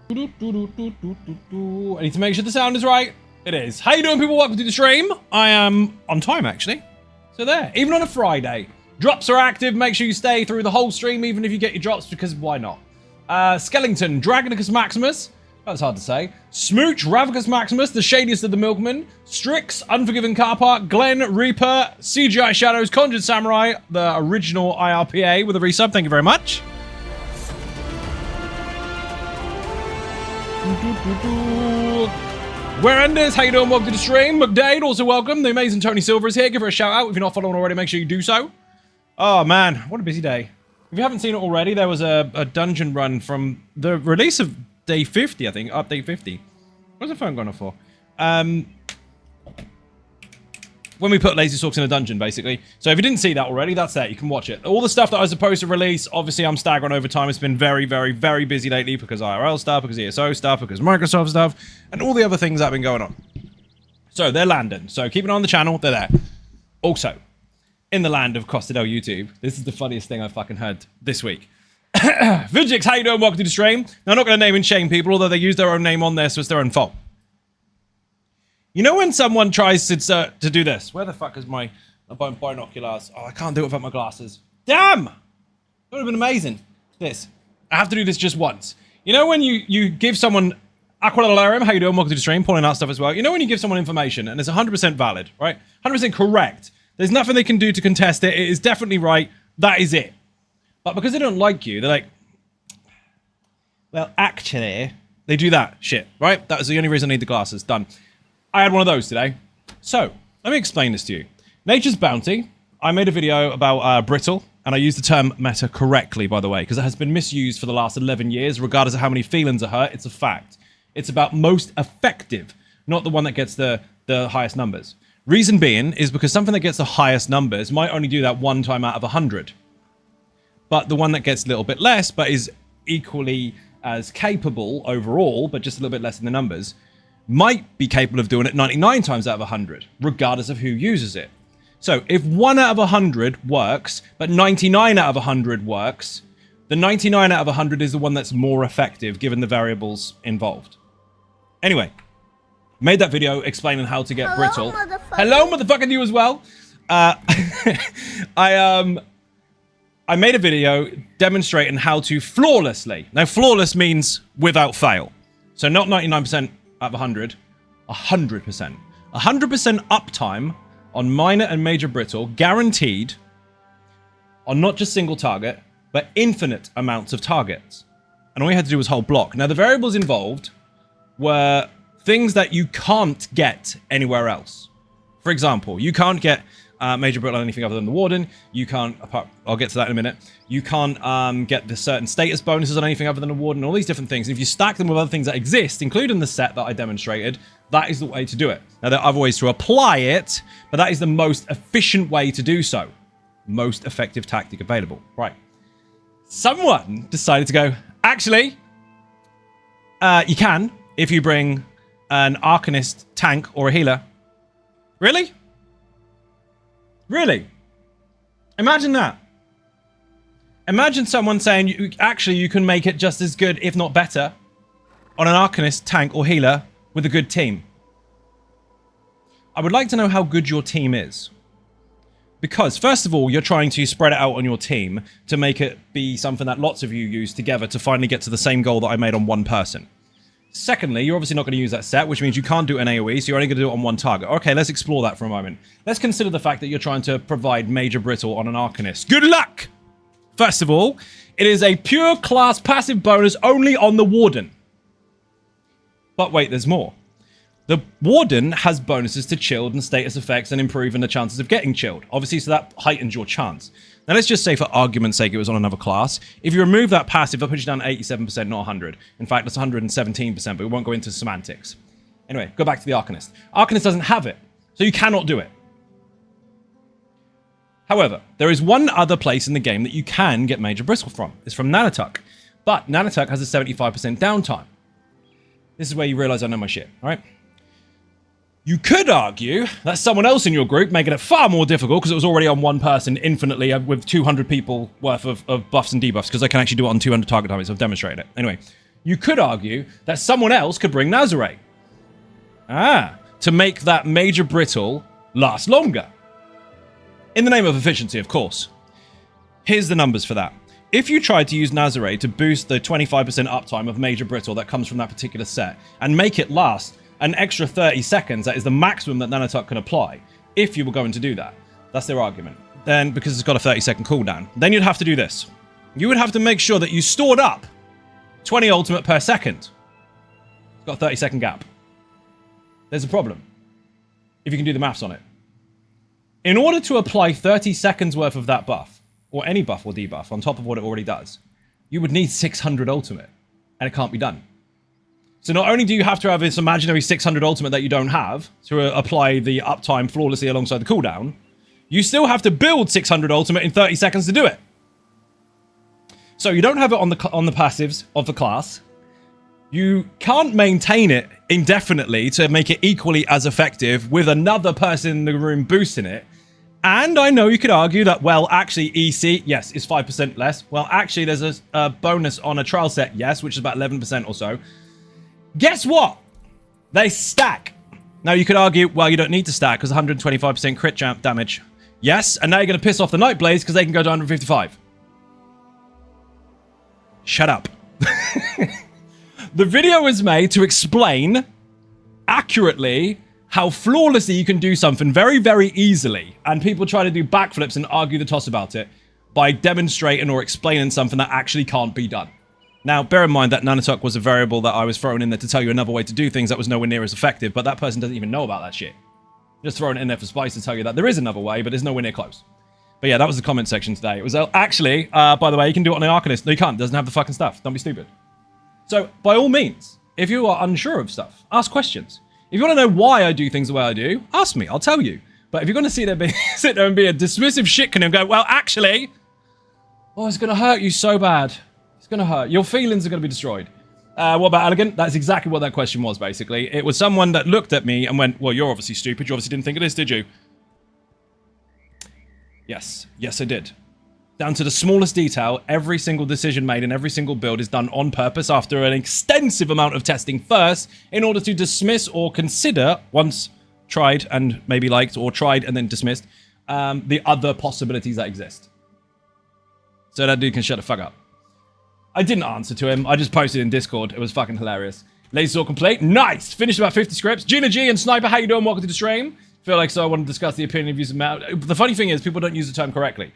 I need to make sure the sound is right. It is. How you doing, people? Welcome to the stream. I am on time, actually. So there. Even on a Friday. Drops are active. Make sure you stay through the whole stream, even if you get your drops, because why not? Skellington, Dragonicus Maximus. That's hard to say. Smooch, Ravicus Maximus, the shadiest of the milkmen. Strix, Unforgiven Carpark, Glenn, Reaper, CGI Shadows, Conjured Samurai, the original IRPA with a resub. Thank you very much. Werenders, how you doing? Welcome to the stream. McDade, also welcome. The amazing Tony Silver is here. Give her a shout out. If you're not following already, make sure you do so. Oh man, what a busy day. If you haven't seen it already, there was a dungeon run from the release of day 50, I think. Update 50. What's the phone going off for? When we put Lazy Sorcs in a dungeon, basically. So if you didn't see that already, that's there. You can watch it. All the stuff that I was supposed to release, obviously I'm staggering over time. It's been very, very, very busy lately because IRL stuff, because ESO stuff, because Microsoft stuff, and all the other things that have been going on. So they're landing. So keep an eye on the channel. They're there. Also, in the land of Costadel YouTube, this is the funniest thing I've fucking heard this week. Vigix, how you doing? Welcome to the stream. Now, I'm not going to name and shame people, although they use their own name on there, so it's their own fault. You know when someone tries to do this? Where the fuck is my binoculars? Oh, I can't do it without my glasses. Damn! That would have been amazing. This. I have to do this just once. You know when you give someone... Aquilarium, how you doing? Welcome to the stream. Pulling out stuff as well. You know when you give someone information and it's 100% valid, right? 100% correct. There's nothing they can do to contest it. It is definitely right. That is it. But because they don't like you, they're like... Well, actually... They do that shit, right? That was the only reason I need the glasses. Done. I had one of those today. So, let me explain this to you. Nature's Bounty. I made a video about brittle, and I used the term meta correctly, by the way, because it has been misused for the last 11 years, regardless of how many feelings are hurt. It's a fact. It's about most effective, not the one that gets the highest numbers. Reason being is because something that gets the highest numbers might only do that one time out of 100. But the one that gets a little bit less, but is equally as capable overall, but just a little bit less in the numbers, might be capable of doing it 99 times out of 100, regardless of who uses it. So if 1 out of 100 works, but 99 out of 100 works, the 99 out of 100 is the one that's more effective given the variables involved. Anyway, made that video explaining how to get brittle. Hello, motherfucking you as well. I made a video demonstrating how to flawlessly. Now, flawless means without fail. So not 99% out of 100, 100%. 100% uptime on minor and major brittle, guaranteed on not just single target, but infinite amounts of targets. And all you had to do was hold block. Now, the variables involved were things that you can't get anywhere else. For example, you can't get major brittle on anything other than the Warden. You can't, I'll get to that in a minute. You can't get the certain status bonuses on anything other than the Warden, all these different things. And if you stack them with other things that exist, including the set that I demonstrated, that is the way to do it. Now, there are other ways to apply it, but that is the most efficient way to do so. Most effective tactic available. Right. Someone decided to go, actually, you can if you bring an Arcanist tank or a healer. Really? Really? Imagine that. Imagine someone saying, you can make it just as good, if not better, on an Arcanist, tank, or healer with a good team. I would like to know how good your team is. Because, first of all, you're trying to spread it out on your team to make it be something that lots of you use together to finally get to the same goal that I made on one person. Secondly, you're obviously not going to use that set, which means you can't do an AoE, so you're only going to do it on one target. Okay, let's explore that for a moment. Let's consider the fact that you're trying to provide major brittle on an Arcanist. Good luck! First of all, it is a pure class passive bonus only on the Warden. But wait, there's more. The Warden has bonuses to chilled and status effects and improving the chances of getting chilled. Obviously, so that heightens your chance. Now, let's just say, for argument's sake, it was on another class. If you remove that passive, that puts you down to 87%, not 100. In fact, that's 117%, but we won't go into semantics. Anyway, go back to the Arcanist. Arcanist doesn't have it, so you cannot do it. However, there is one other place in the game that you can get major brittle from. It's from Nanituck. But Nanituck has a 75% downtime. This is where you realize I know my shit, all right? You could argue that someone else in your group making it far more difficult because it was already on one person infinitely with 200 people worth of buffs and debuffs, because I can actually do it on 200 target damage. I've demonstrated it. Anyway, You could argue that someone else could bring Nazare. To make that Major Brittle last longer. In the name of efficiency, of course. Here's the numbers for that. If you tried to use Nazare to boost the 25% uptime of Major Brittle that comes from that particular set, and make it last an extra 30 seconds, that is the maximum that Nanotuck can apply, if you were going to do that. That's their argument. Then, because it's got a 30-second cooldown, then you'd have to do this. You would have to make sure that you stored up 20 ultimate per second. It's got a 30-second gap. There's a problem, if you can do the maths on it. In order to apply 30 seconds worth of that buff, or any buff or debuff on top of what it already does, you would need 600 ultimate, and it can't be done. So not only do you have to have this imaginary 600 ultimate that you don't have to apply the uptime flawlessly alongside the cooldown, you still have to build 600 ultimate in 30 seconds to do it. So you don't have it on the passives of the class. You can't maintain it indefinitely to make it equally as effective with another person in the room boosting it. And I know you could argue that, well, actually, EC, yes, is 5% less. Well, actually, there's a bonus on a trial set, yes, which is about 11% or so. Guess what? They stack. Now, you could argue, well, you don't need to stack because 125% crit damage. Yes, and now you're going to piss off the Nightblades because they can go to 155. Shut up. The video was made to explain accurately how flawlessly you can do something very, very easily. And people try to do backflips and argue the toss about it by demonstrating or explaining something that actually can't be done. Now, bear in mind that Nanotuck was a variable that I was throwing in there to tell you another way to do things that was nowhere near as effective, but that person doesn't even know about that shit. Just throwing it in there for spice to tell you that there is another way, but it's nowhere near close. But yeah, that was the comment section today. It was actually, by the way, you can do it on the Arcanist. No, you can't. It doesn't have the fucking stuff. Don't be stupid. So, by all means, if you are unsure of stuff, ask questions. If you want to know why I do things the way I do, ask me. I'll tell you. But if you're going to sit there and be a dismissive shitkin and go, well, actually, oh, it's going to hurt you so bad. It's going to hurt. Your feelings are going to be destroyed. What about elegant? That's exactly what that question was, basically. It was someone that looked at me and went, well, you're obviously stupid. You obviously didn't think of this, did you? Yes. Yes, I did. Down to the smallest detail, every single decision made in every single build is done on purpose after an extensive amount of testing first in order to dismiss or consider, once tried and maybe liked, or tried and then dismissed, the other possibilities that exist. So that dude can shut the fuck up. I didn't answer to him. I just posted in Discord. It was fucking hilarious. Lazy Sword complete. Nice! Finished about 50 scripts. Gina G and Sniper, how you doing? Welcome to the stream. Feel like so I want to discuss the opinion of using the funny thing is people don't use the term correctly.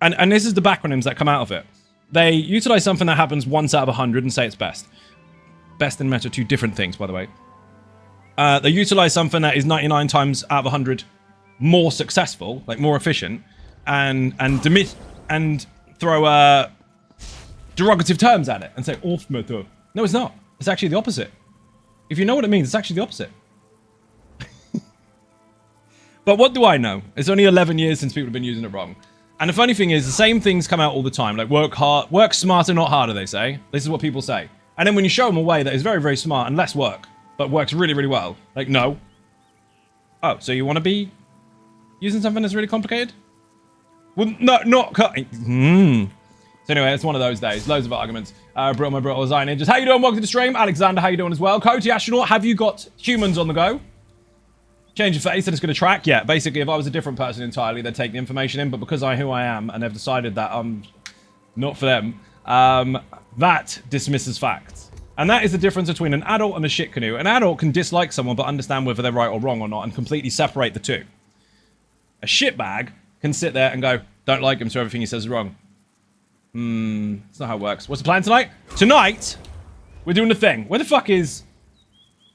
And this is the backronyms that come out of it. They utilize something that happens once out of 100 and say it's best. Best and meta are two different things, by the way. They utilize something that is 99 times out of 100 more successful, like more efficient, and throw derogative terms at it and say off meta. No, it's not. It's actually the opposite. If you know what it means, it's actually the opposite. But what do I know? It's only 11 years since people have been using it wrong. And the funny thing is, the same things come out all the time. Like, work smarter, not harder, they say. This is what people say. And then when you show them a way that is very, very smart and less work, but works really, really well, like, no. Oh, so you want to be using something that's really complicated? Well, no, not... So anyway, it's one of those days. Loads of arguments. My bro, Zion Ninjas. How you doing? Welcome to the stream. Alexander, how you doing as well? Cody Astronaut, have you got humans on the go? Change your face and it's going to track? Yeah, basically, if I was a different person entirely, they'd take the information in, but because I'm who I am, and they've decided that I'm not for them, that dismisses facts. And that is the difference between an adult and a shit canoe. An adult can dislike someone, but understand whether they're right or wrong or not, and completely separate the two. A shitbag can sit there and go, don't like him, so everything he says is wrong. That's not how it works. What's the plan tonight? Tonight, we're doing the thing. Where the fuck is...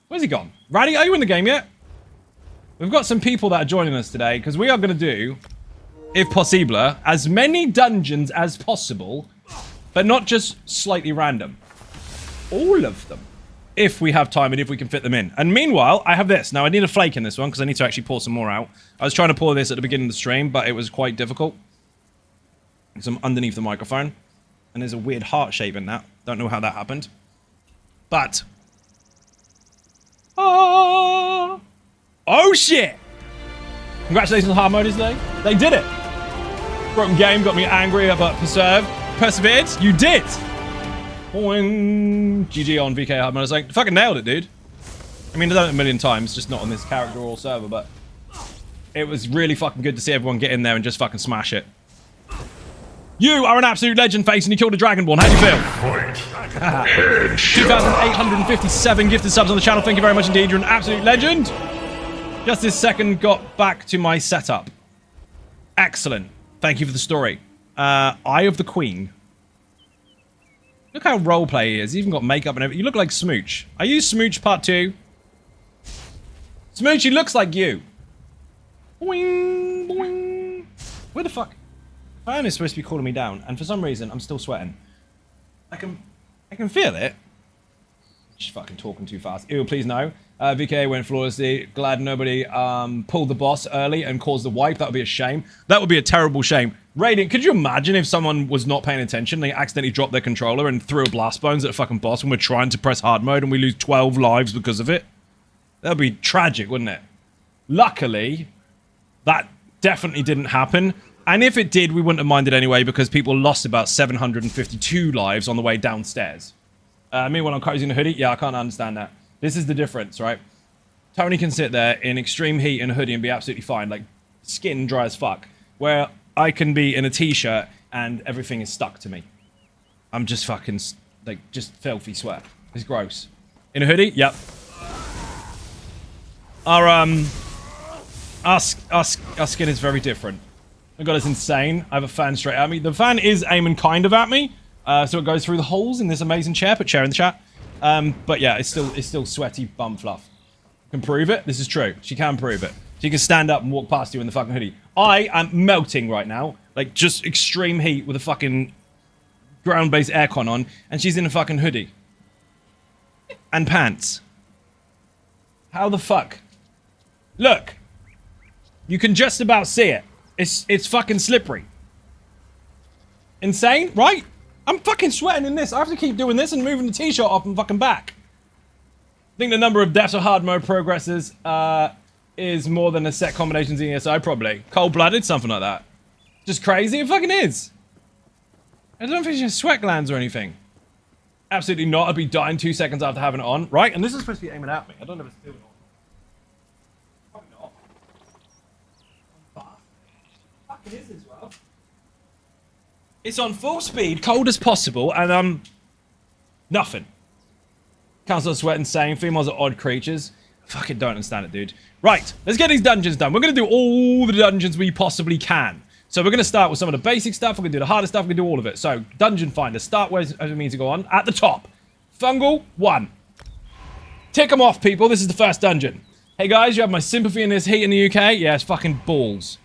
Where's he gone? Raddy, are you in the game yet? We've got some people that are joining us today, because we are going to do, if possible, as many dungeons as possible, but not just slightly random. All of them. If we have time and if we can fit them in. And meanwhile, I have this. Now, I need a flake in this one, because I need to actually pour some more out. I was trying to pour this at the beginning of the stream, but it was quite difficult. Because I'm underneath the microphone. And there's a weird heart shape in that. Don't know how that happened. But... Oh shit! Congratulations on hard mode today. They did it! Broken game got me angry, but persevered. You did! Boing. GG on VK Hardman. I was like, fucking nailed it, dude. I mean, I've done it a million times, just not on this character or server, but it was really fucking good to see everyone get in there and just fucking smash it. You are an absolute legend, Face, and you killed a Dragonborn. How do you feel? 2,857 gifted subs on the channel. Thank you very much indeed. You're an absolute legend. Just this second got back to my setup. Excellent. Thank you for the story. Eye of the Queen. Look how roleplay he is. He's even got makeup and everything. You look like Smooch. Are you Smooch Part 2? Smooch, he looks like you. Boing, boing. Where the fuck? Fan is supposed to be calling me down, and for some reason, I'm still sweating. I can feel it. Just fucking talking too fast. Ew, please no. VK went flawlessly. Glad nobody pulled the boss early and caused the wipe. That would be a shame. That would be a terrible shame. Radiant, could you imagine if someone was not paying attention, they accidentally dropped their controller and threw a blast bones at a fucking boss when we're trying to press hard mode and we lose 12 lives because of it? That would be tragic, wouldn't it? Luckily, that definitely didn't happen. And if it did, we wouldn't have minded anyway because people lost about 752 lives on the way downstairs. Meanwhile, I'm cozy in a hoodie. Yeah, I can't understand that. This is the difference, right? Tony can sit there in extreme heat in a hoodie and be absolutely fine, like skin dry as fuck. Where I can be in a t-shirt and everything is stuck to me. I'm just fucking, like, just filthy sweat. It's gross. In a hoodie? Yep. Our skin is very different. Oh god, it's insane. I have a fan straight at me. The fan is aiming kind of at me, so it goes through the holes in this amazing chair. Put chair in the chat. But yeah, it's still sweaty bum fluff. Can prove it. This is true. She can prove it. She can stand up and walk past you in the fucking hoodie. I am melting right now, like just extreme heat with a fucking ground-based aircon on, and she's in a fucking hoodie and pants. How the fuck? Look, you can just about see it. It's fucking slippery. Insane, right? I'm fucking sweating in this. I have to keep doing this and moving the t-shirt off and fucking back. I think the number of deaths or hard mode progresses is more than the set combinations in ESO, probably. Cold-blooded, something like that. Just crazy, it fucking is. I don't think it's just sweat glands or anything. Absolutely not. I'd be dying 2 seconds after having it on, right? And this is supposed to be aiming at me. I don't know if it's doing it. Probably not. Fuck it is as well. It's on full speed, cold as possible, and nothing. Council of Sweat insane. Females are odd creatures. Fucking don't understand it, dude. Right, let's get these dungeons done. We're going to do all the dungeons we possibly can. So we're going to start with some of the basic stuff. We're going to do the harder stuff. We're going to do all of it. So, Dungeon Finder. Start where it means to go on. At the top. Fungal 1. Tick them off, people. This is the first dungeon. Hey, guys, you have my sympathy in this heat in the UK? Yeah, it's fucking balls.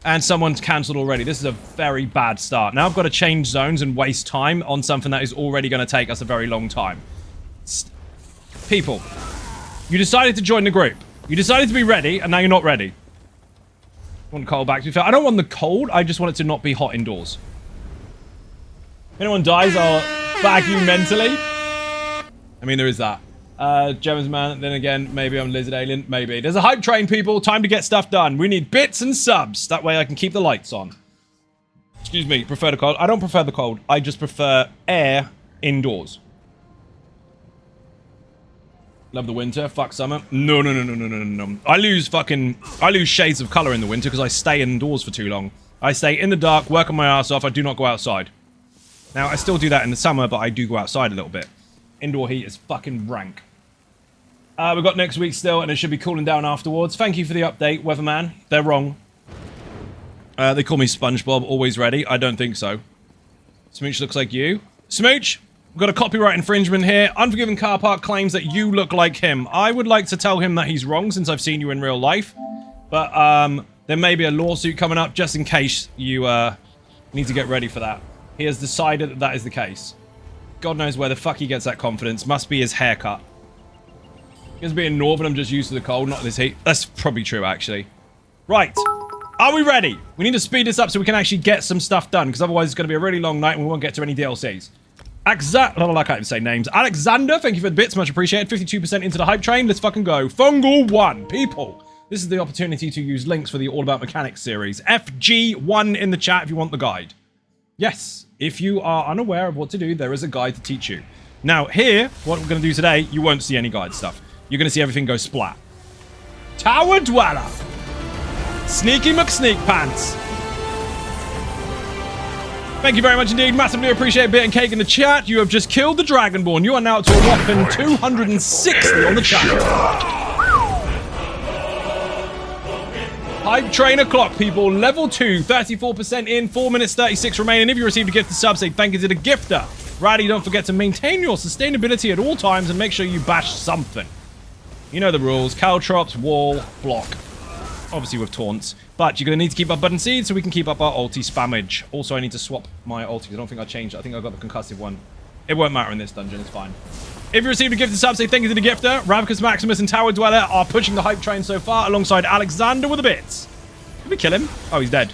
And someone's cancelled already. This is a very bad start. Now I've got to change zones and waste time on something that is already going to take us a very long time. People, you decided to join the group. You decided to be ready, and now you're not ready. I want the cold back to be fair. I don't want the cold, I just want it to not be hot indoors. If anyone dies, I'll bag you mentally. I mean, there is that. Gemma's man, then again, maybe I'm Lizard Alien. Maybe. There's a hype train, people. Time to get stuff done. We need bits and subs. That way I can keep the lights on. Excuse me, prefer the cold. I don't prefer the cold. I just prefer air indoors. Love the winter. Fuck summer. No. I lose shades of color in the winter because I stay indoors for too long. I stay in the dark, working my ass off. I do not go outside. Now, I still do that in the summer, but I do go outside a little bit. Indoor heat is fucking rank. We've got next week still, and it should be cooling down afterwards. Thank you for the update, Weatherman. They're wrong. They call me SpongeBob, always ready. I don't think so. Smooch looks like you. Smooch! We've got a copyright infringement here. Unforgiven Car Park claims that you look like him. I would like to tell him that he's wrong since I've seen you in real life. But, there may be a lawsuit coming up just in case you, need to get ready for that. He has decided that that is the case. God knows where the fuck he gets that confidence. Must be his haircut. Because being northern, I'm just used to the cold, not this heat. That's probably true, actually. Right. Are we ready? We need to speed this up so we can actually get some stuff done, because otherwise it's going to be a really long night and we won't get to any DLCs. I can't even say names. Alexander, thank you for the bits. Much appreciated. 52% into the hype train. Let's fucking go. Fungal 1. People, this is the opportunity to use links for the All About Mechanics series. FG1 in the chat if you want the guide. Yes, if you are unaware of what to do, there is a guide to teach you. Now, here, what we're going to do today, you won't see any guide stuff. You're going to see everything go splat. Tower Dweller. Sneaky McSneak Pants. Thank you very much indeed. Massively appreciate Bit and Cake in the chat. You have just killed the Dragonborn. You are now to a whopping 260 on the channel. Hype train o'clock, people. Level 2, 34% in, 4 minutes 36 remaining. If you received a gift to sub, say thank you to the gifter. Raddy, don't forget to maintain your sustainability at all times and make sure you bash something. You know the rules. Caltrops, wall, block. Obviously with taunts. But you're going to need to keep up button seed so we can keep up our ulti spammage. Also, I need to swap my ulti. I don't think I changed it. I think I got the concussive one. It won't matter in this dungeon. It's fine. If you received a gift to sub, say thank you to the gifter. Ravicus Maximus and Tower Dweller are pushing the hype train so far alongside Alexander with the bits. Did we kill him? Oh, he's dead.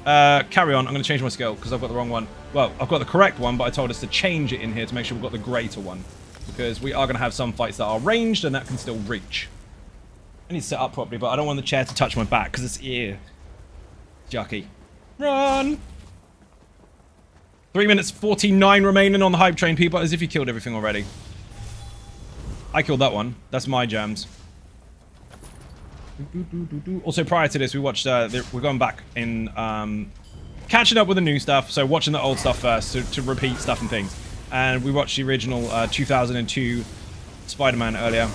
Carry on. I'm going to change my skill because I've got the wrong one. Well, I've got the correct one, but I told us to change it in here to make sure we've got the greater one. Because we are going to have some fights that are ranged and that can still reach. I need to set up properly, but I don't want the chair to touch my back because it's ear. Jucky. Run! 3 minutes 49 remaining on the hype train, people, as if you killed everything already. I killed that one. That's my jams. Also, prior to this, we watched, we're going back in, catching up with the new stuff, so watching the old stuff first to repeat stuff and things. And we watched the original 2002 Spider-Man earlier.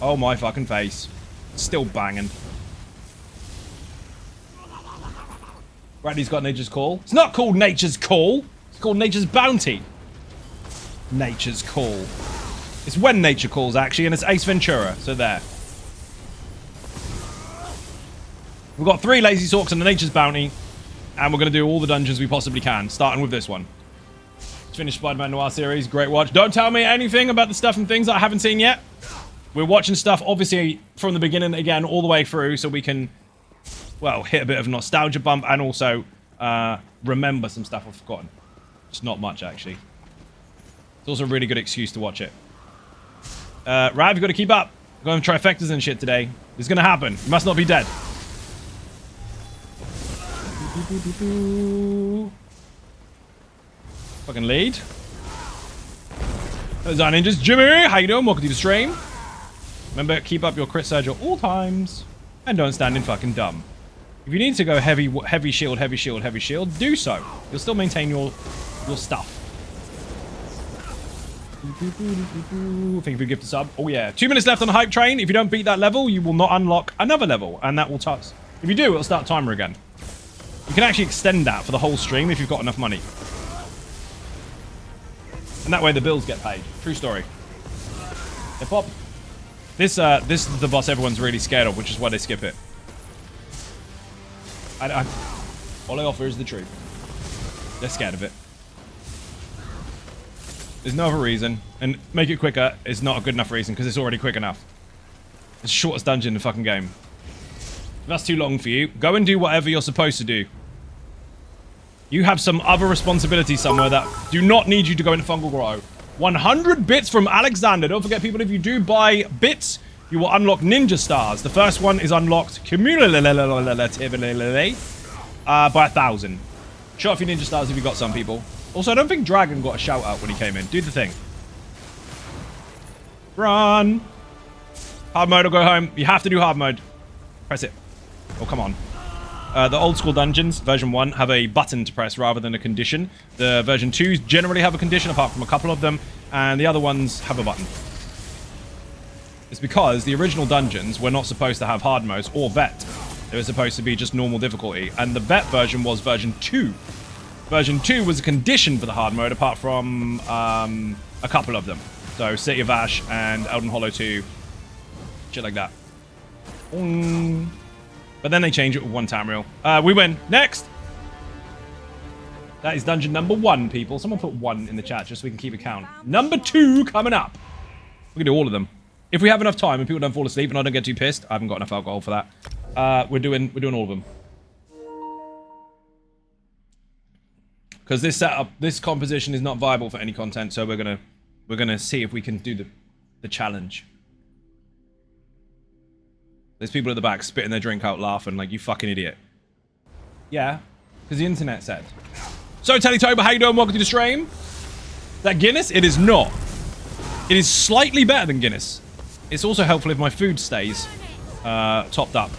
Oh my fucking face. Still banging. Raddy's got Nature's Call. It's not called Nature's Call. It's called Nature's Bounty. Nature's Call. It's when nature calls, actually, and it's Ace Ventura. So there. We've got 3 Lazy Sorcs and the Nature's Bounty. And we're going to do all the dungeons we possibly can, starting with this one. Let's finish Spider-Man Noir series. Great watch. Don't tell me anything about the stuff and things that I haven't seen yet. We're watching stuff, obviously, from the beginning again, all the way through, so we can, well, hit a bit of a nostalgia bump and also remember some stuff I've forgotten. It's not much, actually. It's also a really good excuse to watch it. Rav, you've got to keep up. We're going to trifectas and shit today. It's going to happen. You must not be dead. Fucking lead. Those are ninjas. Jimmy, how you doing? Welcome to the stream. Remember, keep up your crit surge at all times. And don't stand in fucking dumb. If you need to go heavy shield, heavy shield, heavy shield, do so. You'll still maintain your stuff. Thank you for gift a sub. Oh yeah. 2 minutes left on the hype train. If you don't beat that level, you will not unlock another level. And that will touch. If you do, it'll start timer again. You can actually extend that for the whole stream if you've got enough money. And that way the bills get paid. True story. Hip hop. This is the boss everyone's really scared of, which is why they skip it. All I offer is the truth. They're scared of it. There's no other reason. And make it quicker is not a good enough reason, because it's already quick enough. It's the shortest dungeon in the fucking game. If that's too long for you, go and do whatever you're supposed to do. You have some other responsibilities somewhere that do not need you to go into Fungal Grotto. 100 bits from Alexander. Don't forget, people, if you do buy bits, you will unlock ninja stars. The first one is unlocked cumulatively by 1,000. Show off your ninja stars if you got some, people. Also, I don't think Dragon got a shout out when he came in. Do the thing. Run. Hard mode or go home. You have to do hard mode. Press it. Oh, come on. The old school dungeons, version 1, have a button to press rather than a condition. The version 2s generally have a condition, apart from a couple of them, and the other ones have a button. It's because the original dungeons were not supposed to have hard modes or vet. They were supposed to be just normal difficulty, and the vet version was version 2. Version 2 was a condition for the hard mode, apart from a couple of them. So City of Ash and Elden Hollow 2, shit like that. But then they change it with one Tamriel. We win. Next! That is dungeon number 1, people. Someone put 1 in the chat just so we can keep a count. Number 2 coming up. We can do all of them. If we have enough time and people don't fall asleep and I don't get too pissed, I haven't got enough alcohol for that. We're doing all of them. Because this setup, this composition is not viable for any content, so we're gonna see if we can do the challenge. There's people at the back spitting their drink out laughing like, you fucking idiot. Yeah, because the internet said. So, Tellytober, how you doing? Welcome to the stream. Is that Guinness? It is not. It is slightly better than Guinness. It's also helpful if my food stays topped up.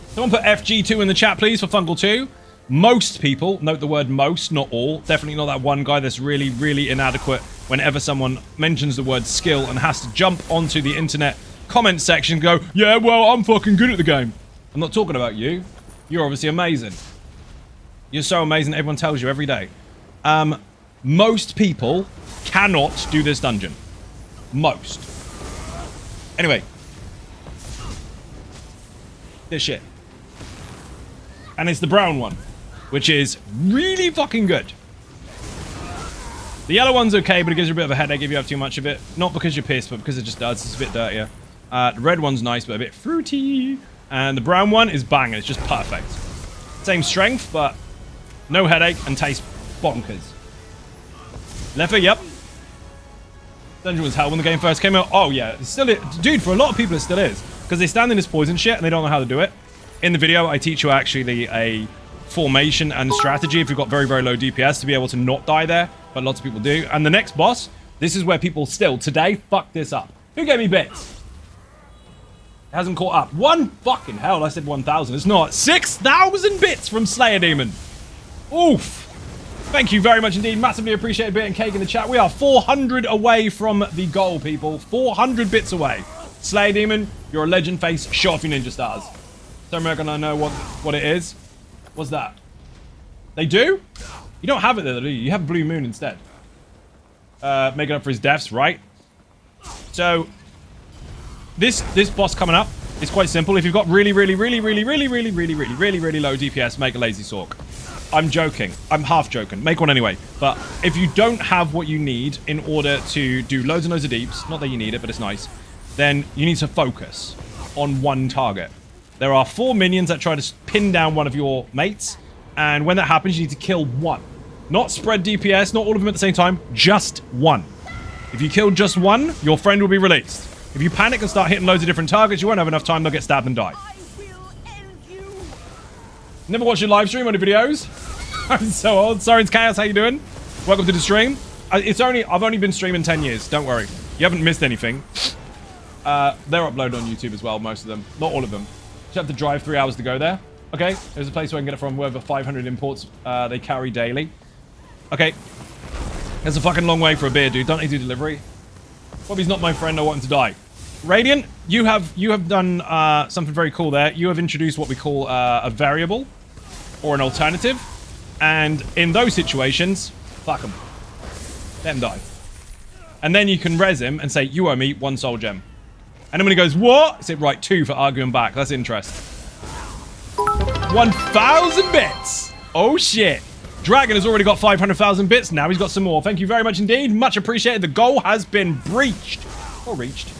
Someone put FG2 in the chat, please, for Fungal 2. Most people, note the word most, not all. Definitely not that one guy that's really, really inadequate whenever someone mentions the word skill and has to jump onto the internet comment section and go, yeah, well, I'm fucking good at the game. I'm not talking about you. You're obviously amazing. You're so amazing, everyone tells you every day. Most people cannot do this dungeon. Most. Anyway. This shit. And it's the brown one, which is really fucking good. The yellow one's okay, but it gives you a bit of a headache if you have too much of it. Not because you're pissed, but because it just does. It's a bit dirtier. The red one's nice, but a bit fruity. And the brown one is banging. It's just perfect. Same strength, but no headache and tastes bonkers. Leffer, yep. Dungeon was hell when the game first came out. Oh, yeah. It's still, dude, for a lot of people, it still is. Because they stand in this poison shit and they don't know how to do it. In the video, I teach you actually a formation and strategy if you've got very, very low DPS to be able to not die there. But lots of people do. And the next boss, this is where people still, today, fuck this up. Who gave me bits? It hasn't caught up. One fucking hell, I said 1,000. It's not. 6,000 bits from Slayer Demon. Oof. Thank you very much indeed. Massively appreciate a bit and cake in the chat. We are 400 away from the goal, people. 400 bits away. Slayer Demon, you're a legend face. Show off your ninja stars. So American, I know what it is. What's that? They do? You don't have it there, do you? You have Blue Moon instead. Making up for his deaths, right? So, this boss coming up is quite simple. If you've got really low DPS, make a lazy Sorc. I'm joking. I'm half joking. Make one anyway. But if you don't have what you need in order to do loads and loads of deeps, not that you need it, but it's nice, then you need to focus on one target. There are 4 minions that try to pin down one of your mates, and when that happens, you need to kill one. Not spread DPS, not all of them at the same time, just one. If you kill just one, your friend will be released. If you panic and start hitting loads of different targets, you won't have enough time, they'll get stabbed and die. Never watched your live stream on the videos? I'm so old. Sorens Chaos, how you doing? Welcome to the stream. I've only been streaming 10 years, don't worry. You haven't missed anything. They're uploaded on YouTube as well, most of them. Not all of them. You have to drive 3 hours to go there. Okay, there's a place where I can get it from, wherever 500 imports they carry daily. Okay. That's a fucking long way for a beer, dude. Don't need to do delivery. Bobby's not my friend, I want him to die. Radiant, you have done something very cool there. You have introduced what we call a variable or an alternative. And in those situations, fuck them. Let him die. And then you can res him and say, you owe me 1 soul gem. And then when he goes, what? Say, right, 2 for arguing back. That's interesting. 1,000 bits. Oh, shit. Dragon has already got 500,000 bits. Now he's got some more. Thank you very much indeed. Much appreciated. The goal has been breached. Or reached.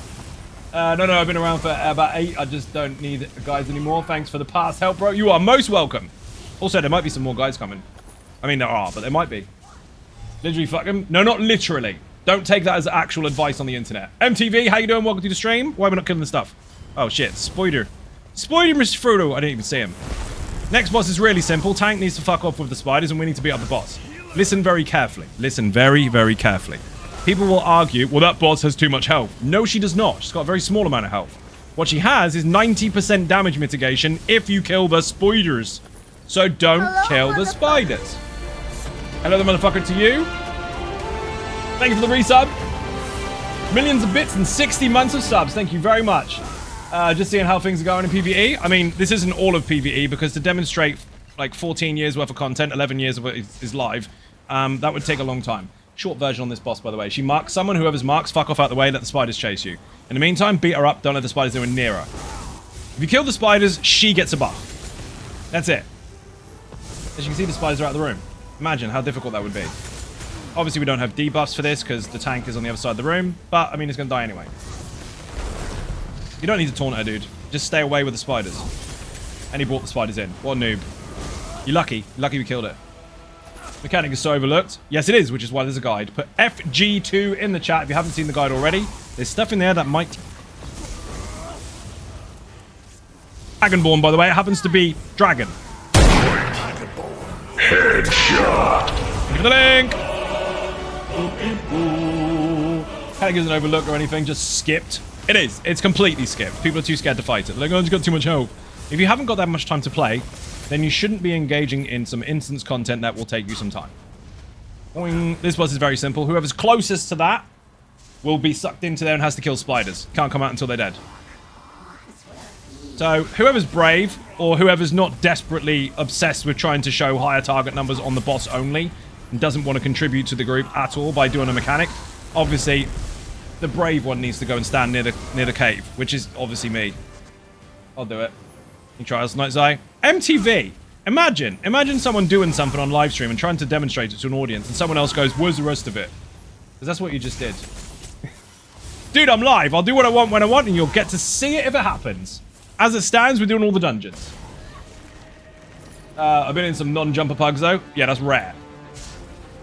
No, I've been around for about 8. I just don't need guys anymore. Thanks for the past help, bro. You are most welcome. Also, there might be some more guys coming. I mean, there are, but there might be. Literally, fuck him. No, not literally. Don't take that as actual advice on the internet. MTV, how you doing? Welcome to the stream. Why are we not killing the stuff? Oh, shit. Spoiler. Spoiler, Mr. Frodo. I didn't even see him. Next boss is really simple. Tank needs to fuck off with the spiders, and we need to beat up the boss. Listen very carefully. Listen very, very carefully. People will argue, well, that boss has too much health. No, she does not. She's got a very small amount of health. What she has is 90% damage mitigation if you kill the spiders. So don't kill the spiders. Hello, the motherfucker, to you. Thank you for the resub. Millions of bits and 60 months of subs. Thank you very much. Just seeing how things are going in PvE. I mean, this isn't all of PvE because to demonstrate like 14 years worth of content, 11 years of it is live, that would take a long time. Short version on this boss, by the way. She marks someone, whoever's marks, fuck off out the way, let the spiders chase you. In the meantime, beat her up, don't let the spiders anywhere near her. If you kill the spiders, she gets a buff. That's it. As you can see, the spiders are out of the room. Imagine how difficult that would be. Obviously, we don't have debuffs for this because the tank is on the other side of the room, but, I mean, it's going to die anyway. You don't need to taunt her, dude. Just stay away with the spiders. And he brought the spiders in. What a noob. You're lucky. You're lucky we killed it. Mechanic is so overlooked. Yes, it is, which is why there's a guide. Put FG2 in the chat if you haven't seen the guide already. There's stuff in there that might... Dragonborn, by the way. It happens to be dragon. Headshot. Give me the link. Panic isn't overlooked or anything, just skipped. It is. It's completely skipped. People are too scared to fight it. Like, oh, it's got too much health. If you haven't got that much time to play, then you shouldn't be engaging in some instance content that will take you some time. Boing. This boss is very simple. Whoever's closest to that will be sucked into there and has to kill spiders. Can't come out until they're dead. So, whoever's brave, or whoever's not desperately obsessed with trying to show higher target numbers on the boss only, and doesn't want to contribute to the group at all by doing a mechanic, obviously, the brave one needs to go and stand near the cave, which is obviously me. I'll do it. You try us, Night's Eye. MTV! Imagine someone doing something on live stream and trying to demonstrate it to an audience, and someone else goes, where's the rest of it? Because that's what you just did. Dude, I'm live. I'll do what I want when I want, and you'll get to see it if it happens. As it stands, we're doing all the dungeons. I've been in some non-jumper pugs, though. Yeah, that's rare.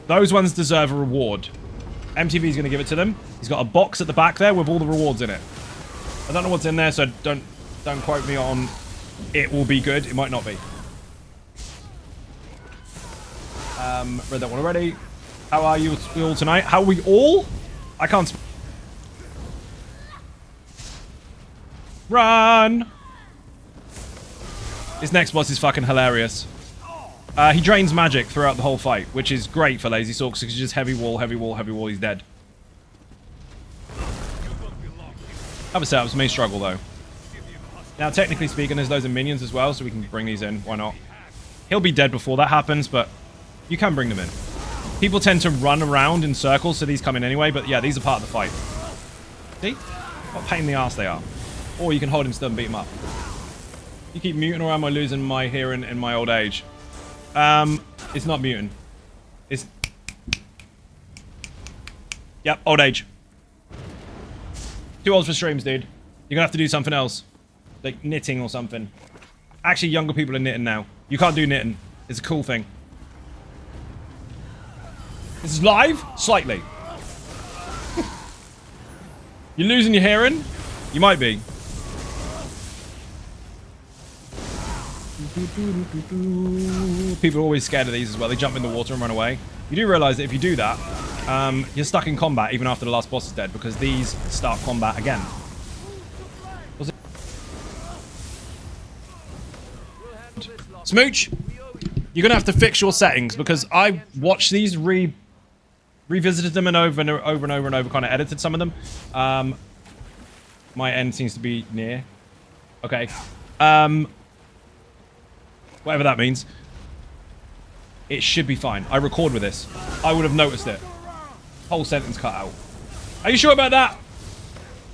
Those ones deserve a reward. MTV's going to give it to them. He's got a box at the back there with all the rewards in it. I don't know what's in there, so don't quote me on it will be good. It might not be. Read that one already. How are you all tonight? How are we all? I can't... Run! This next boss is fucking hilarious. He drains magic throughout the whole fight, which is great for Lazy Sorcs because he's just heavy wall, heavy wall, heavy wall, he's dead. Other setups may struggle though. Now, technically speaking, there's loads of minions as well, so we can bring these in. Why not? He'll be dead before that happens, but you can bring them in. People tend to run around in circles, so these come in anyway, but yeah, these are part of the fight. See? What a pain in the ass they are. Or you can hold him still and beat him up. You keep muting, or am I losing my hearing in my old age? It's not muting. It's... Yep, old age. Too old for streams, dude. You're gonna have to do something else. Like knitting or something. Actually, younger people are knitting now. You can't do knitting. It's a cool thing. This is live? Slightly. You're losing your hearing? You might be. People are always scared of these as well. They jump in the water and run away. You do realize that if you do that, you're stuck in combat even after the last boss is dead because these start combat again. Smooch, you're going to have to fix your settings because I watched these, revisited them and over and over and over and over, kind of edited some of them. My end seems to be near. Okay. Whatever that means. It should be fine. I record with this. I would have noticed it. Whole sentence cut out. Are you sure about that?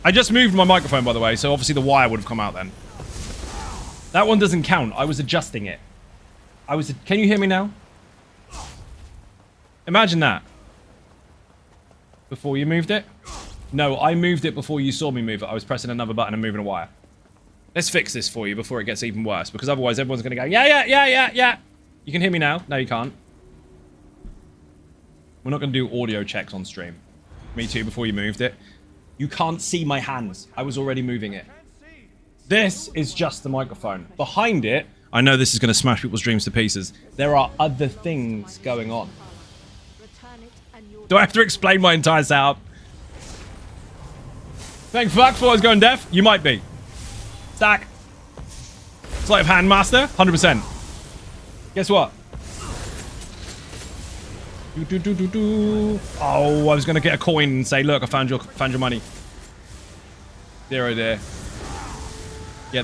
I just moved my microphone, by the way, so obviously the wire would have come out then. That one doesn't count. I was adjusting it. Can you hear me now? Imagine that. Before you moved it? No, I moved it before you saw me move it. I was pressing another button and moving a wire. Let's fix this for you before it gets even worse, because otherwise everyone's going to go, yeah. You can hear me now? No, you can't. We're not going to do audio checks on stream. Me too, before you moved it. You can't see my hands. I was already moving it. This is just the microphone. Behind it, I know this is going to smash people's dreams to pieces. There are other things going on. Do I have to explain my entire setup? Thank fuck for I was going deaf. You might be. Stack. Sleight of hand master. 100%. Guess what? Oh, I was going to get a coin and say, look, I found your money. Zero there. Yeah,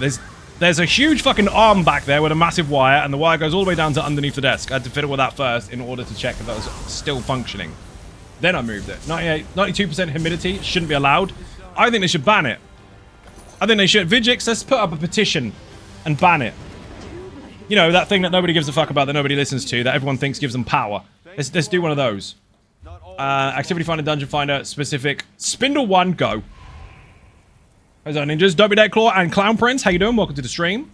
there's a huge fucking arm back there with a massive wire, and the wire goes all the way down to underneath the desk. I had to fiddle with that first in order to check if that was still functioning. Then I moved it. 92% humidity shouldn't be allowed. I think they should ban it. I think they should. Vigix, let's put up a petition and ban it. You know, that thing that nobody gives a fuck about, that nobody listens to, that everyone thinks gives them power. Let's do one of those. Activity Finder, Dungeon Finder, specific. Spindle 1, go. How's our ninjas? Dobby Dead Claw and Clown Prince, how you doing? Welcome to the stream.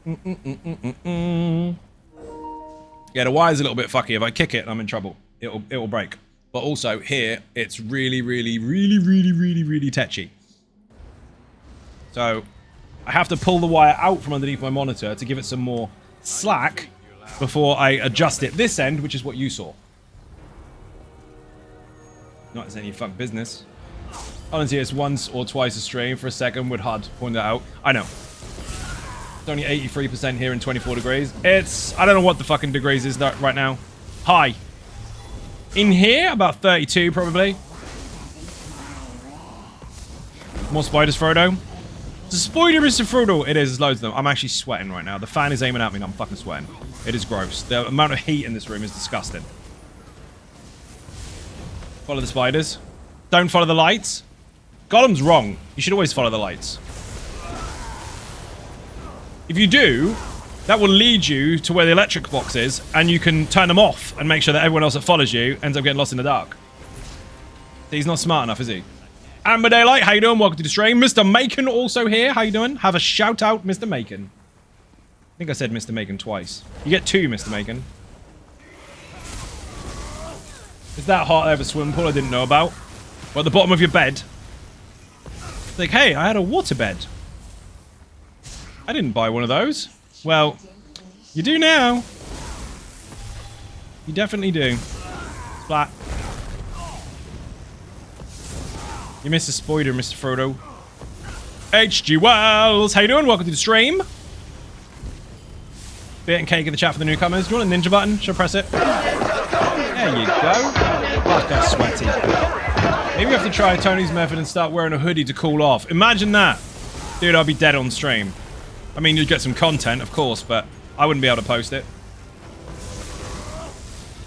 Yeah, the wire's a little bit fucky. If I kick it, I'm in trouble. It'll break. But also, here, it's really tetchy. So, I have to pull the wire out from underneath my monitor to give it some more slack before I adjust it this end, which is what you saw. Not as any fuck business. Honestly, it's once or twice a stream for a second would hard to point that out. I know. It's only 83% here in 24 degrees. It's, I don't know what the fucking degrees is right now. High. In here, about 32 probably. More spiders, Frodo. It's a spider, Mr. Frodo. It is, there's loads of them. I'm actually sweating right now. The fan is aiming at me and I'm fucking sweating. It is gross. The amount of heat in this room is disgusting. Follow the spiders. Don't follow the lights. Gollum's wrong. You should always follow the lights. If you do, that will lead you to where the electric box is, and you can turn them off and make sure that everyone else that follows you ends up getting lost in the dark. He's not smart enough, is he? Amber Daylight, how you doing? Welcome to the stream. Mr. Macon also here. How you doing? Have a shout out, Mr. Macon. I think I said Mr. Macon twice. You get 2, Mr. Macon. Is that hot over swimming pool I didn't know about? Or at the bottom of your bed? It's like, hey, I had a water bed. I didn't buy one of those. Well, you do now. You definitely do. Splat. You missed a spoiler, Mr. Frodo. HG Wells, how you doing? Welcome to the stream. Bit and cake in the chat for the newcomers. Do you want a ninja button? Should I press it? There you go. Fuck, I'm sweaty. Maybe you have to try Tony's method and start wearing a hoodie to cool off. Imagine that. Dude, I'll be dead on stream. I mean, you'd get some content, of course, but I wouldn't be able to post it.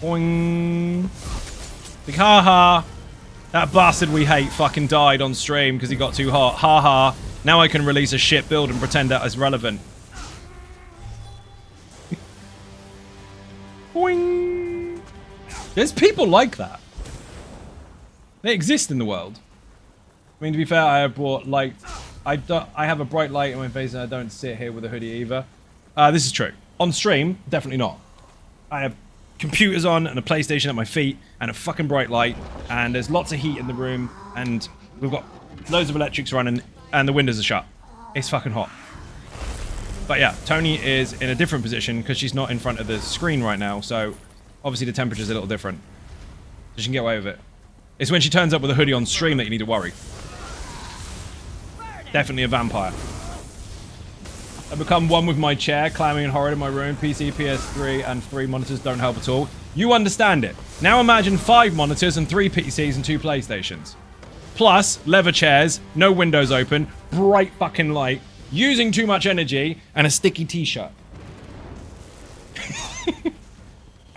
Boing. Like, haha. That bastard we hate fucking died on stream because he got too hot. Haha. Now I can release a shit build and pretend that is relevant. Boing. There's people like that. They exist in the world. I mean, to be fair, I have brought light. I have a bright light in my face and I don't sit here with a hoodie either. This is true. On stream, definitely not. I have computers on and a PlayStation at my feet and a fucking bright light and there's lots of heat in the room and we've got loads of electrics running and the windows are shut. It's fucking hot. But yeah, Tony is in a different position because she's not in front of the screen right now, so obviously the temperature's a little different. So she can get away with it. It's when she turns up with a hoodie on stream that you need to worry. Definitely a vampire. I've become one with my chair, climbing and horror in my room. PC, PS3, and 3 monitors don't help at all. You understand it. Now imagine 5 monitors and 3 PCs and 2 PlayStations. Plus, leather chairs, no windows open, bright fucking light, using too much energy, and a sticky t-shirt.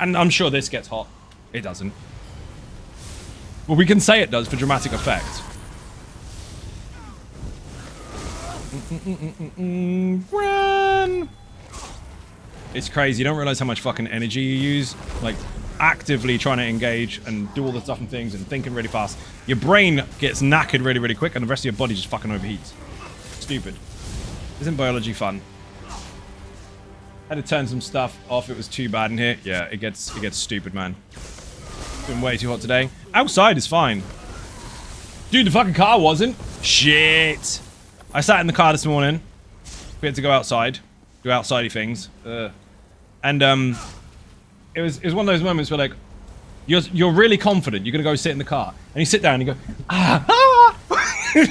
And I'm sure this gets hot. It doesn't. Well, we can say it does for dramatic effect. Run! It's crazy. You don't realize how much fucking energy you use. Like, actively trying to engage and do all the stuff and things and thinking really fast. Your brain gets knackered really, really quick and the rest of your body just fucking overheats. Stupid. Isn't biology fun? Had to turn some stuff off. It was too bad in here. Yeah, it gets stupid, man. It's been way too hot today. Outside is fine. Dude, the fucking car wasn't. Shit. I sat in the car this morning. We had to go outside. Do outsidey things. And it was one of those moments where, like, you're really confident. You're going to go sit in the car. And you sit down and you go, ah.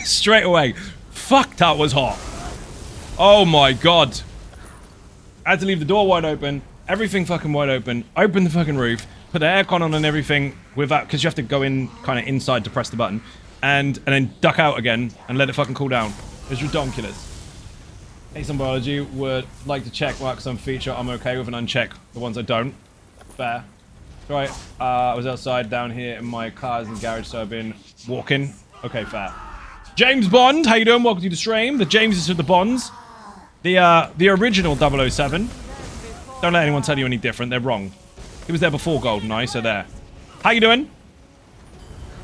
Straight away. Fuck, that was hot. Oh my god. I had to leave the door wide open. Everything fucking wide open. Open the fucking roof. Put the aircon on and everything without, because you have to go in kind of inside to press the button. And then duck out again and let it fucking cool down. It's ridiculous. Ace on Biology would like to check mark some feature I'm okay with and uncheck the ones I don't. Fair. Right, I was outside down here in my car's in the garage, so I've been walking. Okay, fair. James Bond, how you doing? Welcome to the stream. The Jameses of the Bonds. The original 007. Don't let anyone tell you any different. They're wrong. He was there before GoldenEye, so there. How you doing?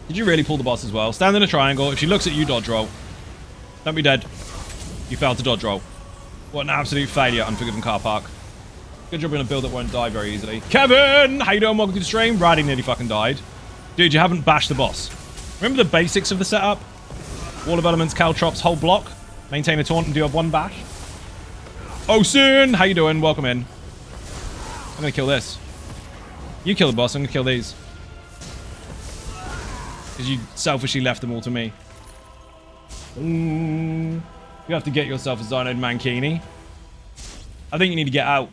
Did you really pull the boss as well? Stand in a triangle. If she looks at you, dodge roll. Don't be dead. You failed to dodge roll. What an absolute failure, Unforgiven Car Park. Good job in a build that won't die very easily. Kevin! How you doing? Welcome to the stream. Brady nearly fucking died. Dude, you haven't bashed the boss. Remember the basics of the setup? Wall of Elements, Caltrops, whole block. Maintain a taunt and do a 1 bash. Oh, soon! How you doing? Welcome in. I'm gonna kill this. You kill the boss, I'm gonna kill these. Because you selfishly left them all to me. You have to get yourself a Xynode Mankini. I think you need to get out.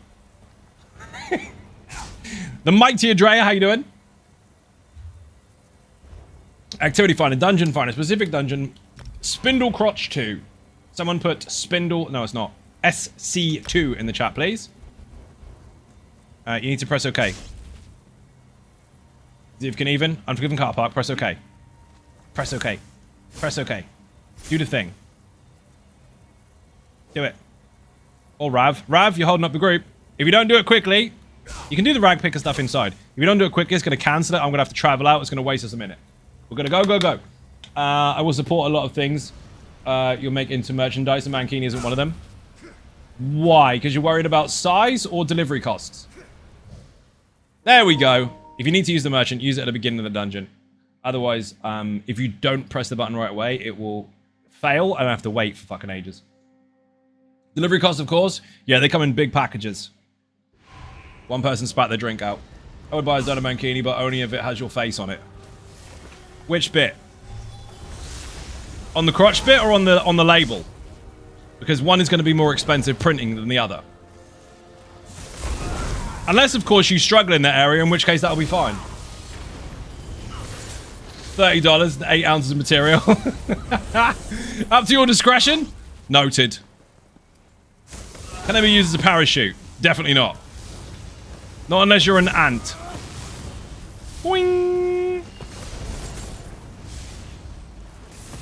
The Mighty Adrea, how you doing? Activity, find a dungeon, find a specific dungeon. Spindle Crotch 2. Someone put Spindle... No, it's not. SC2 in the chat, please. You need to press OK. See if you can even. Unforgiven car park. Press OK. Press OK. Press OK. Do the thing. Do it. Or Rav. Rav, you're holding up the group. If you don't do it quickly, you can do the rag picker stuff inside. If you don't do it quickly, it's going to cancel it. I'm going to have to travel out. It's going to waste us a minute. We're going to go, go, go. I will support a lot of things you'll make into merchandise, and Mankini isn't one of them. Why? Because you're worried about size or delivery costs? There we go. If you need to use the merchant, use it at the beginning of the dungeon. Otherwise, if you don't press the button right away, it will fail and I have to wait for fucking ages. Delivery costs, of course. Yeah, they come in big packages. One person spat their drink out. I would buy a Xynode Mankini, but only if it has your face on it. Which bit? On the crotch bit or on the label? Because one is going to be more expensive printing than the other. Unless, of course, you struggle in that area, in which case that'll be fine. $30, 8 ounces of material. Up to your discretion? Noted. Can they be used as a parachute? Definitely not. Not unless you're an ant. Boing!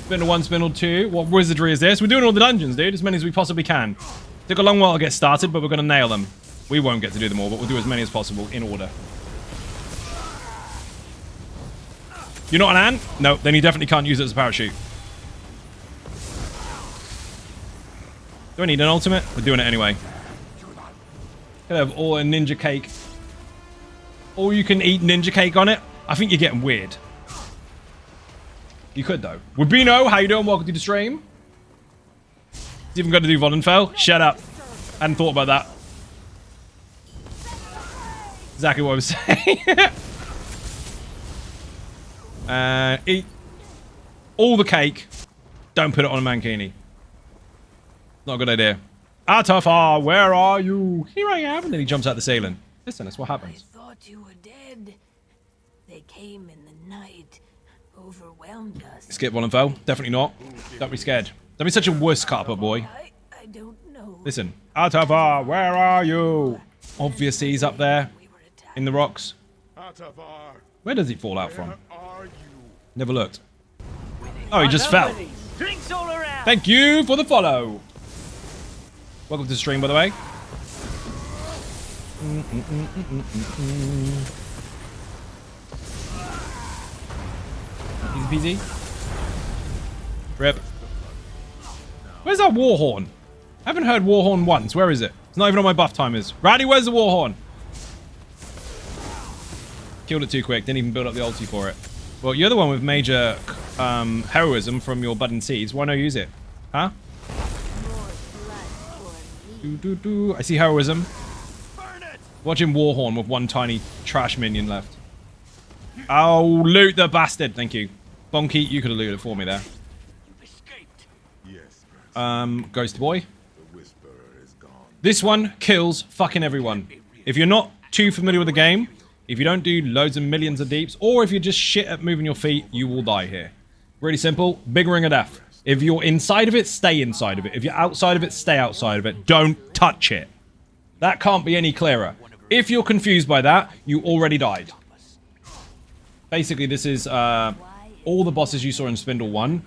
Spindle 1, Spindle 2. What wizardry is this? We're doing all the dungeons, dude. As many as we possibly can. Took a long while to get started, but we're going to nail them. We won't get to do them all, but we'll do as many as possible in order. You're not an ant? No, then you definitely can't use it as a parachute. Do I need an ultimate? We're doing it anyway. Could have all a ninja cake. Or you can eat ninja cake on it. I think you're getting weird. You could, though. Rubino, how you doing? Welcome to the stream. It's even got to do Volunfell. Shut up. I hadn't thought about that. Exactly what I was saying. Eat all the cake. Don't put it on a Mankini. Not a good idea. Atafar, where are you? Here I am. And then he jumps out the ceiling. Listen, that's what happens. I thought you were dead. They came in the night, overwhelmed us. Skip Volunfell. Definitely not. Don't be scared. Don't be such a wuss, Carper boy. I don't know. Listen. Atafar, where are you? Obviously, he's up there. In the rocks. Where does he fall out from? Never looked. Oh, he just fell. Thank you for the follow. Welcome to the stream, by the way. Easy peasy. Rip. Where's that war horn? I haven't heard war horn once. Where is it? It's not even on my buff timers. Rowdy, where's the war horn? Killed it too quick. Didn't even build up the ulti for it. Well, you're the one with major heroism from your Bud and Seeds. Why not use it? Huh? I see heroism. Watching Warhorn with one tiny trash minion left. Oh, loot the bastard. Thank you. Bonky, you could have looted it for me there. Ghost Boy. This one kills fucking everyone. If you're not too familiar with the game, if you don't do loads and millions of deeps, or if you're just shit at moving your feet, you will die here. Really simple. Big ring of death. If you're inside of it, stay inside of it. If you're outside of it, stay outside of it. Don't touch it. That can't be any clearer. If you're confused by that, you already died. Basically, this is all the bosses you saw in Spindle 1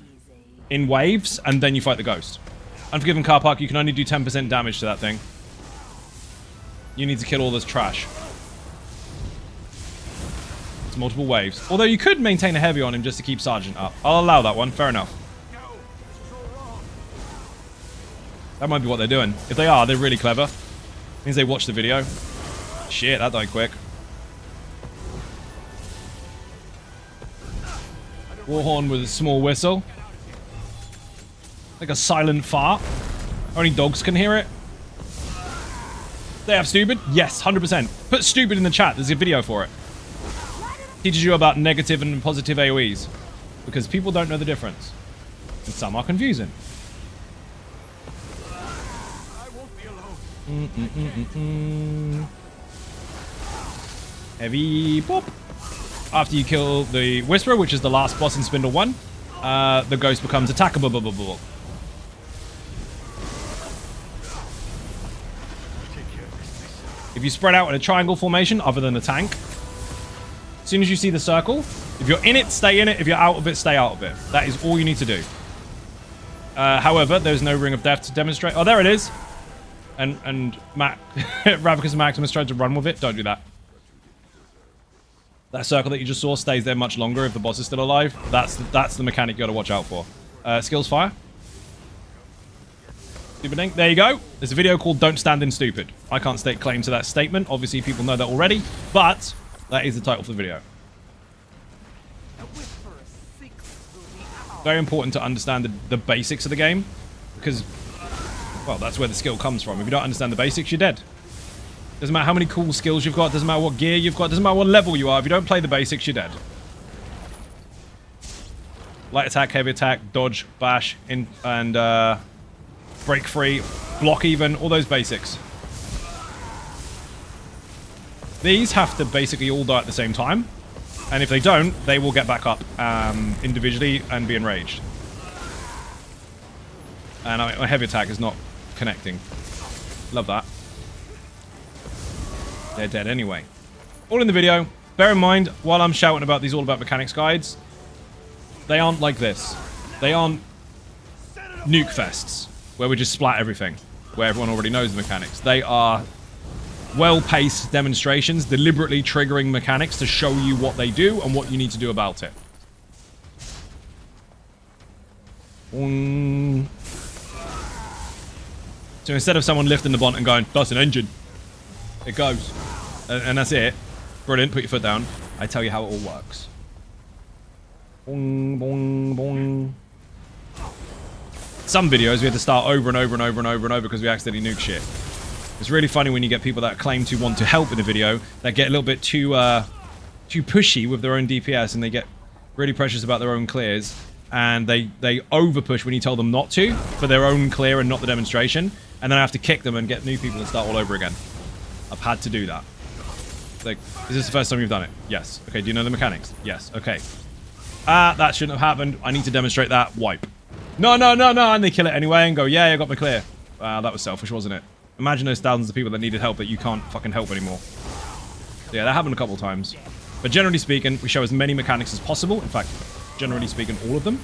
in waves, and then you fight the ghost. Unforgiven car park, you can only do 10% damage to that thing. You need to kill all this trash. It's multiple waves. Although you could maintain a heavy on him just to keep Sergeant up. I'll allow that one. Fair enough. That might be what they're doing. If they are, they're really clever. Means they watched the video. Shit, that died quick. Warhorn with a small whistle. Like a silent fart. Only dogs can hear it. They have stupid? Yes, 100%. Put stupid in the chat. There's a video for it. Teaches you about negative and positive AoEs. Because people don't know the difference. And some are confusing. Heavy pop. After you kill the Whisperer, which is the last boss in Spindle 1, the ghost becomes attackable. If you spread out in a triangle formation, other than a tank, as soon as you see the circle, if you're in it, stay in it. If you're out of it, stay out of it. That is all you need to do. However, there's no Ring of Death to demonstrate. Oh, there it is. And Ravicus Maximus tried to run with it. Don't do that. That circle that you just saw stays there much longer if the boss is still alive. That's the mechanic you got to watch out for. Skills fire. Stupid thing. There you go. There's a video called Don't Stand in Stupid. I can't stake claim to that statement. Obviously, people know that already. But that is the title for the video. Very important to understand the basics of the game. Because, well, that's where the skill comes from. If you don't understand the basics, you're dead. Doesn't matter how many cool skills you've got. Doesn't matter what gear you've got. Doesn't matter what level you are. If you don't play the basics, you're dead. Light attack, heavy attack, dodge, bash, and break free, block even, all those basics. These have to basically all die at the same time. And if they don't, they will get back up individually and be enraged. And my heavy attack is not connecting. Love that. They're dead anyway. All in the video. Bear in mind, while I'm shouting about these All About Mechanics guides, they aren't like this. They aren't nuke fests, where we just splat everything, where everyone already knows the mechanics. They are well-paced demonstrations, deliberately triggering mechanics to show you what they do and what you need to do about it. So instead of someone lifting the blunt and going, that's an engine, it goes. And that's it. Brilliant, put your foot down. I tell you how it all works. Boing, boing, boing. Some videos we had to start over and over and over and over and over because we accidentally nuke shit. It's really funny when you get people that claim to want to help in a video that get a little bit too pushy with their own DPS and they get really precious about their own clears and they over push when you tell them not to for their own clear and not the demonstration, and then I have to kick them and get new people and start all over again. I've had to do that. Like, is this the first time you've done it? Yes. Okay, do you know the mechanics? Yes. Okay. That shouldn't have happened. I need to demonstrate that. Wipe. No, no, no, no. And they kill it anyway and go, yeah, I got my clear. That was selfish, wasn't it? Imagine those thousands of people that needed help that you can't fucking help anymore. Yeah, that happened a couple of times. But generally speaking, we show as many mechanics as possible. In fact, generally speaking, all of them.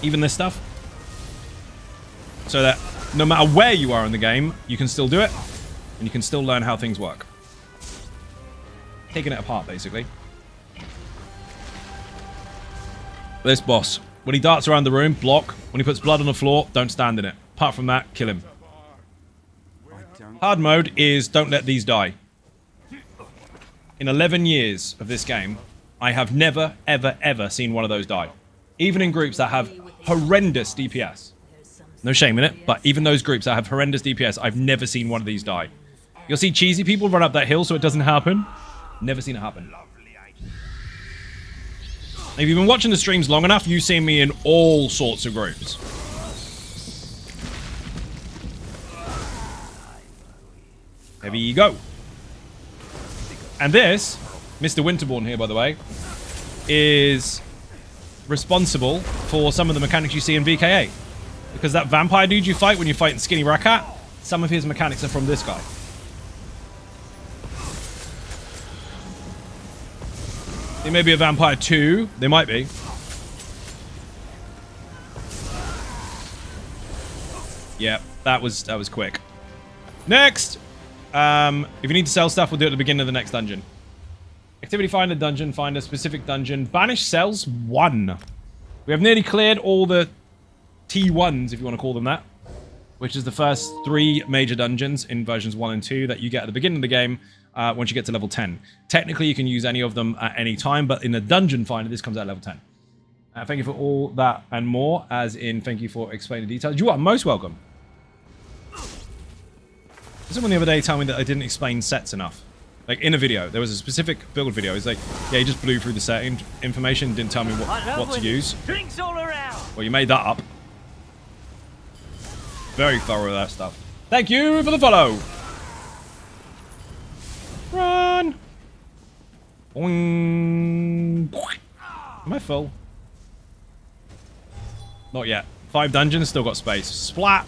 Even this stuff. So that no matter where you are in the game, you can still do it. And you can still learn how things work. Taking it apart, basically. This boss. When he darts around the room, block. When he puts blood on the floor, don't stand in it. Apart from that, kill him. Hard mode is don't let these die. In 11 years of this game, I have never, ever, ever seen one of those die. Even in groups that have horrendous DPS. No shame in it, but even those groups that have horrendous DPS, I've never seen one of these die. You'll see cheesy people run up that hill so it doesn't happen. Never seen it happen. If you've been watching the streams long enough, you've seen me in all sorts of groups. There you go. And this, Mr. Winterborn here, by the way, is responsible for some of the mechanics you see in VKA. Because that vampire dude you fight when you're fighting Skinny Rakat, some of his mechanics are from this guy. They may be a vampire too. They might be. Yeah, that was quick. Next! If you need to sell stuff, we'll do it at the beginning of the next dungeon. Activity finder dungeon, find a specific dungeon. Banish cells 1. We have nearly cleared all the T1s, if you want to call them that. Which is the first 3 major dungeons in versions 1 and 2 that you get at the beginning of the game once you get to level 10. Technically, you can use any of them at any time, but in the dungeon finder, this comes at level 10. Thank you for all that and more, as in thank you for explaining the details. You are most welcome. Someone the other day told me that I didn't explain sets enough. Like, in a video. There was a specific build video. It's like, yeah, he just blew through the set information, didn't tell me what to use. Drinks all around. Well, you made that up. Very thorough with that stuff. Thank you for the follow. Run. Boing. Am I full? Not yet. 5 dungeons, still got space. Splat.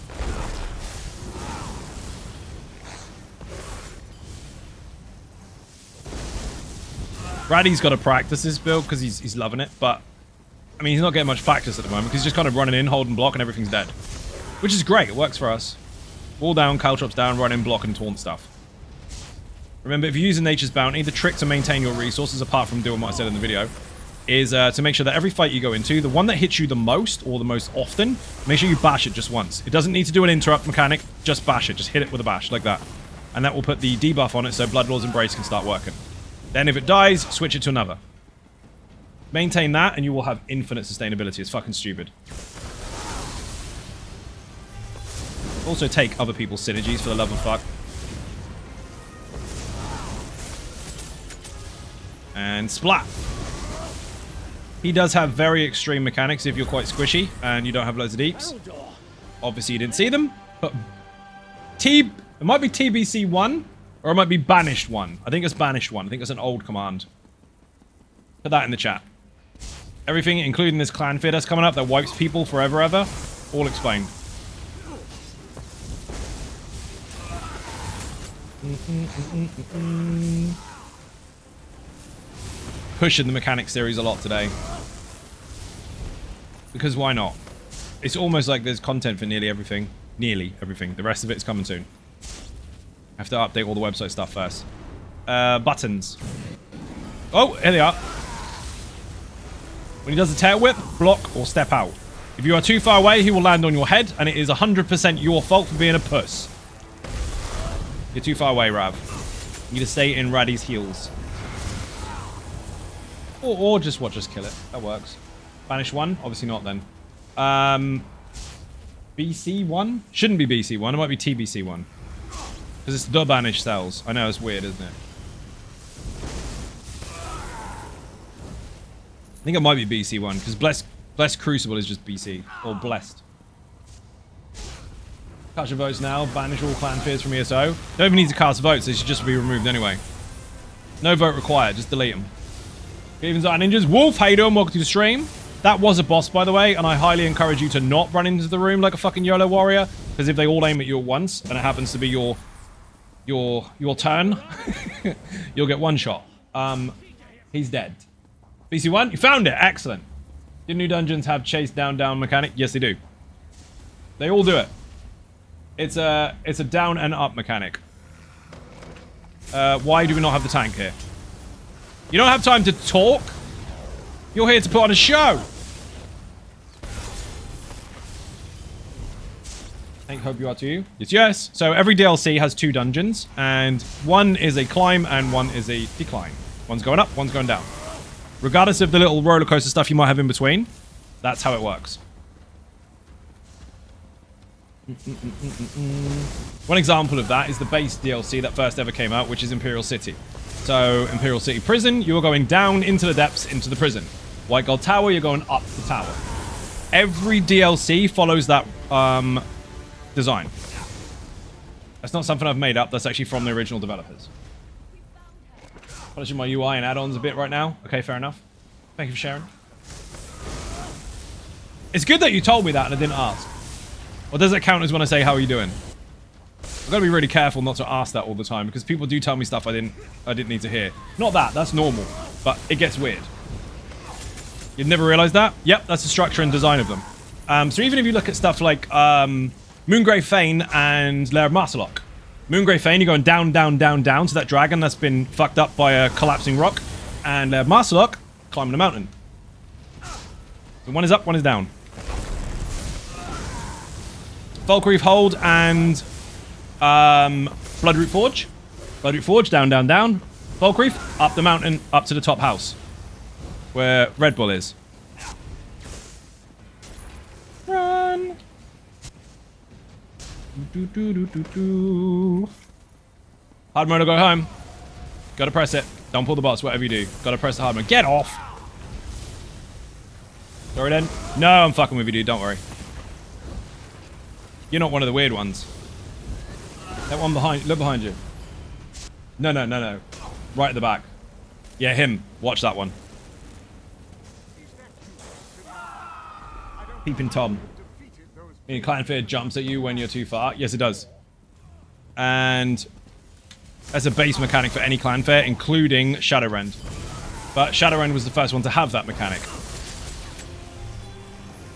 Raddy's got to practice this build because he's loving it, but I mean, he's not getting much practice at the moment because he's just kind of running in, holding block, and everything's dead. Which is great. It works for us. Wall down, caltrops down, run in, block, and taunt stuff. Remember, if you're using Nature's Bounty, the trick to maintain your resources, apart from doing what I said in the video, is to make sure that every fight you go into, the one that hits you the most, or the most often, make sure you bash it just once. It doesn't need to do an interrupt mechanic, just bash it. Just hit it with a bash, like that. And that will put the debuff on it so Bloodlord's Embrace can start working. Then if it dies, switch it to another. Maintain that, and you will have infinite sustainability. It's fucking stupid. Also take other people's synergies, for the love of fuck. And splat. He does have very extreme mechanics if you're quite squishy and you don't have loads of deeps. Obviously you didn't see them, but it might be TBC 1 or it might be Banished 1. I think it's Banished 1. I think it's an old command. Put that in the chat. Everything, including this clan fear that's coming up that wipes people forever ever, all explained. Pushing the mechanic series a lot today. Because why not? It's almost like there's content for nearly everything. Nearly everything. The rest of it's coming soon. I have to update all the website stuff first. Buttons. Oh, here they are. When he does a tail whip, block or step out. If you are too far away, he will land on your head, and it is 100% your fault for being a puss. You're too far away, Rav. You need to stay in Raddy's heels. Or just watch us kill it. That works. Banish 1? Obviously not then. BC 1? Shouldn't be BC 1. It might be TBC 1. Because it's the Banish cells. I know, it's weird, isn't it? I think it might be BC 1. Because Blessed Crucible is just BC. Or Blessed. Cast your votes now. Banish all clan fears from ESO. Don't even need to cast votes. They should just be removed anyway. No vote required. Just delete them. Evens are ninjas. Wolf, how you doing? Welcome to the stream. That was a boss, by the way, and I highly encourage you to not run into the room like a fucking YOLO warrior, because if they all aim at you at once, and it happens to be your turn, you'll get one shot. He's dead. BC1, you found it. Excellent. Do new dungeons have chase down mechanic? Yes, they do. They all do it. It's a down and up mechanic. Why do we not have the tank here? You don't have time to talk. You're here to put on a show. Hope you are too. Yes. So every DLC has 2 dungeons, and one is a climb and one is a decline. One's going up, one's going down. Regardless of the little roller coaster stuff you might have in between, that's how it works. One example of that is the base DLC that first ever came out, which is Imperial City. So, Imperial City Prison, you're going down into the depths, into the prison. White Gold Tower, you're going up the tower. Every DLC follows that design. That's not something I've made up, that's actually from the original developers. Polishing my UI and add-ons a bit right now. Okay, fair enough. Thank you for sharing. It's good that you told me that and I didn't ask. Or does it count as when I say, how are you doing? I've got to be really careful not to ask that all the time, because people do tell me stuff I didn't need to hear. Not that, that's normal, but it gets weird. You'd never realized that? Yep, that's the structure and design of them. So even if you look at stuff like Moongrave Fane and Lair of Masterlock. Moongrave Fane, you're going down, down, down, down to that dragon that's been fucked up by a collapsing rock. And Lair of Masterlock, climbing a mountain. So one is up, one is down. Falkreath Hold and Bloodroot Forge. Bloodroot Forge, down, down, down. Falkreath, up the mountain, up to the top house. Where Red Bull is. Run! Hard mode or go home. Gotta press it. Don't pull the bots, whatever you do. Gotta press the hard mode. Get off! Sorry then. No, I'm fucking with you, dude. Don't worry. You're not one of the weird ones. That one behind, look behind you. No. Right at the back. Yeah, him. Watch that one. Peeping Tom. Clan Fear jumps at you when you're too far. Yes, it does. And that's a base mechanic for any Clan Fear, including Shadowrend. But Shadowrend was the first one to have that mechanic.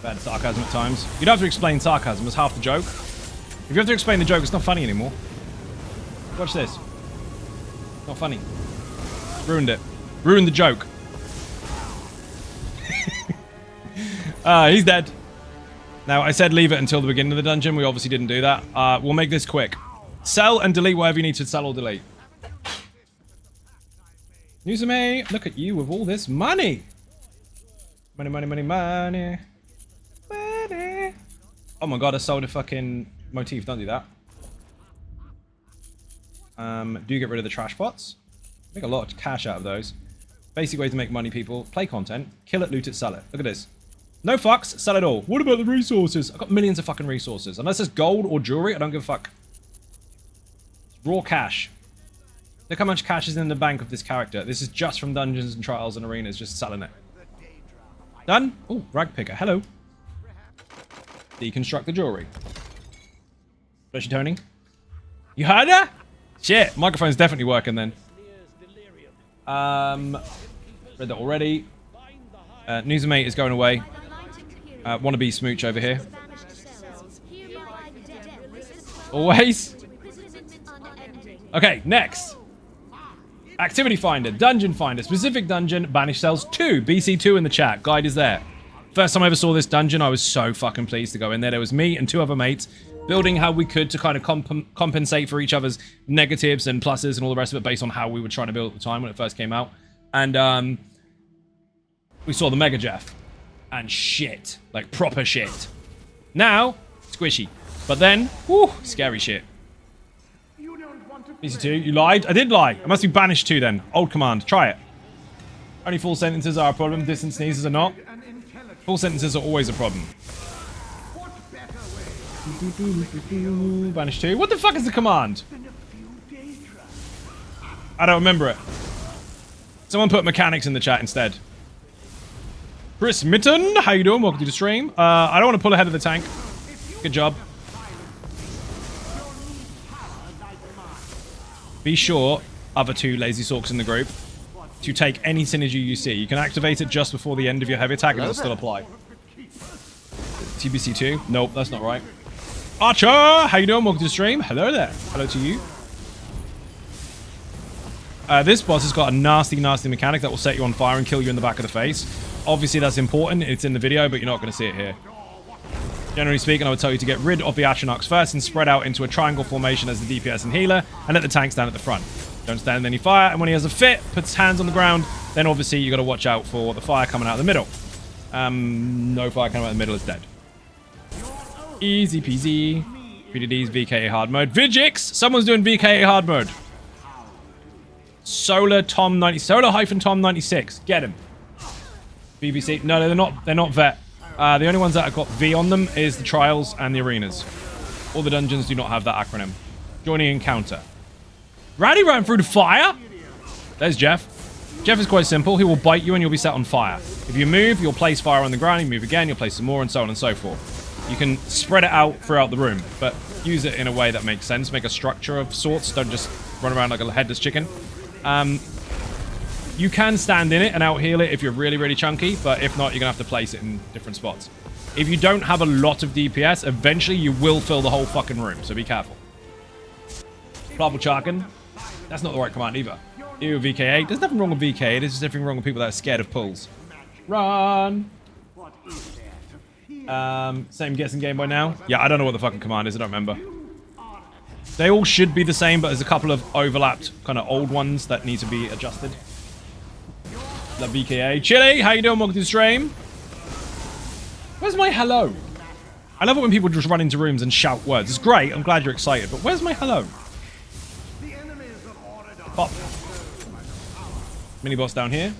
Bad sarcasm at times. You don't have to explain sarcasm, it's half the joke. If you have to explain the joke, it's not funny anymore. Watch this. Not funny. Ruined it. Ruined the joke. He's dead. Now, I said leave it until the beginning of the dungeon. We obviously didn't do that. We'll make this quick. Sell and delete whatever you need to sell or delete. Newsame, look at you with all this money. Money, money, money, money. Money. Oh my god, I sold a fucking motif. Don't do that. Do you get rid of the trash pots? Make a lot of cash out of those. Basic way to make money, people. Play content. Kill it, loot it, sell it. Look at this. No fucks, sell it all. What about the resources? I've got millions of fucking resources. Unless it's gold or jewelry, I don't give a fuck. It's raw cash. Look how much cash is in the bank of this character. This is just from dungeons and trials and arenas, just selling it. Done? Oh, rag picker. Hello. Deconstruct the jewelry. Bless you, Tony. You heard her? Shit, microphone's definitely working then. Read that already. Newsmate is going away. Wannabe smooch over here. Always. Okay, next. Activity Finder, Dungeon Finder, specific dungeon, Banish Cells 2, BC2 in the chat, guide is there. First time I ever saw this dungeon, I was so fucking pleased to go in there. There was me and 2 other mates building how we could to kind of compensate for each other's negatives and pluses and all the rest of it based on how we were trying to build at the time when it first came out. And we saw the Mega Jeff. And shit. Like proper shit. Now, squishy. But then, whew, scary shit. BC2, you lied? I did lie. I must be banished too then. Old command. Try it. Only full sentences are a problem. Distant sneezes are not. Full sentences are always a problem. Banish 2. What the fuck is the command? I don't remember it. Someone put mechanics in the chat instead. Chris Mitten, how you doing? Welcome to the stream. I don't want to pull ahead of the tank. Good job. Be sure, other 2 lazy sorcs in the group, to take any synergy you see. You can activate it just before the end of your heavy attack and it'll still apply. TBC2? Nope, that's not right. Archer! How you doing? Welcome to the stream. Hello there. Hello to you. This boss has got a nasty, nasty mechanic that will set you on fire and kill you in the back of the face. Obviously, that's important. It's in the video, but you're not going to see it here. Generally speaking, I would tell you to get rid of the Atronachs first and spread out into a triangle formation as the DPS and healer, and let the tank stand at the front. Don't stand in any fire, and when he has a fit, puts his hands on the ground, then obviously you got to watch out for the fire coming out of the middle. No fire coming out of the middle is dead. Easy peasy. PDD's VKA hard mode. Vigix! Someone's doing VKA hard mode. Solar-Tom 96. Get him. BBC. No, they're not vet. The only ones that have got V on them is the trials and the arenas. All the dungeons do not have that acronym. Joining encounter. Rowdy ran through the fire? There's Jeff. Jeff is quite simple. He will bite you and you'll be set on fire. If you move, you'll place fire on the ground. You move again, you'll place some more, and so on and so forth. You can spread it out throughout the room, but use it in a way that makes sense. Make a structure of sorts. Don't just run around like a headless chicken. You can stand in it and out-heal it if you're really, really chunky, but if not, you're going to have to place it in different spots. If you don't have a lot of DPS, eventually you will fill the whole fucking room, so be careful. Plabble Charkin. That's not the right command either. Ew, VKA. There's nothing wrong with VKA, there's just everything wrong with people that are scared of pulls. Run! Same guessing game by now? Yeah, I don't know what the fucking command is, I don't remember. They all should be the same, but there's a couple of overlapped kind of old ones that need to be adjusted. The VKA. Chili, how you doing? Welcome to the stream. Where's my hello? I love it when people just run into rooms and shout words. It's great. I'm glad you're excited. But where's my hello? Pop. Mini boss down here.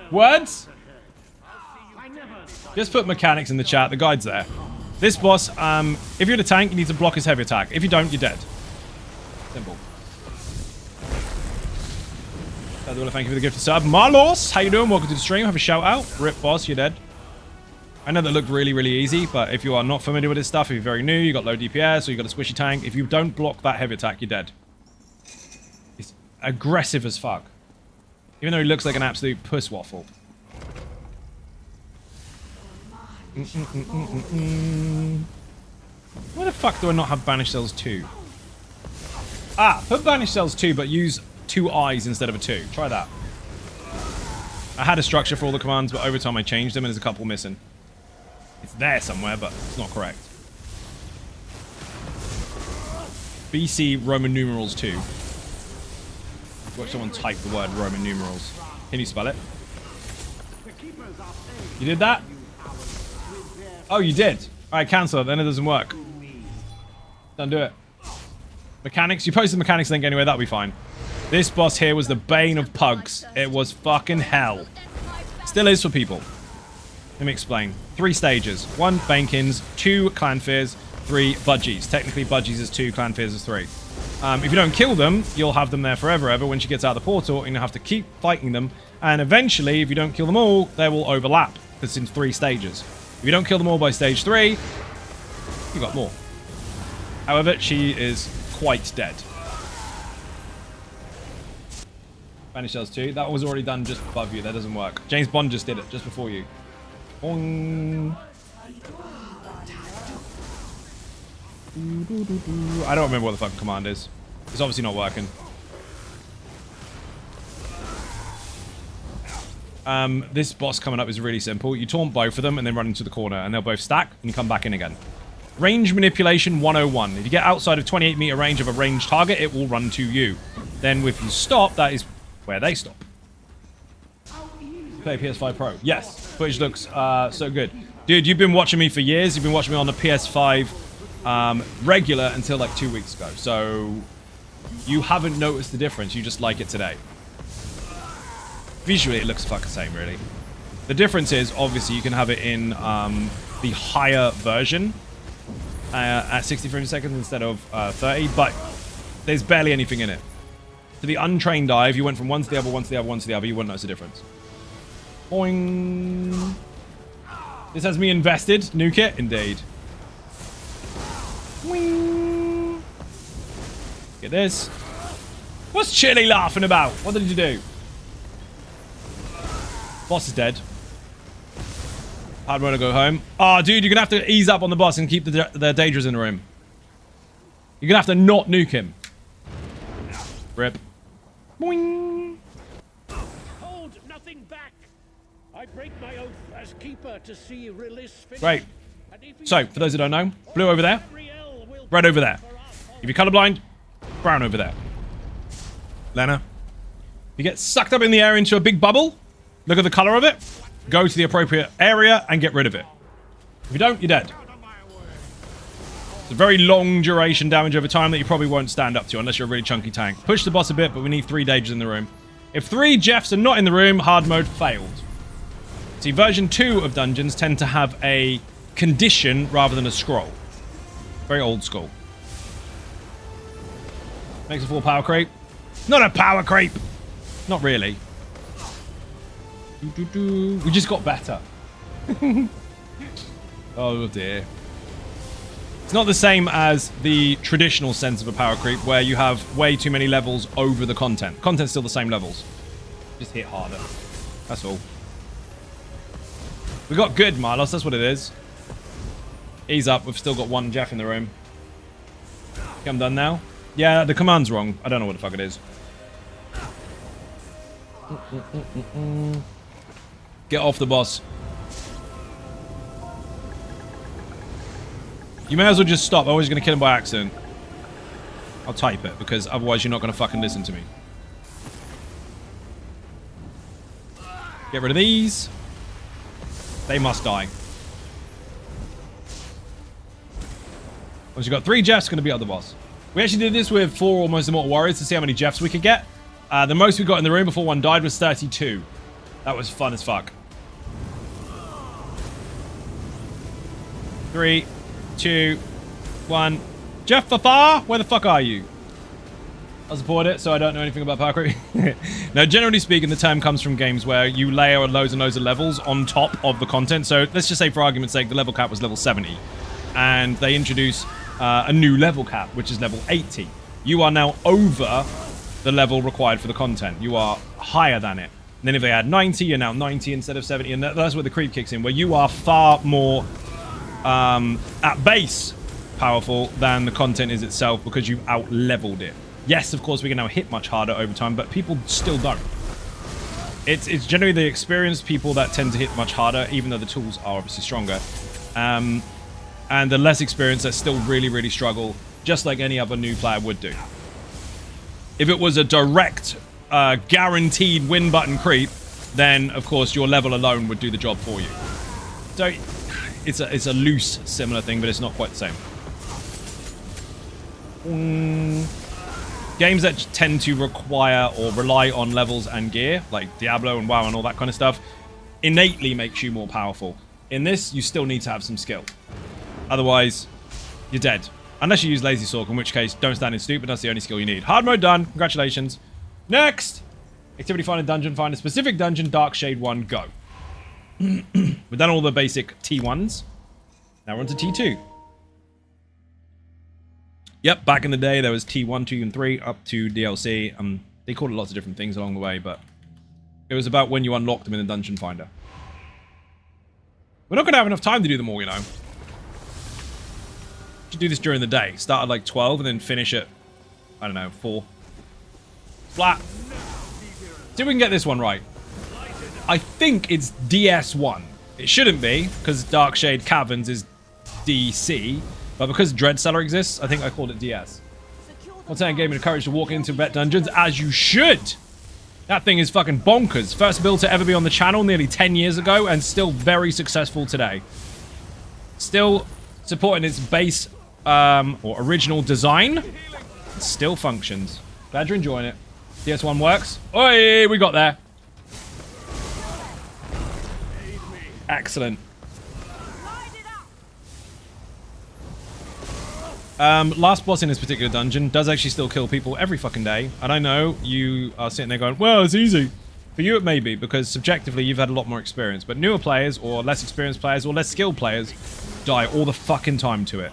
Words? Just put mechanics in the chat. The guide's there. This boss, if you're in a tank, you need to block his heavy attack. If you don't, you're dead. Simple. Thank you for the gift of sub. Marlos, how you doing? Welcome to the stream. Have a shout out. Rip boss, you're dead. I know that looked really, really easy, but if you are not familiar with this stuff, if you're very new, you got low DPS, or you got a squishy tank, if you don't block that heavy attack, you're dead. It's aggressive as fuck. Even though he looks like an absolute puss waffle. Why the fuck do I not have Banish Cells 2? Ah, put Banish Cells 2, but use 2 eyes instead of a 2. Try that. I had a structure for all the commands, but over time I changed them and there's a couple missing. It's there somewhere, but it's not correct. BC Roman numerals 2. Watch someone type the word Roman numerals. Can you spell it? You did that? Oh, you did. Alright, cancel it. Then it doesn't work. Don't do it. Mechanics. You posted the mechanics link anyway. That'll be fine. This boss here was the bane of pugs. It was fucking hell. Still is for people. Let me explain. 3 stages. 1, Bankins. 2, Clan Fears. 3, Budgies. Technically, Budgies is 2, Clan Fears is 3. If you don't kill them, you'll have them there forever ever. When she gets out of the portal, and you'll have to keep fighting them. And eventually, if you don't kill them all, they will overlap. Because it's in 3 stages. If you don't kill them all by stage 3, you got more. However, she is quite dead. Banish Cells 2. That was already done just above you. That doesn't work. James Bond just did it, just before you. Boing. I don't remember what the fucking command is. It's obviously not working. This boss coming up is really simple. You taunt both of them and then run into the corner, and they'll both stack, and you come back in again. Range manipulation 101. If you get outside of 28 meter range of a ranged target, it will run to you. Then if you stop, that is where they stop. Play PS5 Pro. Yes. Footage looks so good. Dude, you've been watching me for years. You've been watching me on the PS5 regular until like 2 weeks ago. So you haven't noticed the difference. You just like it today. Visually, it looks fucking the same, really. The difference is, obviously, you can have it in the higher version at 60 frames a second instead of 30, but there's barely anything in it. To the untrained eye, if you went from one to the other, one to the other, one to the other, you wouldn't notice the difference. Boing. This has me invested. Nuke it? Indeed. Boing. Get this. What's Chili laughing about? What did you do? Boss is dead. I'd want to go home. Oh, dude, you're going to have to ease up on the boss and keep the Daedras in the room. You're going to have to not nuke him. Rip. Boing. Hold nothing back. I break my oath as keeper to see release finish. Great. So, for those who don't know, blue over there, red over there. If you're colorblind, brown over there. Lena, you get sucked up in the air into a big bubble. Look at the color of it. Go to the appropriate area and get rid of it. If you don't, you're dead. It's a very long duration damage over time that you probably won't stand up to unless you're a really chunky tank. Push the boss a bit, but we need 3 Daedras in the room. If 3 Jeffs are not in the room, hard mode failed. See, version 2 of dungeons tend to have a condition rather than a scroll. Very old school. Makes a full power creep. Not a power creep! Not really. We just got better. Oh dear. It's not the same as the traditional sense of a power creep where you have way too many levels over the content. Content's still the same levels. Just hit harder. That's all. We got good, Marlos. That's what it is. Ease up. We've still got 1 Jeff in the room. Okay, I'm done now. Yeah, the command's wrong. I don't know what the fuck it is. Get off the boss. You may as well just stop. I'm always going to kill him by accident. I'll type it, because otherwise you're not going to fucking listen to me. Get rid of these. They must die. Once you've got 3 Jeffs, going to beat out the boss. We actually did this with 4 almost immortal warriors to see how many Jeffs we could get. The most we got in the room before one died was 32. That was fun as fuck. 3, 2, 1. Jeff Fafa, where the fuck are you? I'll support it, so I don't know anything about parkour. Now, generally speaking, the term comes from games where you layer loads and loads of levels on top of the content. So let's just say, for argument's sake, the level cap was level 70. And they introduce a new level cap, which is level 80. You are now over the level required for the content. You are higher than it. And then if they add 90, you're now 90 instead of 70. And that's where the creep kicks in, where you are far more, at base, powerful than the content is itself because you've out-leveled it. Yes, of course, we can now hit much harder over time, but people still don't. It's generally the experienced people that tend to hit much harder, even though the tools are obviously stronger. And the less experienced that still really, really struggle, just like any other new player would do. If it was a direct, guaranteed win button creep, then, of course, your level alone would do the job for you. So, it's a loose, similar thing, but it's not quite the same. Games that tend to require or rely on levels and gear, like Diablo and WoW and all that kind of stuff, innately makes you more powerful. In this, you still need to have some skill. Otherwise, you're dead. Unless you use Lazy Sorc, in which case, don't stand in stupid, that's the only skill you need. Hard mode done, congratulations. Next! Activity find a dungeon, find a specific dungeon, Dark Shade 1, go. We've done all the basic T1s. Now we're on to T2. Yep, back in the day, there was T1, 2, and 3, up to DLC. They called it lots of different things along the way, but it was about when you unlocked them in the Dungeon Finder. We're not going to have enough time to do them all, you know. You should do this during the day. Start at like 12 and then finish at, I don't know, 4. Flat. See if we can get this one right. I think it's DS1. It shouldn't be, because Darkshade Caverns is DC. But because Dreadcellar exists, I think I called it DS. Content gaming encouraged to walk into vet dungeons, as you should. That thing is fucking bonkers. First build to ever be on the channel nearly 10 years ago, and still very successful today. Still supporting its base, or original design. It still functions. Glad you're enjoying it. DS1 works. Oi, we got there. Excellent. Last boss in this particular dungeon does actually still kill people every fucking day. And I know you are sitting there going, well, it's easy. For you it may be, because subjectively you've had a lot more experience. But newer players, or less experienced players, or less skilled players die all the fucking time to it.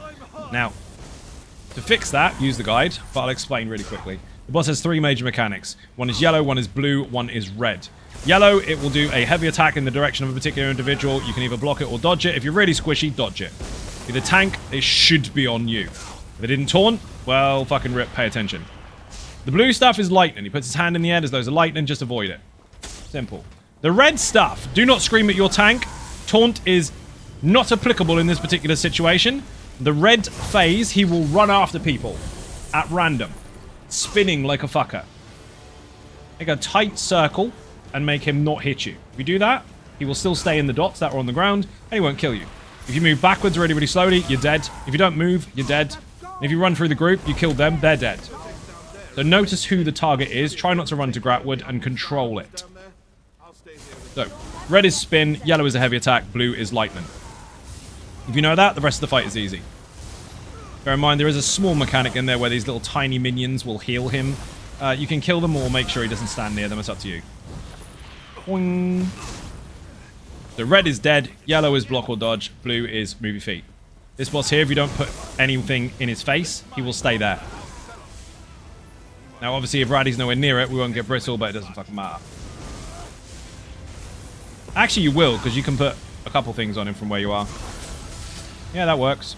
Now, to fix that, use the guide, but I'll explain really quickly. The boss has 3 major mechanics. One is yellow, one is blue, one is red. Yellow, it will do a heavy attack in the direction of a particular individual. You can either block it or dodge it. If you're really squishy, dodge it. If you're the tank, it should be on you. If it didn't taunt, well, fucking rip, pay attention. The blue stuff is lightning. He puts his hand in the air, there's loads of lightning, just avoid it. Simple. The red stuff, do not scream at your tank. Taunt is not applicable in this particular situation. The red phase, he will run after people at random, spinning like a fucker. Make a tight circle and make him not hit you. If you do that, he will still stay in the dots that are on the ground, and he won't kill you. If you move backwards really, really slowly, you're dead. If you don't move, you're dead. If you run through the group, you kill them, they're dead. So notice who the target is, try not to run to Gratwood, and control it. So, red is spin, yellow is a heavy attack, blue is lightning. If you know that, the rest of the fight is easy. Bear in mind, there is a small mechanic in there where these little tiny minions will heal him. You can kill them or make sure he doesn't stand near them, it's up to you. Boing. So red is dead, yellow is block or dodge, blue is move your feet. This boss here, if you don't put anything in his face, he will stay there. Now, obviously, if Raddy's nowhere near it, we won't get brittle, but it doesn't fucking matter. Actually, you will, because you can put a couple things on him from where you are. Yeah, that works.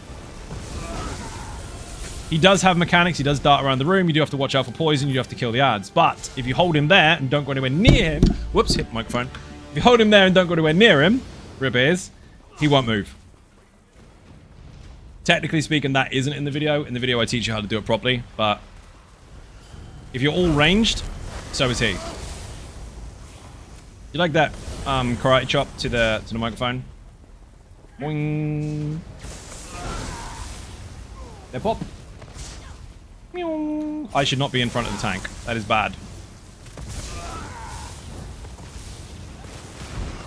He does have mechanics, he does dart around the room, you do have to watch out for poison, you do have to kill the ads. But, if you hold him there and don't go anywhere near him... Whoops, hit the microphone. If you hold him there and don't go anywhere near him, rip ears, he won't move. Technically speaking, that isn't in the video. In the video, I teach you how to do it properly, but if you're all ranged, so is he. You like that karate chop to the microphone? Boing. There, pop. I should not be in front of the tank. That is bad.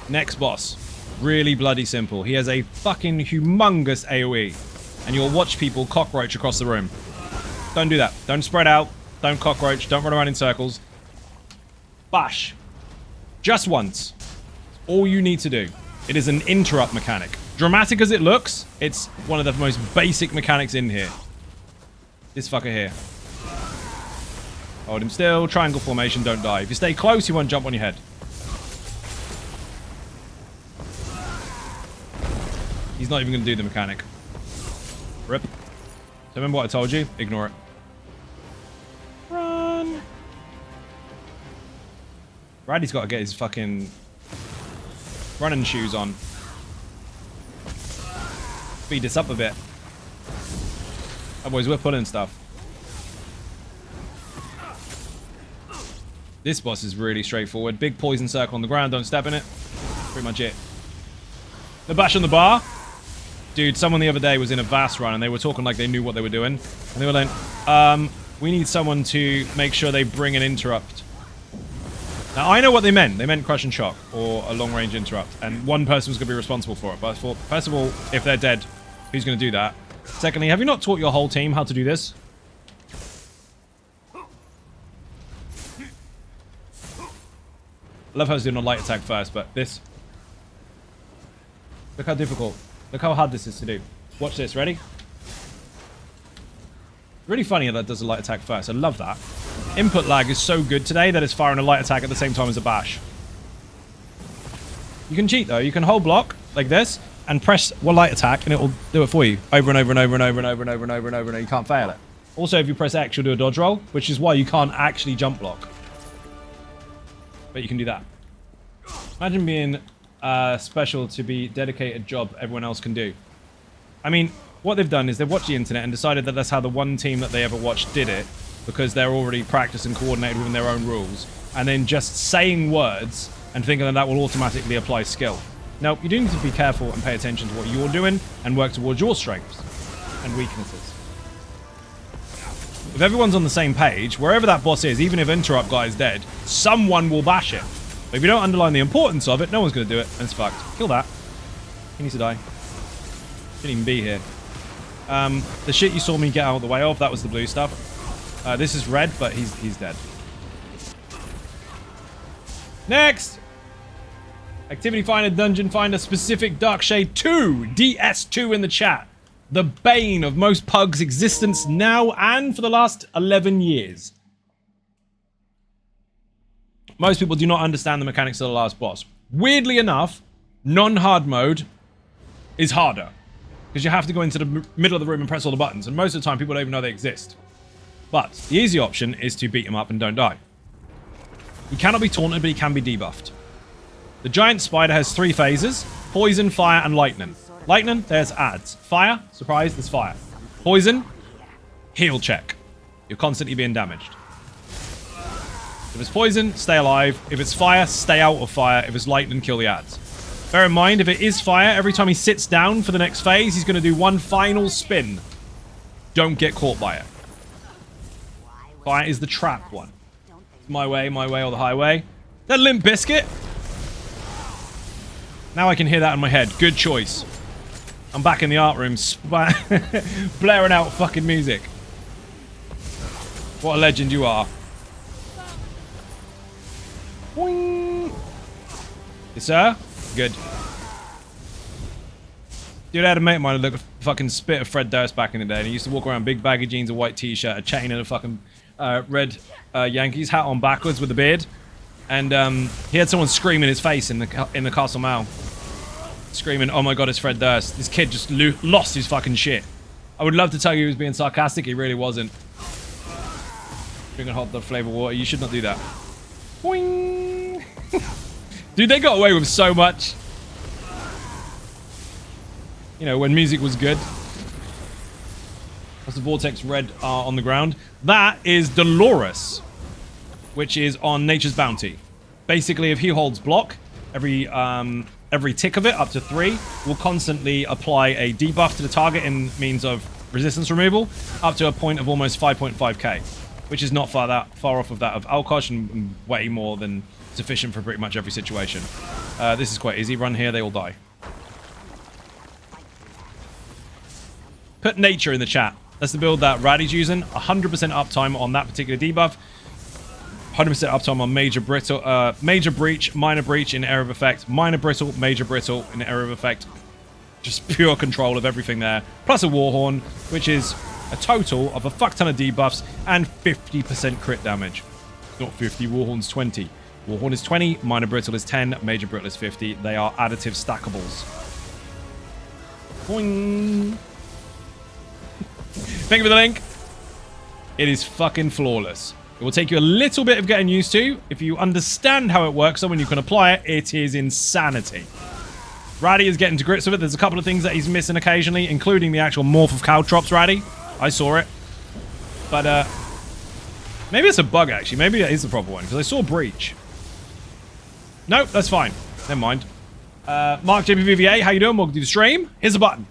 Next boss. Really bloody simple. He has a fucking humongous AoE. And you'll watch people cockroach across the room. Don't do that. Don't spread out. Don't cockroach. Don't run around in circles. Bash. Just once. All you need to do. It is an interrupt mechanic. Dramatic as it looks, it's one of the most basic mechanics in here. This fucker here. Hold him still. Triangle formation. Don't die. If you stay close, he won't jump on your head. He's not even going to do the mechanic. Rip. So remember what I told you? Ignore it. Run. Raddy's got to get his fucking running shoes on. Speed this up a bit. Otherwise we're pulling stuff. This boss is really straightforward. Big poison circle on the ground. Don't step in it. Pretty much it. The bash on the bar. Dude, someone the other day was in a Vast run and they were talking like they knew what they were doing. And they were like, we need someone to make sure they bring an interrupt. Now, I know what they meant. They meant crush and shock or a long-range interrupt. And one person was going to be responsible for it. But I thought, first of all, if they're dead, who's going to do that? Secondly, have you not taught your whole team how to do this? I love how I was doing a light attack first, but this... Look how difficult. Look how hard this is to do. Watch this. Ready? Really funny that it does a light attack first. I love that. Input lag is so good today that it's firing a light attack at the same time as a bash. You can cheat though. You can hold block like this and press one light attack and it will do it for you over and over and over and over and over and over and over and over and you can't fail it. Also, if you press X, you'll do a dodge roll, which is why you can't actually jump block. But you can do that. Imagine being special to be dedicated job everyone else can do. I mean, what they've done is they've watched the internet and decided that that's how the one team that they ever watched did it because they're already practiced and coordinated within their own rules. And then just saying words and thinking that that will automatically apply skill. Now, you do need to be careful and pay attention to what you're doing and work towards your strengths and weaknesses. If everyone's on the same page, wherever that boss is, even if interrupt guy is dead, someone will bash it. But if you don't underline the importance of it, no one's going to do it, and it's fucked. Kill that. He needs to die. Shouldn't even be here. The shit you saw me get out of the way of, that was the blue stuff. This is red, but he's dead. Next! Activity Finder, Dungeon Finder, Specific Dark Shade 2. DS2 in the chat. The bane of most pugs' existence now and for the last 11 years. Most people do not understand the mechanics of the last boss. Weirdly enough, non-hard mode is harder. Because you have to go into the middle of the room and press all the buttons. And most of the time, people don't even know they exist. But the easy option is to beat him up and don't die. He cannot be taunted, but he can be debuffed. The giant spider has 3 phases. Poison, fire, and lightning. Lightning, there's adds. Fire, surprise, there's fire. Poison, heal check. You're constantly being damaged. If it's poison, stay alive. If it's fire, stay out of fire. If it's lightning, kill the adds. Bear in mind, if it is fire, every time he sits down for the next phase, he's going to do one final spin. Don't get caught by it. Fire is the trap one. It's my way, or the highway. That Limp Biscuit. Now I can hear that in my head. Good choice. I'm back in the art room, blaring out fucking music. What a legend you are. Boing. Yes, sir? Good. Dude, I had a mate of mine who looked a fucking spit of Fred Durst back in the day, and he used to walk around big baggy jeans, a white t-shirt, a chain, and a fucking red Yankees hat on backwards with a beard. And he had someone scream in his face in the Castle Mall. Screaming, "Oh my god, it's Fred Durst." This kid just lost his fucking shit. I would love to tell you he was being sarcastic, he really wasn't. Drinking hot dog flavor water, you should not do that. Boing. Dude, they got away with so much. You know, when music was good. That's the Vortex Red on the ground. That is Dolores, which is on Nature's Bounty. Basically, if he holds block, every tick of it, up to 3, will constantly apply a debuff to the target in means of resistance removal, up to a point of almost 5.5k, which is not far off of that of Alkosh and way more than sufficient for pretty much every situation. This is quite easy. Run here, they all die. Put nature in the chat. That's the build that Raddy's using. 100% uptime on that particular debuff. 100% uptime on major brittle, major breach, minor breach in area of effect, minor brittle, major brittle in area of effect. Just pure control of everything there. Plus a Warhorn, which is a total of a fuck ton of debuffs and 50% crit damage. Not 50, Warhorn's 20. Warhorn is 20, minor brittle is 10, major brittle is 50. They are additive stackables. Boing. Thank you for the link. It is fucking flawless. It will take you a little bit of getting used to. If you understand how it works and when you can apply it, it is insanity. Raddy is getting to grips with it. There's a couple of things that he's missing occasionally, including the actual morph of Caltrops, Raddy. I saw it. But, maybe it's a bug, actually. Maybe that is the proper one, because I saw Breach. Nope, that's fine. Never mind. Mark JPVVA, how you doing? Welcome to the stream. Here's the button.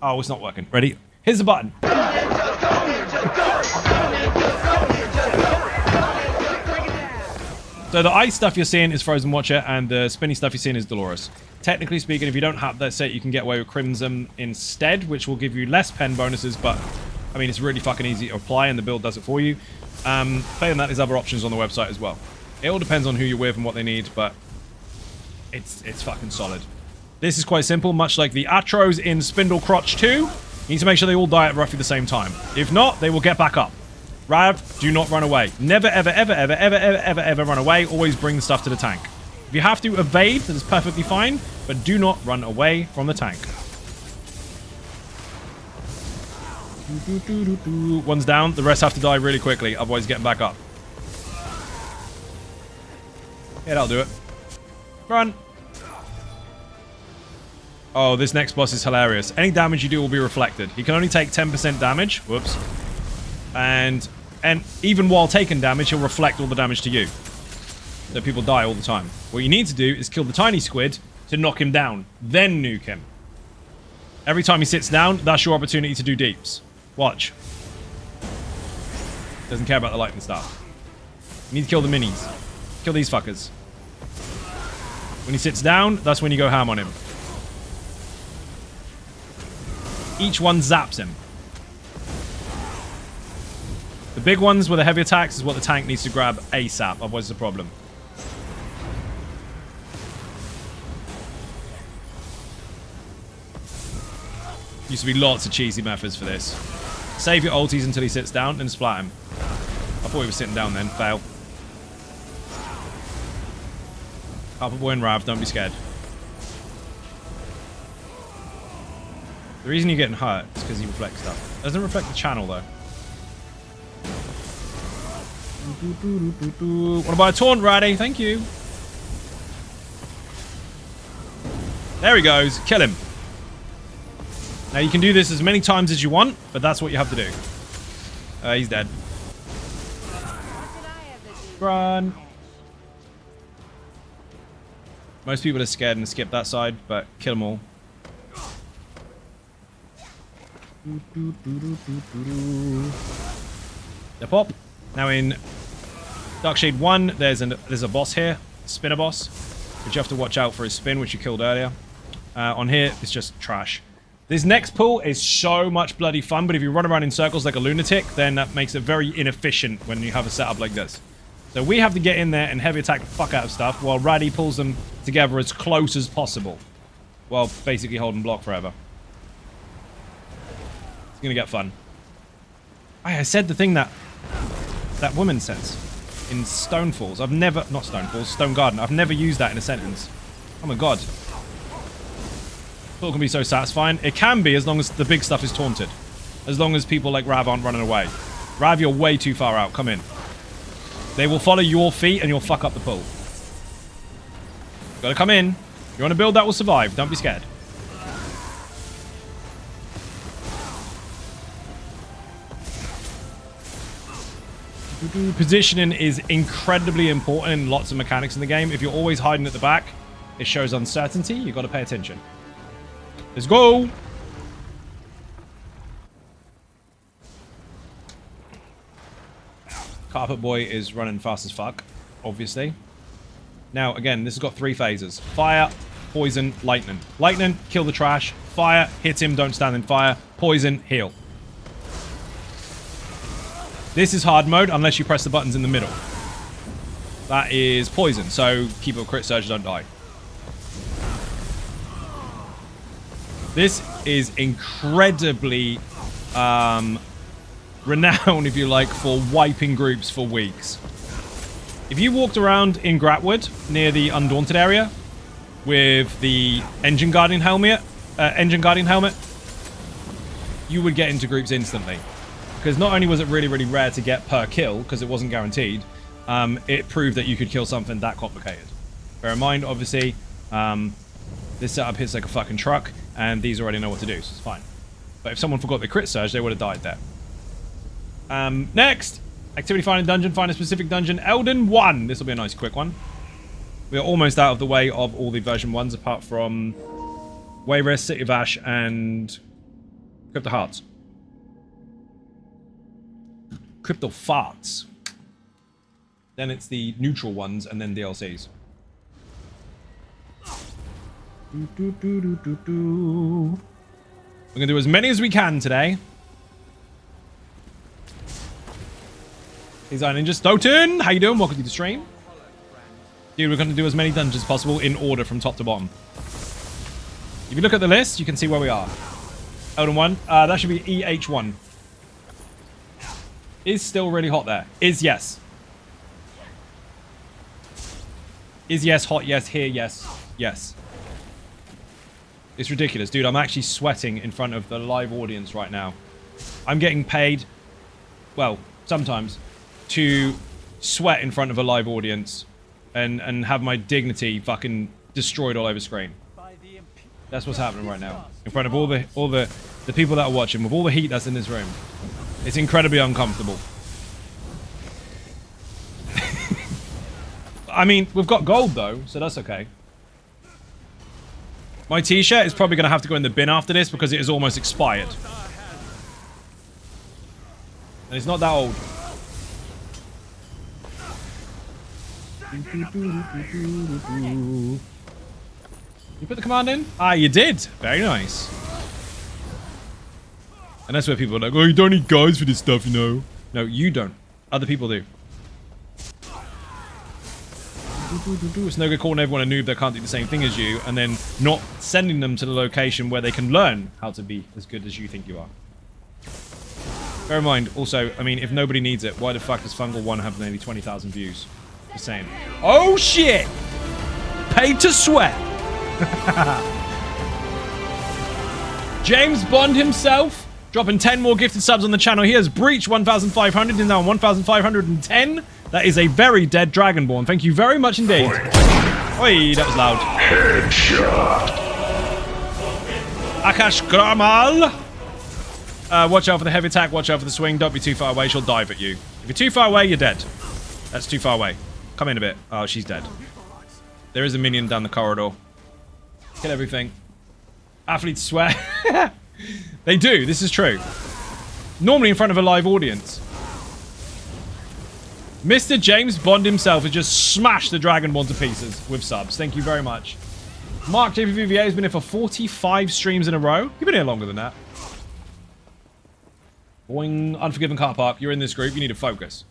Oh, it's not working. Ready? Here's the button. So the ice stuff you're seeing is Frozen Watcher, and the spinny stuff you're seeing is Dolores. Technically speaking, if you don't have that set, you can get away with Crimson instead, which will give you less pen bonuses, but, I mean, it's really fucking easy to apply, and the build does it for you. Failing that, there's other options on the website as well. It all depends on who you're with and what they need, but it's fucking solid. This is quite simple, much like the Atros in Spindle Crotch 2. You need to make sure they all die at roughly the same time. If not, they will get back up. Rav, do not run away. Never, ever, ever, ever, ever, ever, ever, ever run away. Always bring the stuff to the tank. If you have to evade, that is perfectly fine, but do not run away from the tank. One's down. The rest have to die really quickly, otherwise getting back up. Yeah, that'll do it. Run. Oh, this next boss is hilarious. Any damage you do will be reflected. He can only take 10% damage. Whoops. And even while taking damage, he'll reflect all the damage to you. So people die all the time. What you need to do is kill the tiny squid to knock him down. Then nuke him. Every time he sits down, that's your opportunity to do deeps. Watch. Doesn't care about the lightning stuff. You need to kill the minis. Kill these fuckers. When he sits down, that's when you go ham on him. Each one zaps him. The big ones with the heavy attacks is what the tank needs to grab ASAP, otherwise it's a problem. Used to be lots of cheesy methods for this. Save your ultis until he sits down, then splat him. I thought he was sitting down then. Fail. Alpha Boy and Rav, don't be scared. The reason you're getting hurt is because he reflects stuff. Doesn't reflect the channel, though. Want to buy a taunt, Raddy? Thank you. There he goes. Kill him. Now, you can do this as many times as you want, but that's what you have to do. He's dead. Run. Most people are scared and skip that side, but kill them all. They pop. Now in Darkshade 1, there's a boss here, spinner boss, which you have to watch out for his spin, which you killed earlier. On here, it's just trash. This next pull is so much bloody fun, but if you run around in circles like a lunatic, then that makes it very inefficient when you have a setup like this. So we have to get in there and heavy attack the fuck out of stuff, while Raddy pulls them together as close as possible, while basically holding block forever. It's gonna get fun. I said the thing that woman says in Stonefalls. I've never, not Stonefalls, Stone Garden. I've never used that in a sentence. Oh my god. It can be so satisfying. It can be as long as the big stuff is taunted. As long as people like Rav aren't running away. Rav, you're way too far out. Come in. They will follow your feet and you'll fuck up the pull. Gotta come in. You're on a build that will survive. Don't be scared. Positioning is incredibly important in lots of mechanics in the game. If you're always hiding at the back, it shows uncertainty. You've got to pay attention. Let's go! Carpet Boy is running fast as fuck, obviously. Now, again, this has got 3 phases. Fire, poison, lightning. Lightning, kill the trash. Fire, hit him, don't stand in fire. Poison, heal. This is hard mode unless you press the buttons in the middle. That is poison, so keep a crit surge, don't die. This is incredibly renowned, if you like, for wiping groups for weeks. If you walked around in Gratwood near the Undaunted area with the Engine Guardian helmet, you would get into groups instantly. Because not only was it really, really rare to get per kill, because it wasn't guaranteed, it proved that you could kill something that complicated. Bear in mind, obviously, this setup hits like a fucking truck, and these already know what to do, so it's fine. But if someone forgot the crit surge, they would have died there. Next! Activity find a dungeon, find a specific dungeon. Elden 1! This will be a nice quick one. We are almost out of the way of all the version 1s, apart from Wayrest, City of Ash, and Crypto Hearts. Crypto Farts. Then it's the neutral ones, and then DLCs. We're gonna do as many as we can today. He's our Ninja Stoughton. How you doing? Welcome to the stream. Dude, we're gonna do as many dungeons as possible in order from top to bottom. If you look at the list, you can see where we are. Elden 1. That should be EH1. Is still really hot there. Is yes. Is yes hot? Yes. Here, yes. Yes. It's ridiculous. Dude, I'm actually sweating in front of the live audience right now. I'm getting paid, well, sometimes, to sweat in front of a live audience and have my dignity fucking destroyed all over screen. That's what's happening right now. In front of all the people that are watching, with all the heat that's in this room. It's incredibly uncomfortable. I mean, we've got gold though, so that's okay. My t-shirt is probably going to have to go in the bin after this because it is almost expired. And it's not that old. You put the command in? Ah, you did. Very nice. And that's where people are like, oh, you don't need guides for this stuff, you know. No, you don't. Other people do. It's no good calling everyone a noob that can't do the same thing as you and then not sending them to the location where they can learn how to be as good as you think you are. Bear in mind, also, I mean, if nobody needs it, why the fuck does Fungal 1 have nearly 20,000 views? Just saying. Oh shit! Paid to sweat! James Bond himself, dropping 10 more gifted subs on the channel. He has breached 1,500, is now on 1,510. That is a very dead Dragonborn. Thank you very much indeed. Oi, that was loud. Headshot. Akash Gramal. Watch out for the heavy attack. Watch out for the swing. Don't be too far away. She'll dive at you. If you're too far away, you're dead. That's too far away. Come in a bit. Oh, she's dead. There is a minion down the corridor. Kill everything. Athletes swear. They do. This is true. Normally in front of a live audience. Mr. James Bond himself has just smashed the Dragonborn to pieces with subs. Thank you very much. Mark JPVVA has been here for 45 streams in a row. You've been here longer than that. Boing. Unforgiven car park. You're in this group. You need to focus.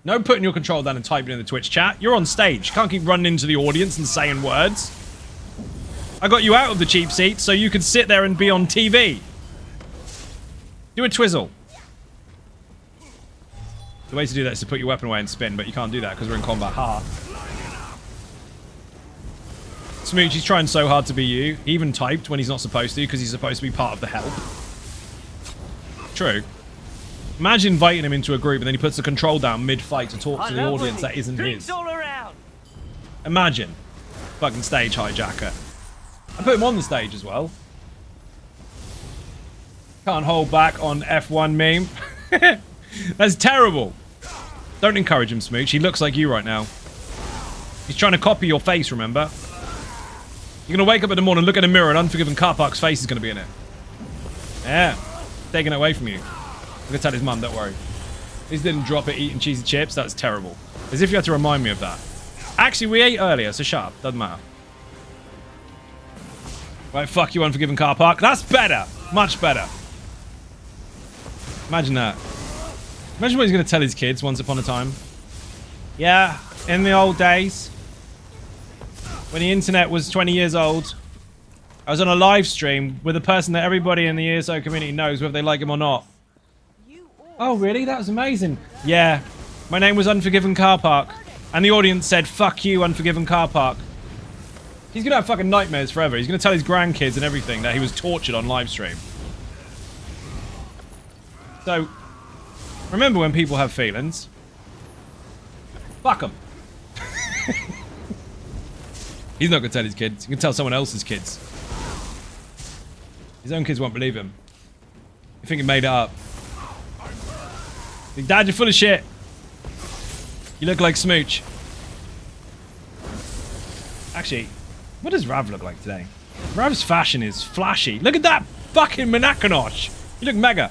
No putting your control down and typing in the Twitch chat. You're on stage. You can't keep running into the audience and saying words. I got you out of the cheap seat so you could sit there and be on TV. Do a twizzle. The way to do that is to put your weapon away and spin, but you can't do that because we're in combat. Ha. Smooch, he's trying so hard to be you. He even typed when he's not supposed to because he's supposed to be part of the help. True. Imagine inviting him into a group and then he puts the control down mid-fight to talk to the audience that isn't his. all around. Imagine. Fucking stage hijacker. I put him on the stage as well. Can't hold back on F1 meme. That's terrible. Don't encourage him, Smooch. He looks like you right now. He's trying to copy your face, remember? You're going to wake up in the morning, look in the mirror, and Unforgiven Car Park's face is going to be in it. Yeah. Taking it away from you. I'm going to tell his mum, don't worry. He didn't drop it eating cheesy chips. That's terrible. As if you had to remind me of that. Actually, we ate earlier, so shut up. Doesn't matter. Right, fuck you, Unforgiven car park. That's better. Much better. Imagine that. Imagine what he's going to tell his kids once upon a time. Yeah, in the old days, when the internet was 20 years old, I was on a live stream with a person that everybody in the ESO community knows, whether they like him or not. Oh, really? That was amazing. Yeah, my name was Unforgiven Car Park, and the audience said, fuck you, Unforgiven Car Park. He's gonna have fucking nightmares forever. He's gonna tell his grandkids and everything that he was tortured on live stream. So, remember when people have feelings. Fuck them. He's not gonna tell his kids. He can tell someone else's kids. His own kids won't believe him. They think he made it up. Think, Dad, you're full of shit. You look like Smooch. Actually, what does Rav look like today? Rav's fashion is flashy. Look at that fucking Menakanosh. You look mega.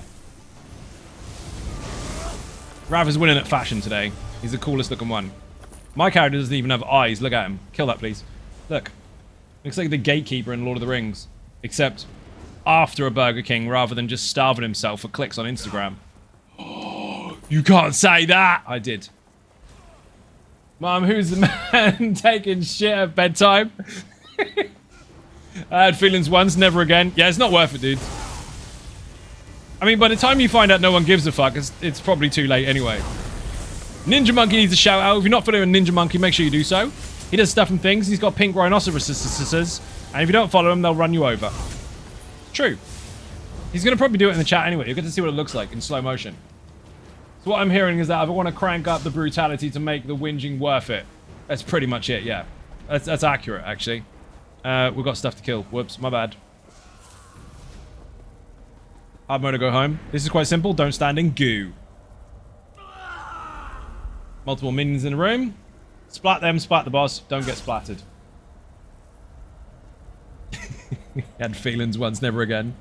Rav is winning at fashion today. He's the coolest looking one. My character doesn't even have eyes. Look at him. Kill that, please. Look. Looks like the gatekeeper in Lord of the Rings. Except after a Burger King rather than just starving himself for clicks on Instagram. You can't say that! I did. Mom, who's the man taking shit at bedtime? I had feelings once, never again. Yeah, it's not worth it, dude. I mean, by the time you find out no one gives a fuck, it's probably too late anyway. Ninja Monkey needs a shout out. If you're not following Ninja Monkey, make sure you do so. He does stuff and things. He's got pink rhinoceroses. And if you don't follow him, they'll run you over. True. He's going to probably do it in the chat anyway. You'll get to see what it looks like in slow motion. So what I'm hearing is that I want to crank up the brutality to make the whinging worth it. That's pretty much it, yeah. That's accurate, actually. We've got stuff to kill. Whoops, my bad. Hard mode to go home. This is quite simple. Don't stand in goo. Multiple minions in the room. Splat them, splat the boss. Don't get splattered. Had feelings once, never again.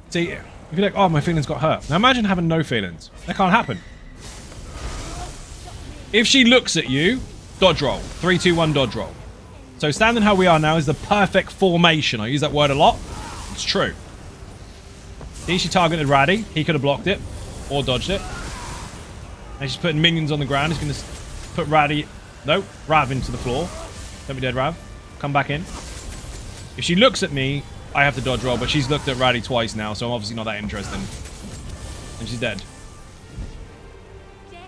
See, if you're like, oh, my feelings got hurt. Now imagine having no feelings. That can't happen. If she looks at you, dodge roll. 3, 2, 1, dodge roll. So standing how we are now is the perfect formation. I use that word a lot. It's true. See, she targeted Raddy. He could have blocked it. Or dodged it. And she's putting minions on the ground. He's going to put Raddy... No, Rav into the floor. Don't be dead, Rav. Come back in. If she looks at me... I have to dodge roll, but she's looked at Raddy twice now, so I'm obviously not that interested. And she's dead.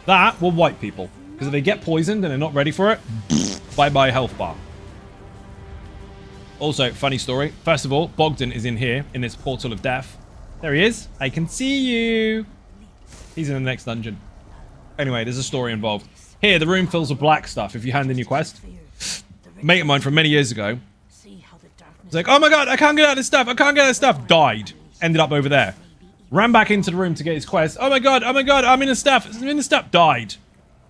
That will wipe people. Because if they get poisoned and they're not ready for it, bye-bye health bar. Also, funny story. First of all, Bogdan is in here, in this portal of death. There he is. I can see you. He's in the next dungeon. Anyway, there's a story involved. Here, the room fills with black stuff if you hand in your quest. A mate of mine from many years ago. He's like, oh my god, I can't get out of this stuff. I can't get out of this stuff. Died. Ended up over there. Ran back into the room to get his quest. Oh my god, I'm in the stuff. I'm in the stuff. Died.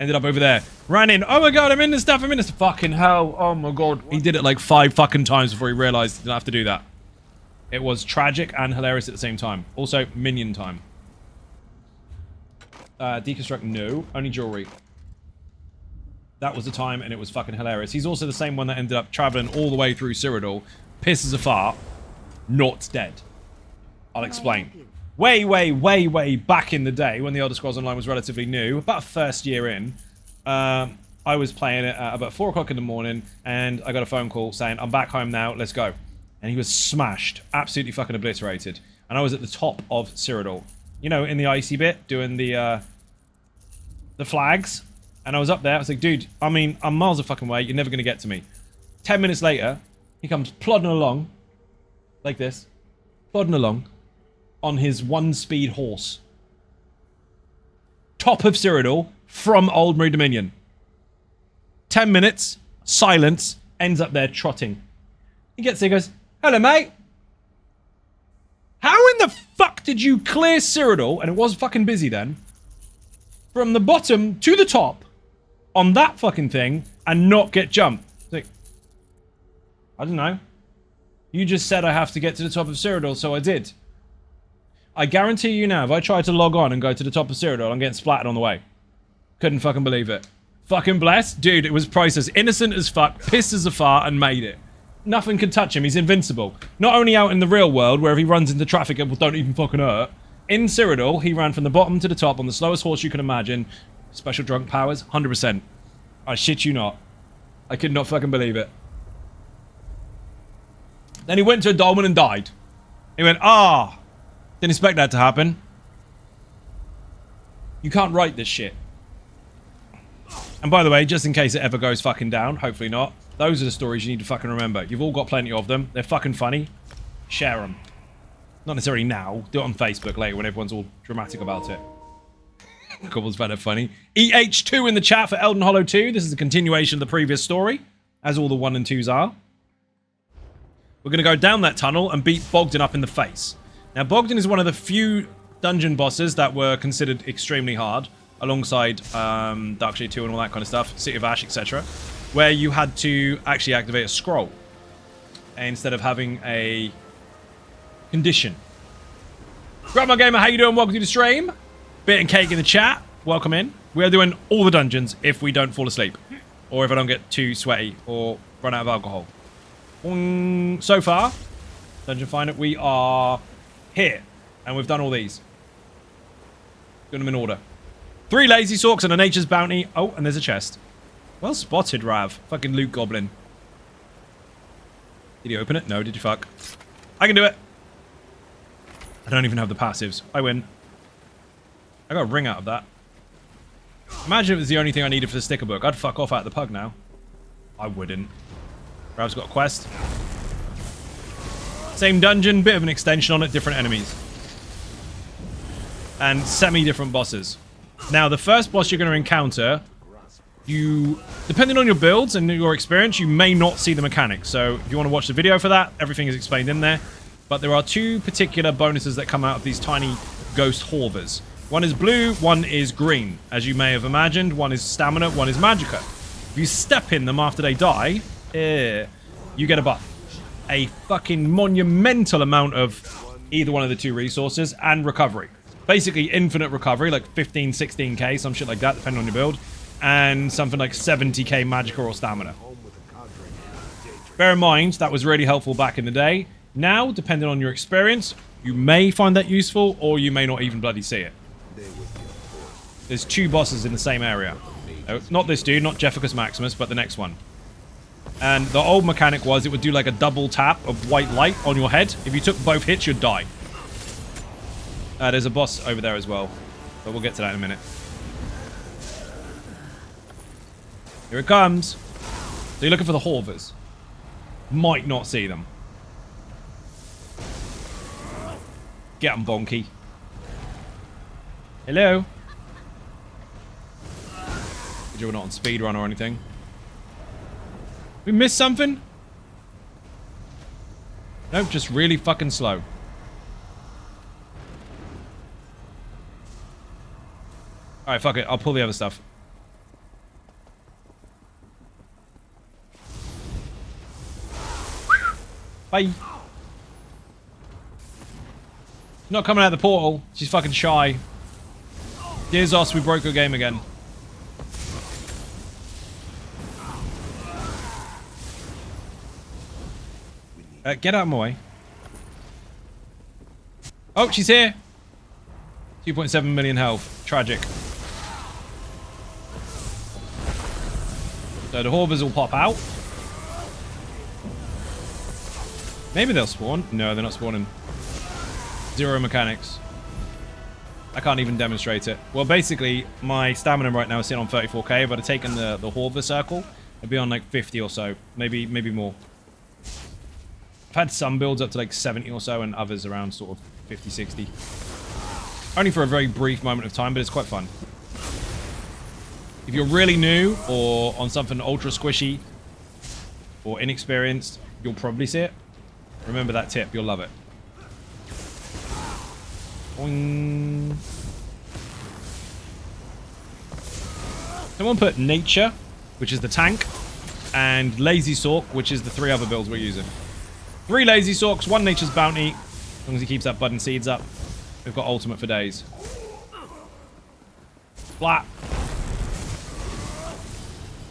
Ended up over there. Ran in. Oh my god, I'm in the stuff. I'm in the stuff. Fucking hell. Oh my god. He did it like 5 fucking times before he realized he didn't have to do that. It was tragic and hilarious at the same time. Also, minion time. Deconstruct, no. Only jewelry. That was the time and it was fucking hilarious. He's also the same one that ended up traveling all the way through Cyrodiil. Pisses a fart. Not dead. I'll explain. Way back in the day when the Elder Scrolls Online was relatively new, about first year in, I was playing it at about 4 o'clock in the morning and I got a phone call saying, I'm back home now, let's go. And he was smashed. Absolutely fucking obliterated. And I was at the top of Cyrodiil. You know, in the icy bit, doing the flags. And I was up there, I was like, dude, I mean, I'm miles a fucking way, you're never gonna get to me. 10 minutes later, he comes plodding along, like this, plodding along, on his 1-speed horse. Top of Cyrodiil, from Old Marie Dominion. 10 minutes, silence, ends up there trotting. He gets there, he goes, hello mate. How in the fuck did you clear Cyrodiil, and it was fucking busy then, from the bottom to the top, on that fucking thing, and not get jumped? It's like, I don't know. You just said I have to get to the top of Cyrodiil, so I did. I guarantee you now, if I try to log on and go to the top of Cyrodiil, I'm getting splattered on the way. Couldn't fucking believe it. Fucking blessed. Dude, it was priceless. Innocent as fuck, pissed as a fart, and made it. Nothing could touch him. He's invincible. Not only out in the real world, where if he runs into traffic, it don't even fucking hurt. In Cyrodiil, he ran from the bottom to the top on the slowest horse you can imagine. Special drunk powers, 100%. I shit you not. I could not fucking believe it. Then he went to a dolmen and died. He went, ah. Didn't expect that to happen. You can't write this shit. And by the way, just in case it ever goes fucking down, hopefully not, those are the stories you need to fucking remember. You've all got plenty of them. They're fucking funny. Share them. Not necessarily now. Do it on Facebook later when everyone's all dramatic about it. Couples found it funny. EH2 in the chat for Elden Hollow 2. This is a continuation of the previous story, as all the 1 and 2s are. We're going to go down that tunnel and beat Bogdan up in the face. Now, Bogdan is one of the few dungeon bosses that were considered extremely hard, alongside Darkshade 2 and all that kind of stuff, City of Ash, etc., where you had to actually activate a scroll instead of having a condition. Grandma Gamer, how you doing? Welcome to the stream. Bit and Cake in the chat. Welcome in. We are doing all the dungeons if we don't fall asleep, or if I don't get too sweaty or run out of alcohol. So far, Dungeon Finder, we are here, and we've done all these. Doing them in order. 3 lazy sorcs and a nature's bounty. Oh, and there's a chest. Well spotted, Rav. Fucking loot goblin. Did he open it? No, did you fuck? I can do it. I don't even have the passives. I win. I got a ring out of that. Imagine if it was the only thing I needed for the sticker book. I'd fuck off out of the pug now. I wouldn't. Rav's got a quest. Same dungeon, bit of an extension on it, different enemies. And semi-different bosses. Now, the first boss you're going to encounter, depending on your builds and your experience, you may not see the mechanics. So, if you want to watch the video for that, everything is explained in there. But there are 2 particular bonuses that come out of these tiny ghost Horvers. One is blue, one is green. As you may have imagined, one is stamina, one is magicka. If you step in them after they die, you get a buff. A fucking monumental amount of either one of the 2 resources and recovery. Basically infinite recovery, like 15, 16k, some shit like that, depending on your build. And something like 70k magicka or stamina. Bear in mind, that was really helpful back in the day. Now, depending on your experience, you may find that useful, or you may not even bloody see it. There's 2 bosses in the same area. Not this dude, not Jefficus Maximus, but the next one. And the old mechanic was it would do like a double tap of white light on your head. If you took both hits, you'd die. There's a boss over there as well, but we'll get to that in a minute. Here it comes. So you're looking for the Horvers. Might not see them. Get them, Bonky. Hello. Good job we're not on speedrun or anything. We missed something? Nope, just really fucking slow. Alright, fuck it. I'll pull the other stuff. Bye. Not coming out of the portal. She's fucking shy. Dear Zos, we broke her game again. Get out of my way. Oh, she's here. 2.7 million health. Tragic. So the Horvers will pop out. Maybe they'll spawn. No, they're not spawning. 0 mechanics. I can't even demonstrate it. Well, basically, my stamina right now is sitting on 34k. If I'd have taken the Horver circle, it'd be on like 50 or so. Maybe more. I've had some builds up to like 70 or so, and others around sort of 50, 60. Only for a very brief moment of time, but it's quite fun. If you're really new, or on something ultra squishy, or inexperienced, you'll probably see it. Remember that tip, you'll love it. Boing. Someone put Nature, which is the tank, and Lazy Sorc, which is the 3 other builds we're using. 3 Lazy Sorcs, 1 Nature's Bounty. As long as he keeps that bud and seeds up, we've got ultimate for days. Flat.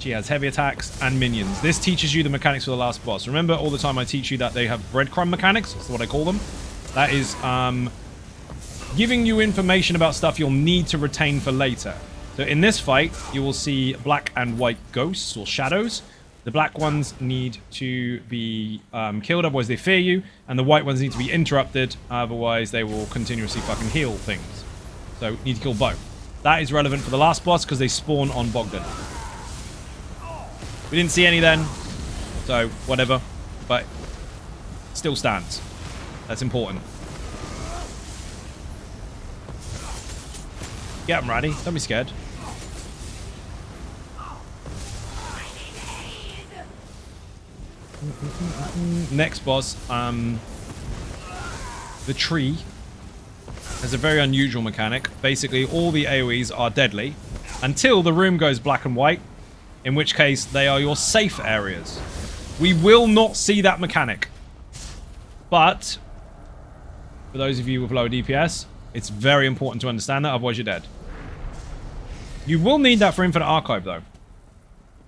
She has heavy attacks and minions. This teaches you the mechanics for the last boss. Remember all the time I teach you that they have breadcrumb mechanics? That's what I call them. That is giving you information about stuff you'll need to retain for later. So in this fight, you will see black and white ghosts or shadows. The black ones need to be killed, otherwise they fear you. And the white ones need to be interrupted, otherwise they will continuously fucking heal things. So you need to kill both. That is relevant for the last boss because they spawn on Bogdan. We didn't see any then, so whatever, but still stands. That's important. Get him, Ratty. Don't be scared. Next boss, the tree has a very unusual mechanic. Basically, all the AoEs are deadly until the room goes black and white, in which case they are your safe areas. We will not see that mechanic. But for those of you with low DPS, it's very important to understand that, otherwise you're dead. You will need that for Infinite Archive, though.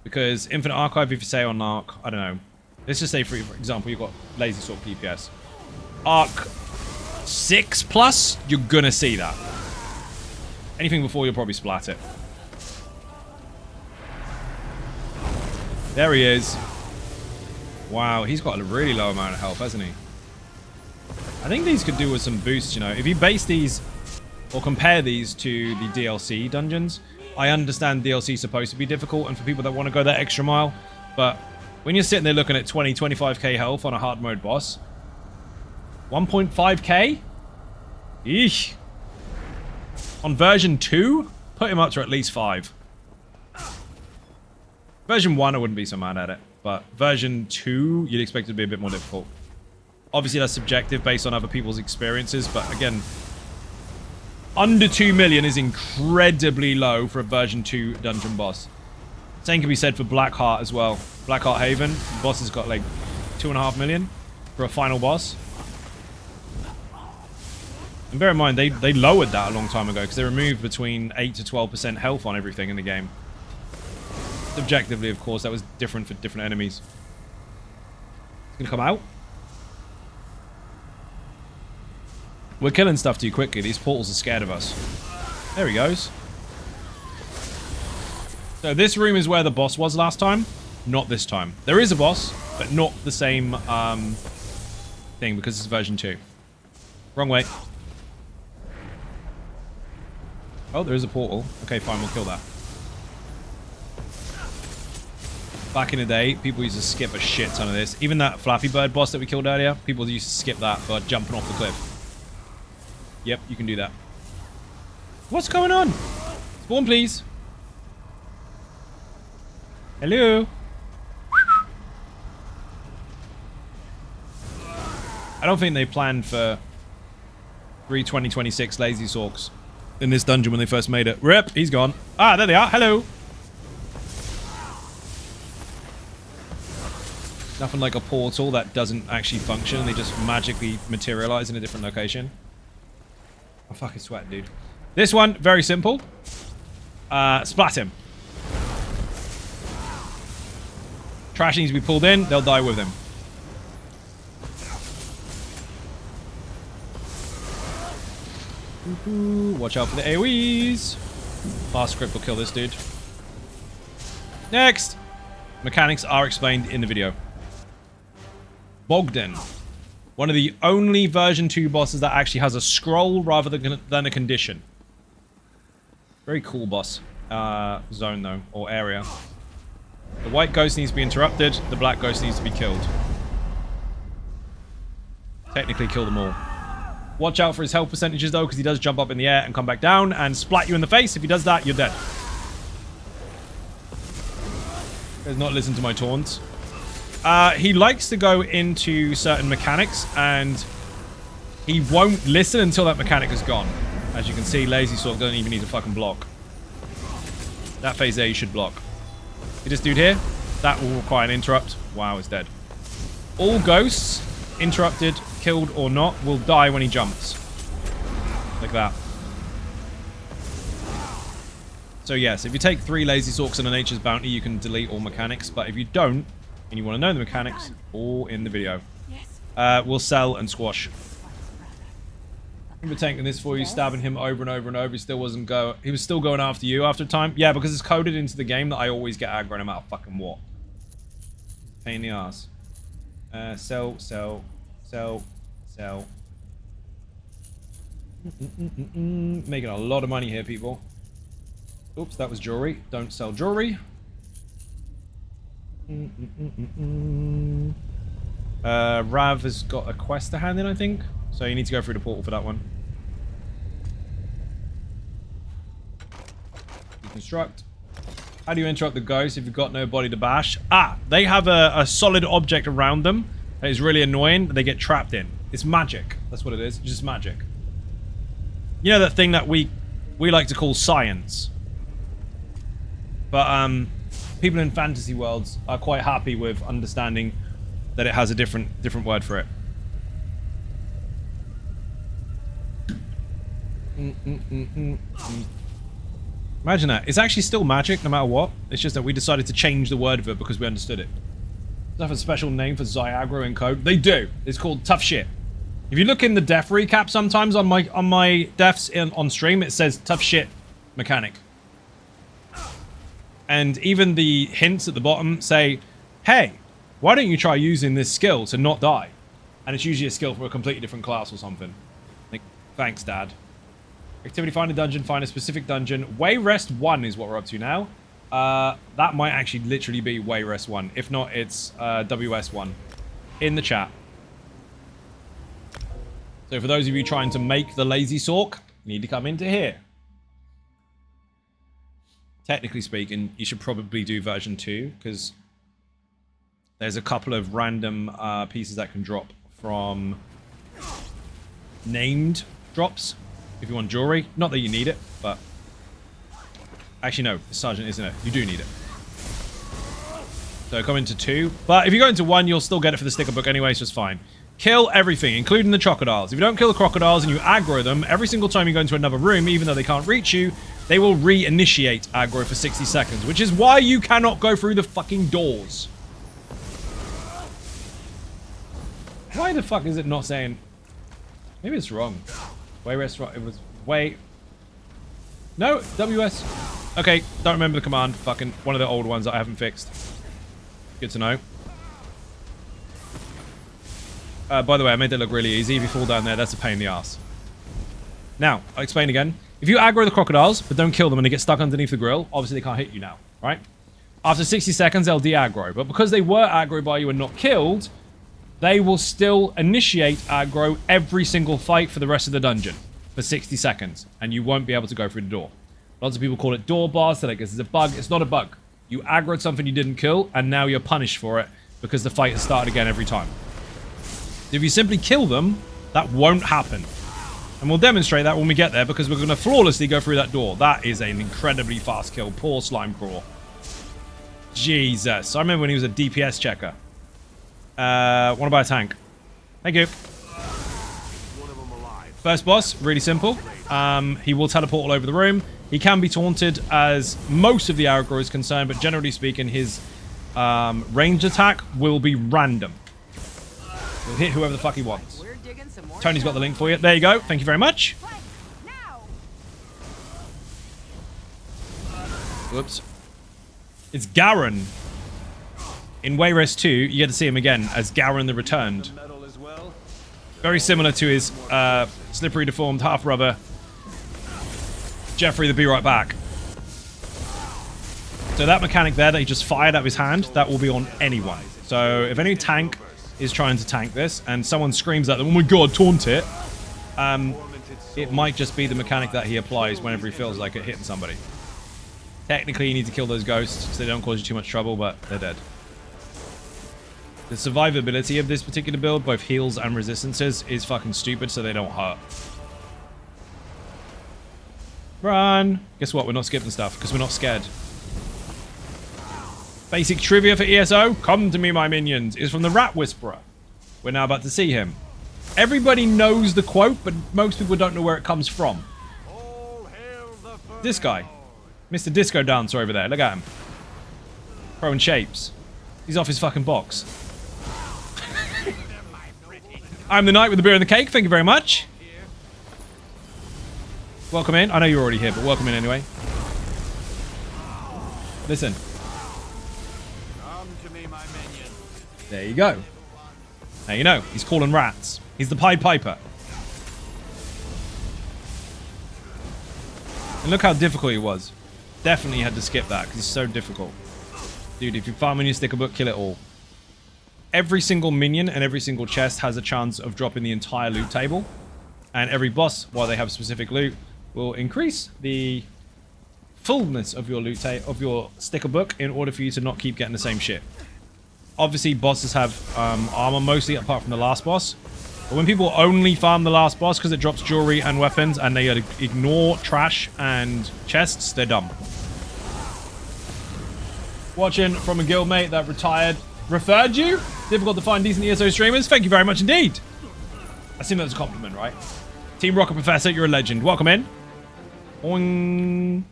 Because Infinite Archive, if you say on Arc, I don't know. Let's just say, for example, you've got Lazy Sorc DPS. Arc 6+, you're gonna see that. Anything before, you'll probably splat it. There he is. Wow, he's got a really low amount of health, hasn't he? I think these could do with some boosts, you know. If you base these or compare these to the DLC dungeons, I understand DLC is supposed to be difficult and for people that want to go that extra mile, but when you're sitting there looking at 20, 25k health on a hard mode boss, 1.5k? Eesh. On version 2, put him up to at least 5. Version 1, I wouldn't be so mad at it. But version 2, you'd expect it to be a bit more difficult. Obviously, that's subjective based on other people's experiences. But again, under 2 million is incredibly low for a version 2 dungeon boss. Same can be said for Blackheart as well. Blackheart Haven, the boss has got like 2.5 million for a final boss. And bear in mind, they lowered that a long time ago because they removed between 8 to 12% health on everything in the game. Subjectively, of course, that was different for different enemies. It's gonna come out. We're killing stuff too quickly. These portals are scared of us. There he goes. So this room is where the boss was last time. Not this time. There is a boss, but not the same thing because it's version 2. Wrong way. Oh, there is a portal. Okay, fine, we'll kill that. Back in the day, people used to skip a shit ton of this. Even that Flappy Bird boss that we killed earlier, people used to skip that by jumping off the cliff. Yep, you can do that. What's going on? Spawn, please. Hello? I don't think they planned for 2026 Lazy Sorcs in this dungeon when they first made it. Rip, he's gone. Ah, there they are. Hello. Nothing like a portal that doesn't actually function. They just magically materialize in a different location. I'm fucking sweating, dude. This one, very simple. Splat him. Trash needs to be pulled in. They'll die with him. Watch out for the AoEs. Fast script will kill this dude. Next. Mechanics are explained in the video. Bogdan. One of the only version 2 bosses that actually has a scroll rather than a condition. Very cool boss. Zone though, or area. The white ghost needs to be interrupted. The black ghost needs to be killed. Technically kill them all. Watch out for his health percentages though, because he does jump up in the air and come back down and splat you in the face. If he does that, you're dead. He does not listen to my taunts. He likes to go into certain mechanics, and he won't listen until that mechanic is gone. As you can see, Lazy Sorc doesn't even need to fucking block. That phase there you should block. See this dude here? That will require an interrupt. Wow, it's dead. All ghosts, interrupted, killed or not, will die when he jumps. Like that. So yes, if you take 3 Lazy Sorcs and a Nature's Bounty, you can delete all mechanics. But if you don't, and you want to know the mechanics, all in the video. We'll sell and squash. We're tanking this for you, stabbing him over and over and over. He still wasn't go. He was still going after you after time. Yeah, because it's coded into the game that I always get aggro no matter fucking what. Pain in the ass. Sell. Making a lot of money here, people. Oops, that was jewelry. Don't sell jewelry. Rav has got a quest to hand in, I think. So you need to go through the portal for that one. Deconstruct. How do you interrupt the ghost if you've got no body to bash? Ah, they have a solid object around them that is really annoying that they get trapped in. It's magic. That's what it is. It's just magic. You know that thing that we like to call science. But people in fantasy worlds are quite happy with understanding that it has a different word for it. Imagine that. It's actually still magic no matter what. It's just that we decided to change the word of it because we understood it. Does that have a special name for Xiagro in code? They do. It's called tough shit. If you look in the death recap sometimes on my deaths on stream, it says tough shit mechanic. And even the hints at the bottom say, hey, why don't you try using this skill to not die? And it's usually a skill for a completely different class or something. Like, thanks, Dad. Activity, find a dungeon, find a specific dungeon. Wayrest 1 is what we're up to now. That might actually literally be Wayrest 1. If not, it's WS1 in the chat. So for those of you trying to make the Lazy Sorc, you need to come into here. Technically speaking, you should probably do version 2, because there's a couple of random pieces that can drop from named drops. If you want jewelry, not that you need it, but actually no, it's Sergeant, isn't it? You do need it. So come into 2, but if you go into 1, you'll still get it for the sticker book anyway, so it's fine. Kill everything, including the crocodiles. If you don't kill the crocodiles and you aggro them, every single time you go into another room, even though they can't reach you, they will re-initiate aggro for 60 seconds, which is why you cannot go through the fucking doors. Why the fuck is it not saying... Maybe it's wrong. Wayrest, it was way... No, WS. Okay, don't remember the command. Fucking one of the old ones that I haven't fixed. Good to know. By the way, I made that look really easy. If you fall down there, that's a pain in the ass. Now, I'll explain again. If you aggro the crocodiles, but don't kill them and they get stuck underneath the grill, obviously they can't hit you now, right? After 60 seconds, they'll de-aggro. But because they were aggro by you and not killed, they will still initiate aggro every single fight for the rest of the dungeon for 60 seconds. And you won't be able to go through the door. Lots of people call it door bars. They're like, this is a bug. It's not a bug. You aggroed something you didn't kill, and now you're punished for it because the fight has started again every time. If you simply kill them, that won't happen. And we'll demonstrate that when we get there, because we're going to flawlessly go through that door. That is an incredibly fast kill. Poor slime crawl. Jesus. I remember when he was a DPS checker. Want to buy a tank. Thank you. First boss, really simple. He will teleport all over the room. He can be taunted as most of the aggro is concerned, but generally speaking, his range attack will be random. He'll hit whoever the fuck he wants. Tony's got the link for you. There you go. Thank you very much. Whoops. It's Garen. In Wayrest 2, you get to see him again as Garen the Returned. Very similar to his slippery, deformed, half-rubber Jeffrey the Be Right Back. So that mechanic there that he just fired out of his hand, that will be on anyone. So if any tank is trying to tank this and someone screams at them, oh my god, taunt it, it might just be the mechanic that he applies whenever he feels like it hitting somebody. Technically, you need to kill those ghosts so they don't cause you too much trouble, but they're dead. The survivability of this particular build, both heals and resistances, is fucking stupid, so they don't hurt. Run! Guess what? We're not skipping stuff, because we're not scared. Basic trivia for ESO. Come to me, my minions. Is from the Rat Whisperer. We're now about to see him. Everybody knows the quote, but most people don't know where it comes from. This guy. Mr. Disco Dancer over there. Look at him. Throwing shapes. He's off his fucking box. I'm the knight with the beer and the cake. Thank you very much. Welcome in. I know you're already here, but welcome in anyway. Listen. Come to me, my minion. There you go. Now you know. He's calling rats. He's the Pied Piper. And look how difficult he was. Definitely had to skip that because he's so difficult. Dude, if you farm on your sticker book, kill it all. Every single minion and every single chest has a chance of dropping the entire loot table. And every boss, while they have specific loot, will increase the fullness of your loot of your sticker book in order for you to not keep getting the same shit. Obviously, bosses have armor mostly, apart from the last boss. But when people only farm the last boss because it drops jewelry and weapons and they ignore trash and chests, they're dumb. Watching from a guildmate that retired. Referred you? Difficult to find decent ESO streamers? Thank you very much indeed. I assume that's a compliment, right? Team Rocket Professor, you're a legend. Welcome in. Boing.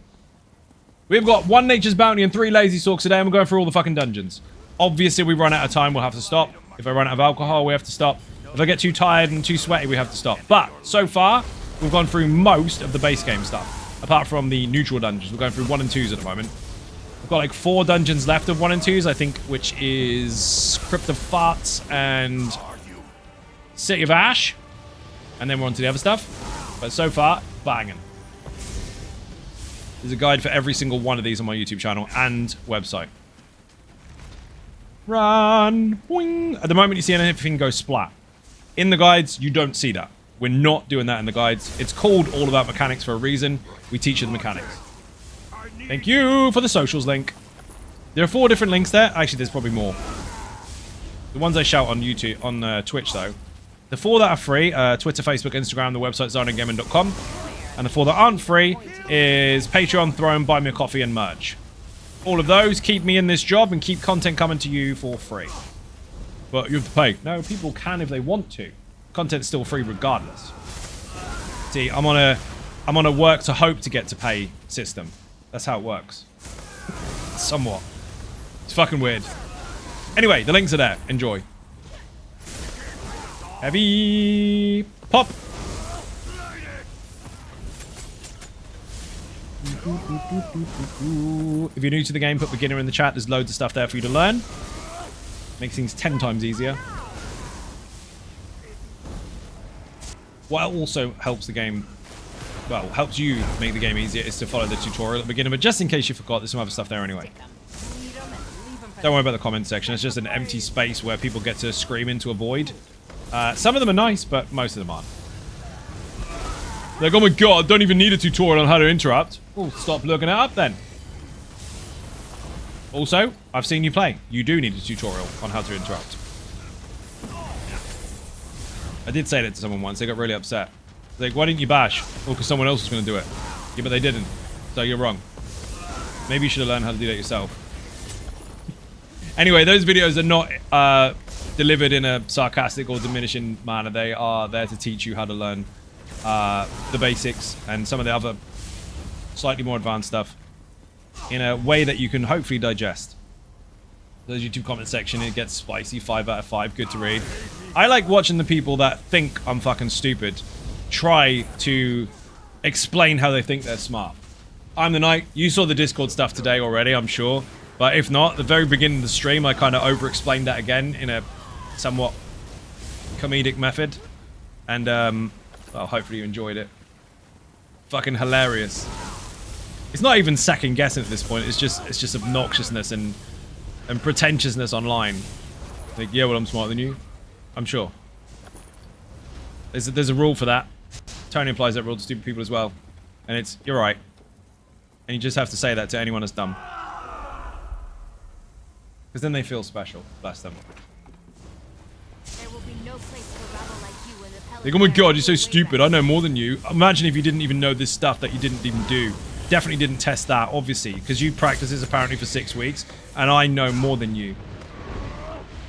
We've got 1 Nature's Bounty and 3 Lazy Sorcs today, and we're going through all the fucking dungeons. Obviously, we run out of time, we'll have to stop. If I run out of alcohol, we have to stop. If I get too tired and too sweaty, we have to stop. But, so far, we've gone through most of the base game stuff. Apart from the neutral dungeons. We're going through 1 and 2s at the moment. We've got like 4 dungeons left of 1 and 2s, I think, which is Crypt of Farts and City of Ash. And then we're on to the other stuff. But so far, banging. There's a guide for every single one of these on my YouTube channel and website. Run! Boing! At the moment, you see anything go splat. In the guides, you don't see that. We're not doing that in the guides. It's called All About Mechanics for a reason. We teach you the mechanics. Thank you for the socials link. There are 4 different links there. Actually, there's probably more. The ones I shout on YouTube, on Twitch, though. The 4 that are free, Twitter, Facebook, Instagram, the website, ZynodeGaming.com. And the 4 that aren't free is Patreon, Throne, Buy Me a Coffee, and merch. All of those keep me in this job and keep content coming to you for free. But you have to pay. No, people can if they want to. Content's still free regardless. See, I'm on a work to hope to get to pay system. That's how it works. Somewhat. It's fucking weird. Anyway, the links are there. Enjoy. Heavy pop. If you're new to the game, put beginner in the chat. There's loads of stuff there for you to learn. Makes things 10 times easier. What also helps the game, well, helps you make the game easier is to follow the tutorial at the beginning. But just in case you forgot, there's some other stuff there anyway. Don't worry about the comment section. It's just an empty space where people get to scream into a void. Some of them are nice, but most of them aren't. Like, oh my god, I don't even need a tutorial on how to interrupt. Well, stop looking it up then. Also, I've seen you play. You do need a tutorial on how to interrupt. I did say that to someone once. They got really upset. Like, why didn't you bash? Well, because someone else was going to do it. Yeah, but they didn't. So you're wrong. Maybe you should have learned how to do that yourself. Anyway, those videos are not delivered in a sarcastic or diminishing manner. They are there to teach you how to learn the basics and some of the other slightly more advanced stuff in a way that you can hopefully digest. The YouTube comment section, it gets spicy. 5 out of 5. Good to read. I like watching the people that think I'm fucking stupid try to explain how they think they're smart. I'm the Knight. You saw the Discord stuff today already, I'm sure. But if not, at the very beginning of the stream, I kind of over-explained that again in a somewhat comedic method. And, well, hopefully you enjoyed it. Fucking hilarious. It's not even second guessing at this point. It's just obnoxiousness and pretentiousness online. Like, yeah, well, I'm smarter than you. I'm sure. There's a rule for that. Tony applies that rule to stupid people as well. And it's, you're right. And you just have to say that to anyone that's dumb. Because then they feel special. Bless them. There will be no place for a rabble like you in the Like, oh my god, you're so stupid. I know more than you. Imagine if you didn't even know this stuff that you didn't even do. Definitely didn't test that, obviously. Because you practice this apparently for 6 weeks. And I know more than you.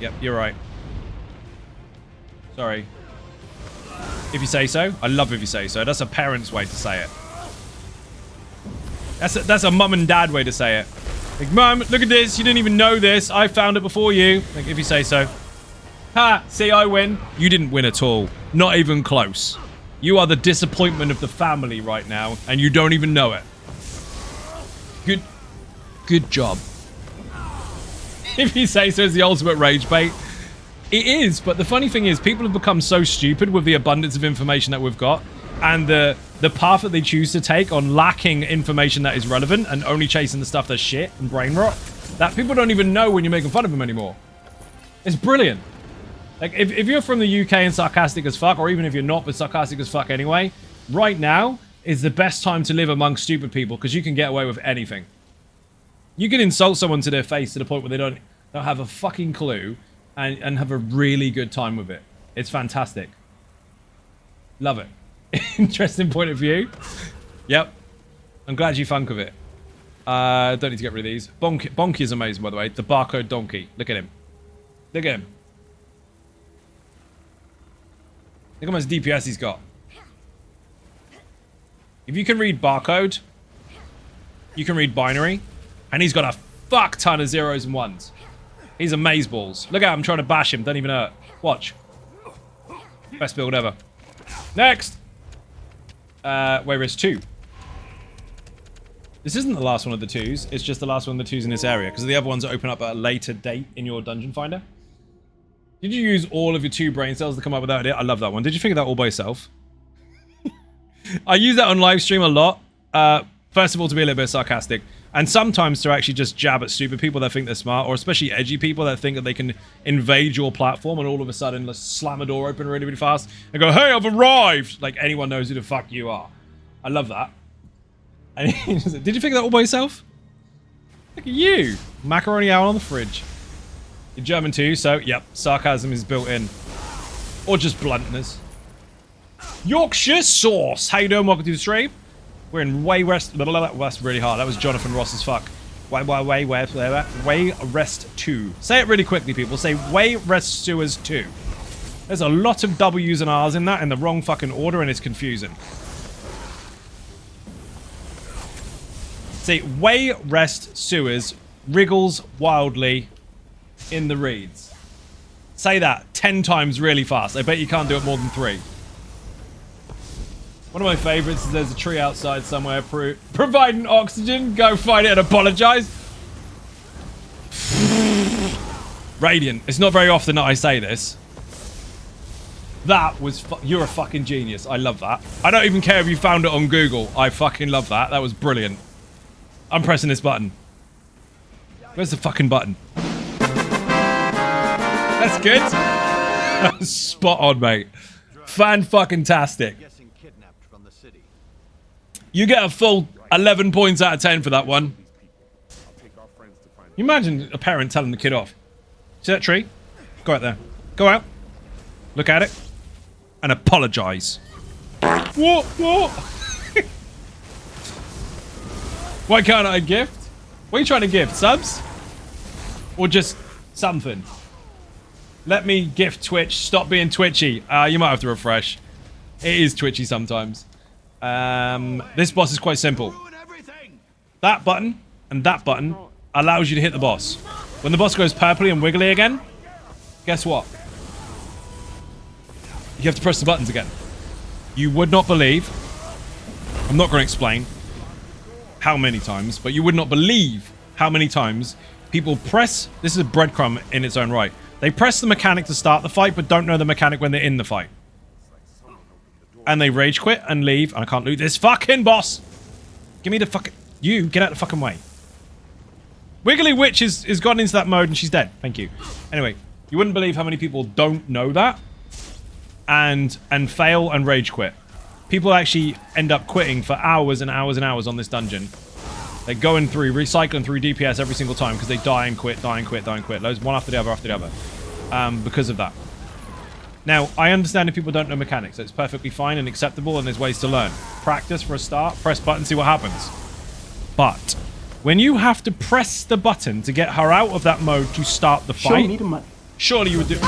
Yep, you're right. Sorry. If you say so. I love if you say so. That's a parent's way to say it. That's a mum and dad way to say it. Like, Mum, look at this. You didn't even know this. I found it before you. Like, if you say so. Ha! See, I win. You didn't win at all. Not even close. You are the disappointment of the family right now, and you don't even know it. Good job. If you say so, is the ultimate rage bait. It is, but the funny thing is, people have become so stupid with the abundance of information that we've got, and the path that they choose to take on lacking information that is relevant and only chasing the stuff that's shit and brain rot, that people don't even know when you're making fun of them anymore. It's brilliant. Like, if you're from the UK and sarcastic as fuck, or even if you're not but sarcastic as fuck anyway, right now is the best time to live among stupid people, because you can get away with anything. You can insult someone to their face to the point where they don't have a fucking clue and have a really good time with it. It's fantastic. Love it. Interesting point of view. Yep. I'm glad you funk of it. Don't need to get rid of these. Bonky is amazing, by the way. The barcode donkey. Look at him. Look at him. Look how much DPS he's got. If you can read barcode, you can read binary, and he's got a fuck ton of zeros and ones. He's amazeballs. Look at him trying to bash him. Don't even hurt. Watch. Best build ever. Next. Where is 2? This isn't the last one of the 2s. It's just the last one of the 2s in this area, because the other ones open up at a later date in your dungeon finder. Did you use all of your 2 brain cells to come up with that idea? I love that one. Did you figure that all by yourself? I use that on live stream a lot. First of all, to be a little bit sarcastic, and sometimes to actually just jab at stupid people that think they're smart, or especially edgy people that think that they can invade your platform and all of a sudden let's slam a door open really, really fast and go, "Hey, I've arrived!" Like anyone knows who the fuck you are. I love that. And he just said, "Did you figure that all by yourself?" Look at you, macaroni owl on the fridge. You're German too, so yep, sarcasm is built in, or just bluntness. Yorkshire sauce. How you doing? Welcome to the stream. We're in way west. That's really hard. That was Jonathan Ross as fuck. Way rest 2. Say it really quickly, people. Say way rest sewers 2. There's a lot of W's and R's in that in the wrong fucking order, and it's confusing. Say way rest sewers wriggles wildly in the reeds. Say that 10 times really fast. I bet you can't do it more than 3. One of my favorites is there's a tree outside somewhere providing oxygen. Go find it and apologize. Radiant. It's not very often that I say this. That was you're a fucking genius. I love that. I don't even care if you found it on Google. I fucking love that. That was brilliant. I'm pressing this button. Where's the fucking button? That's good. That was spot on, mate. Fan-fucking-tastic. You get a full 11 points out of 10 for that one. You imagine a parent telling the kid off. See that tree? Go out there. Go out. Look at it. And apologize. What? Why can't I gift? What are you trying to gift? Subs? Or just something? Let me gift Twitch. Stop being twitchy. You might have to refresh. It is twitchy sometimes. This boss is quite simple. That button and that button allows you to hit the boss. When the boss goes purpley and wiggly again, guess what? You have to press the buttons again. You would not believe, I'm not going to explain how many times, but you would not believe how many times people press, this is a breadcrumb in its own right. They press the mechanic to start the fight, but don't know the mechanic when they're in the fight. And they rage quit and leave. I can't loot this fucking boss. Give me the fucking... You, get out the fucking way. Wiggly Witch has gotten into that mode and she's dead. Thank you. Anyway, you wouldn't believe how many people don't know that. And fail and rage quit. People actually end up quitting for hours and hours and hours on this dungeon. They're going through, recycling through DPS every single time because they die and quit, die and quit, die and quit. Loads, one after the other. Because of that. Now, I understand if people don't know mechanics. It's perfectly fine and acceptable, and there's ways to learn. Practice for a start, press button, see what happens. But when you have to press the button to get her out of that mode to start the fight, surely you would do...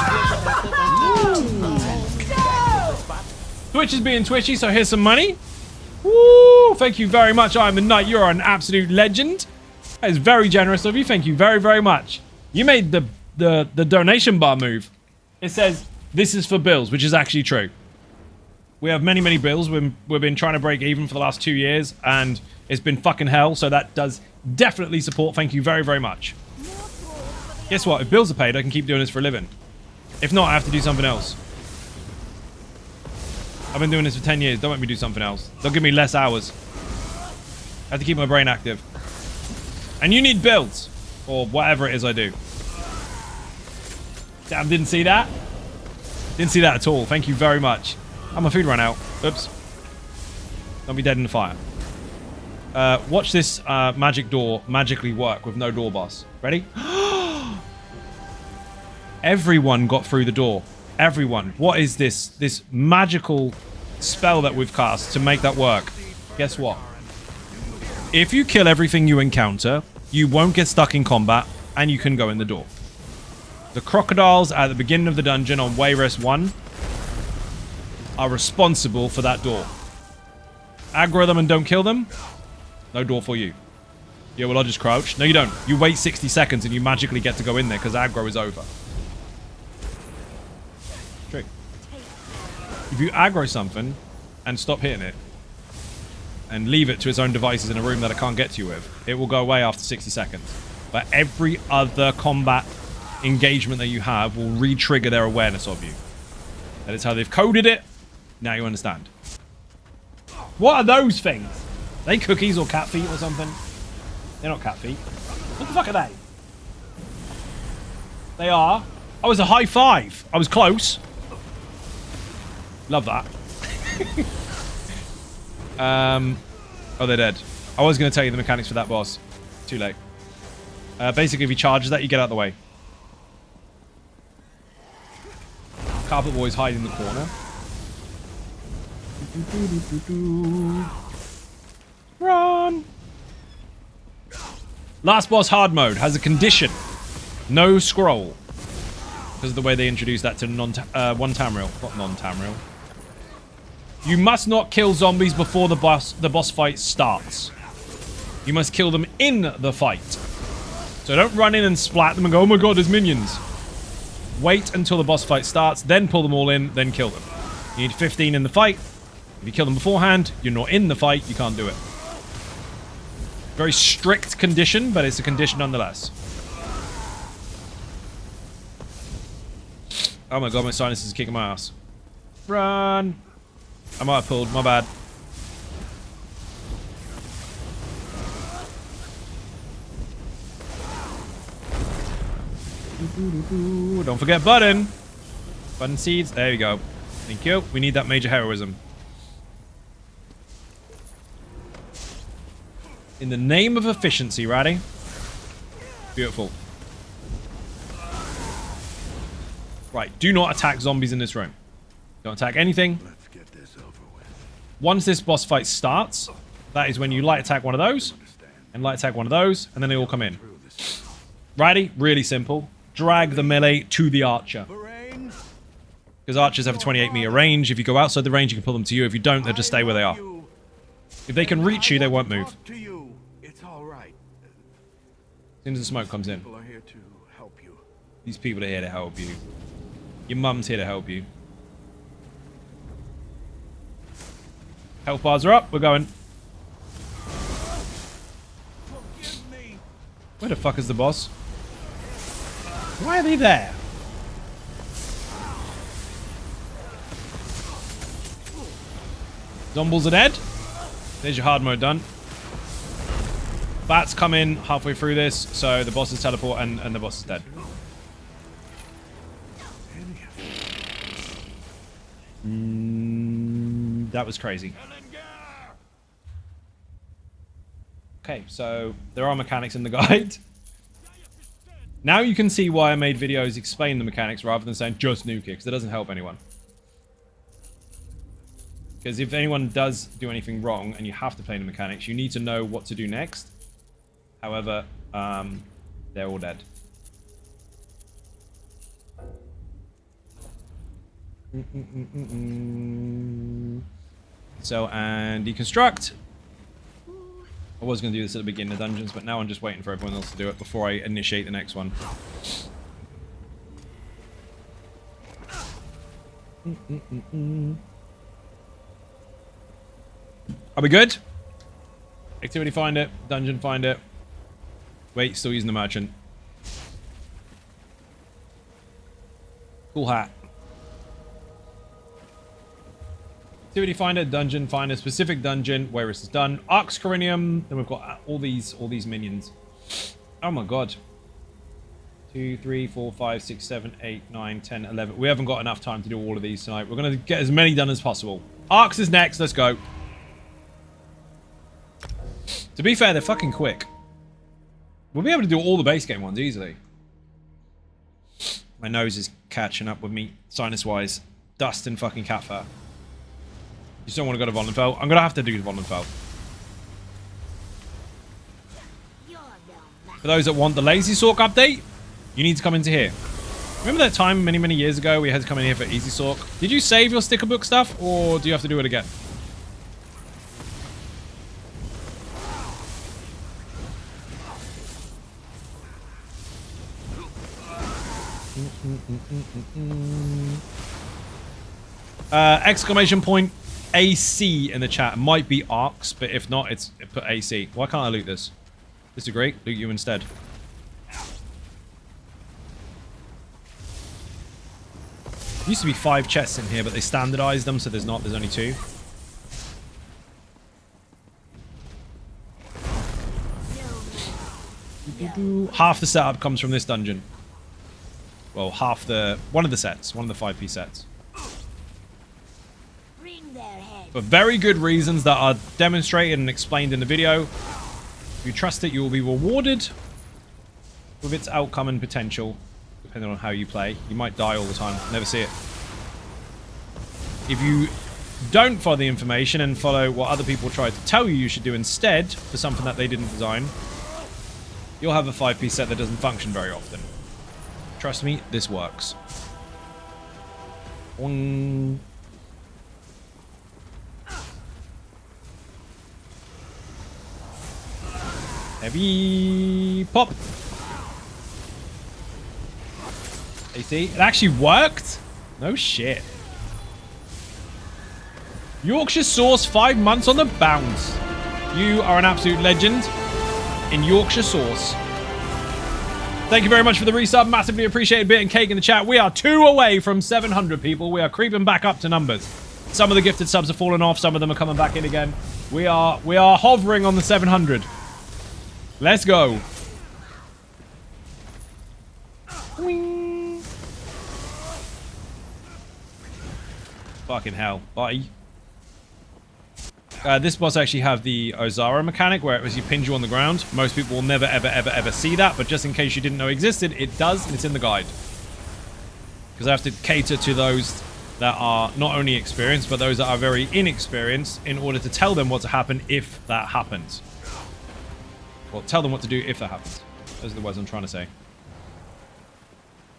Twitch is being twitchy, so here's some money. Woo! Thank you very much. I'm the Knight. You're an absolute legend. That is very generous of you. Thank you very, very much. You made the donation bar move. It says, this is for bills, which is actually true. We have many, many bills. We've been trying to break even for the last 2 years, and it's been fucking hell, so that does definitely support. Thank you very, very much. Guess what? If bills are paid, I can keep doing this for a living. If not, I have to do something else. I've been doing this for 10 years. Don't make me do something else. They'll give me less hours. I have to keep my brain active. And you need builds. Or whatever it is I do. Damn, didn't see that. Didn't see that at all. Thank you very much. Oh, my food ran out. Oops. Don't be dead in the fire. Watch this magic door magically work with no door boss. Ready? Everyone got through the door. Everyone. What is this? This magical spell that we've cast to make that work. Guess what? If you kill everything you encounter, you won't get stuck in combat, and you can go in the door. The crocodiles at the beginning of the dungeon on Wayrest 1 are responsible for that door. Aggro them and don't kill them, no door for you. Yeah, well, I'll just crouch. No, you don't. You wait 60 seconds and you magically get to go in there because aggro is over. Trick. If you aggro something and stop hitting it and leave it to its own devices in a room that it can't get to you with, it will go away after 60 seconds. But every other combat engagement that you have will re-trigger their awareness of you. That is how they've coded it. Now you understand. What are those things? Are they cookies or cat feet or something? They're not cat feet. What the fuck are they? They are. Oh, it's a high five. I was close. Love that. Oh, they're dead. I was going to tell you the mechanics for that boss. Too late. Basically, if he charges that, you get out of the way. Carpet boys hide in the corner. Run! Last boss hard mode has a condition. No scroll. Because of the way they introduced that to one Tamriel. Not non-Tamriel. You must not kill zombies before the boss fight starts. You must kill them in the fight. So don't run in and splat them and go, oh my god, there's minions. Wait until the boss fight starts, then pull them all in, then kill them. You need 15 in the fight. If you kill them beforehand, you're not in the fight, you can't do it. Very strict condition, but it's a condition nonetheless. Oh my god, my sinuses are kicking my ass. Run! I might have pulled, my bad. Don't forget button. Button seeds. There you go. Thank you. We need that major heroism. In the name of efficiency, Ratty. Beautiful. Right. Do not attack zombies in this room. Don't attack anything. Let's get this over with. Once this boss fight starts, that is when you light attack one of those, and light attack one of those, and then they all come in. Righty, really simple. Drag the melee to the archer. Because archers have a 28-meter range. If you go outside the range, you can pull them to you. If you don't, they'll just stay where they are. If they can reach you, they won't move. It's all right. As soon as the smoke comes in. People are here to help you. These people are here to help you. Your mum's here to help you. Health bars are up. We're going. Where the fuck is the boss? Why are they there? Zombies are dead. There's your hard mode done. Bats come in halfway through this, so the boss is teleport and the boss is dead. That was crazy. Okay, so there are mechanics in the guide. Now you can see why I made videos explain the mechanics rather than saying just nuke it, because it doesn't help anyone. Because if anyone does do anything wrong and you have to play the mechanics, you need to know what to do next. However, they're all dead. So, and deconstruct. I was going to do this at the beginning of dungeons, but now I'm just waiting for everyone else to do it before I initiate the next one. Are we good? Activity find it. Dungeon find it. Wait, still using the merchant. Cool hat. Activity finder, dungeon finder, specific dungeon, where this is done. Arx Corinium, then we've got all these minions. Oh my god. 2, 3, 4, 5, 6, 7, 8, 9, 10, 11. We haven't got enough time to do all of these tonight. We're gonna get as many done as possible. Arx is next, let's go. To be fair, they're fucking quick. We'll be able to do all the base game ones easily. My nose is catching up with me, sinus-wise. Dust and fucking cat fur. You still want to go to Vollenfeld? I'm going to have to do Vollenfeld. For those that want the Lazy Sorc update, you need to come into here. Remember that time many, many years ago we had to come in here for Easy Sorc? Did you save your sticker book stuff, or do you have to do it again? Exclamation point AC in the chat. It might be Arx, but if not, it's put AC. Why can't I loot this? Disagree? Loot you instead. Used to be 5 chests in here, but they standardized them, so there's only 2. Half the setup comes from this dungeon. Well, one of the sets, one of the 5p sets. For very good reasons that are demonstrated and explained in the video. If you trust it, you will be rewarded with its outcome and potential, depending on how you play. You might die all the time, never see it. If you don't follow the information and follow what other people try to tell you should do instead for something that they didn't design, you'll have a 5p set that doesn't function very often. Trust me, this works. Heavy pop. AC. It actually worked? No shit. Yorkshire sauce, 5 months on the bounce. You are an absolute legend in Yorkshire sauce. Thank you very much for the resub. Massively appreciated. Bit and cake in the chat. We are 2 away from 700 people. We are creeping back up to numbers. Some of the gifted subs have fallen off. Some of them are coming back in again. We are hovering on the 700. Let's go. Wing. Fucking hell. Bye. This boss actually have the Ozara mechanic where it was you pinch you on the ground. Most people will never, ever, ever, ever see that, but just in case you didn't know it existed, it does, and it's in the guide. Because I have to cater to those that are not only experienced, but those that are very inexperienced in order to tell them what to happen if that happens. Well, tell them what to do if that happens. Those are the words I'm trying to say.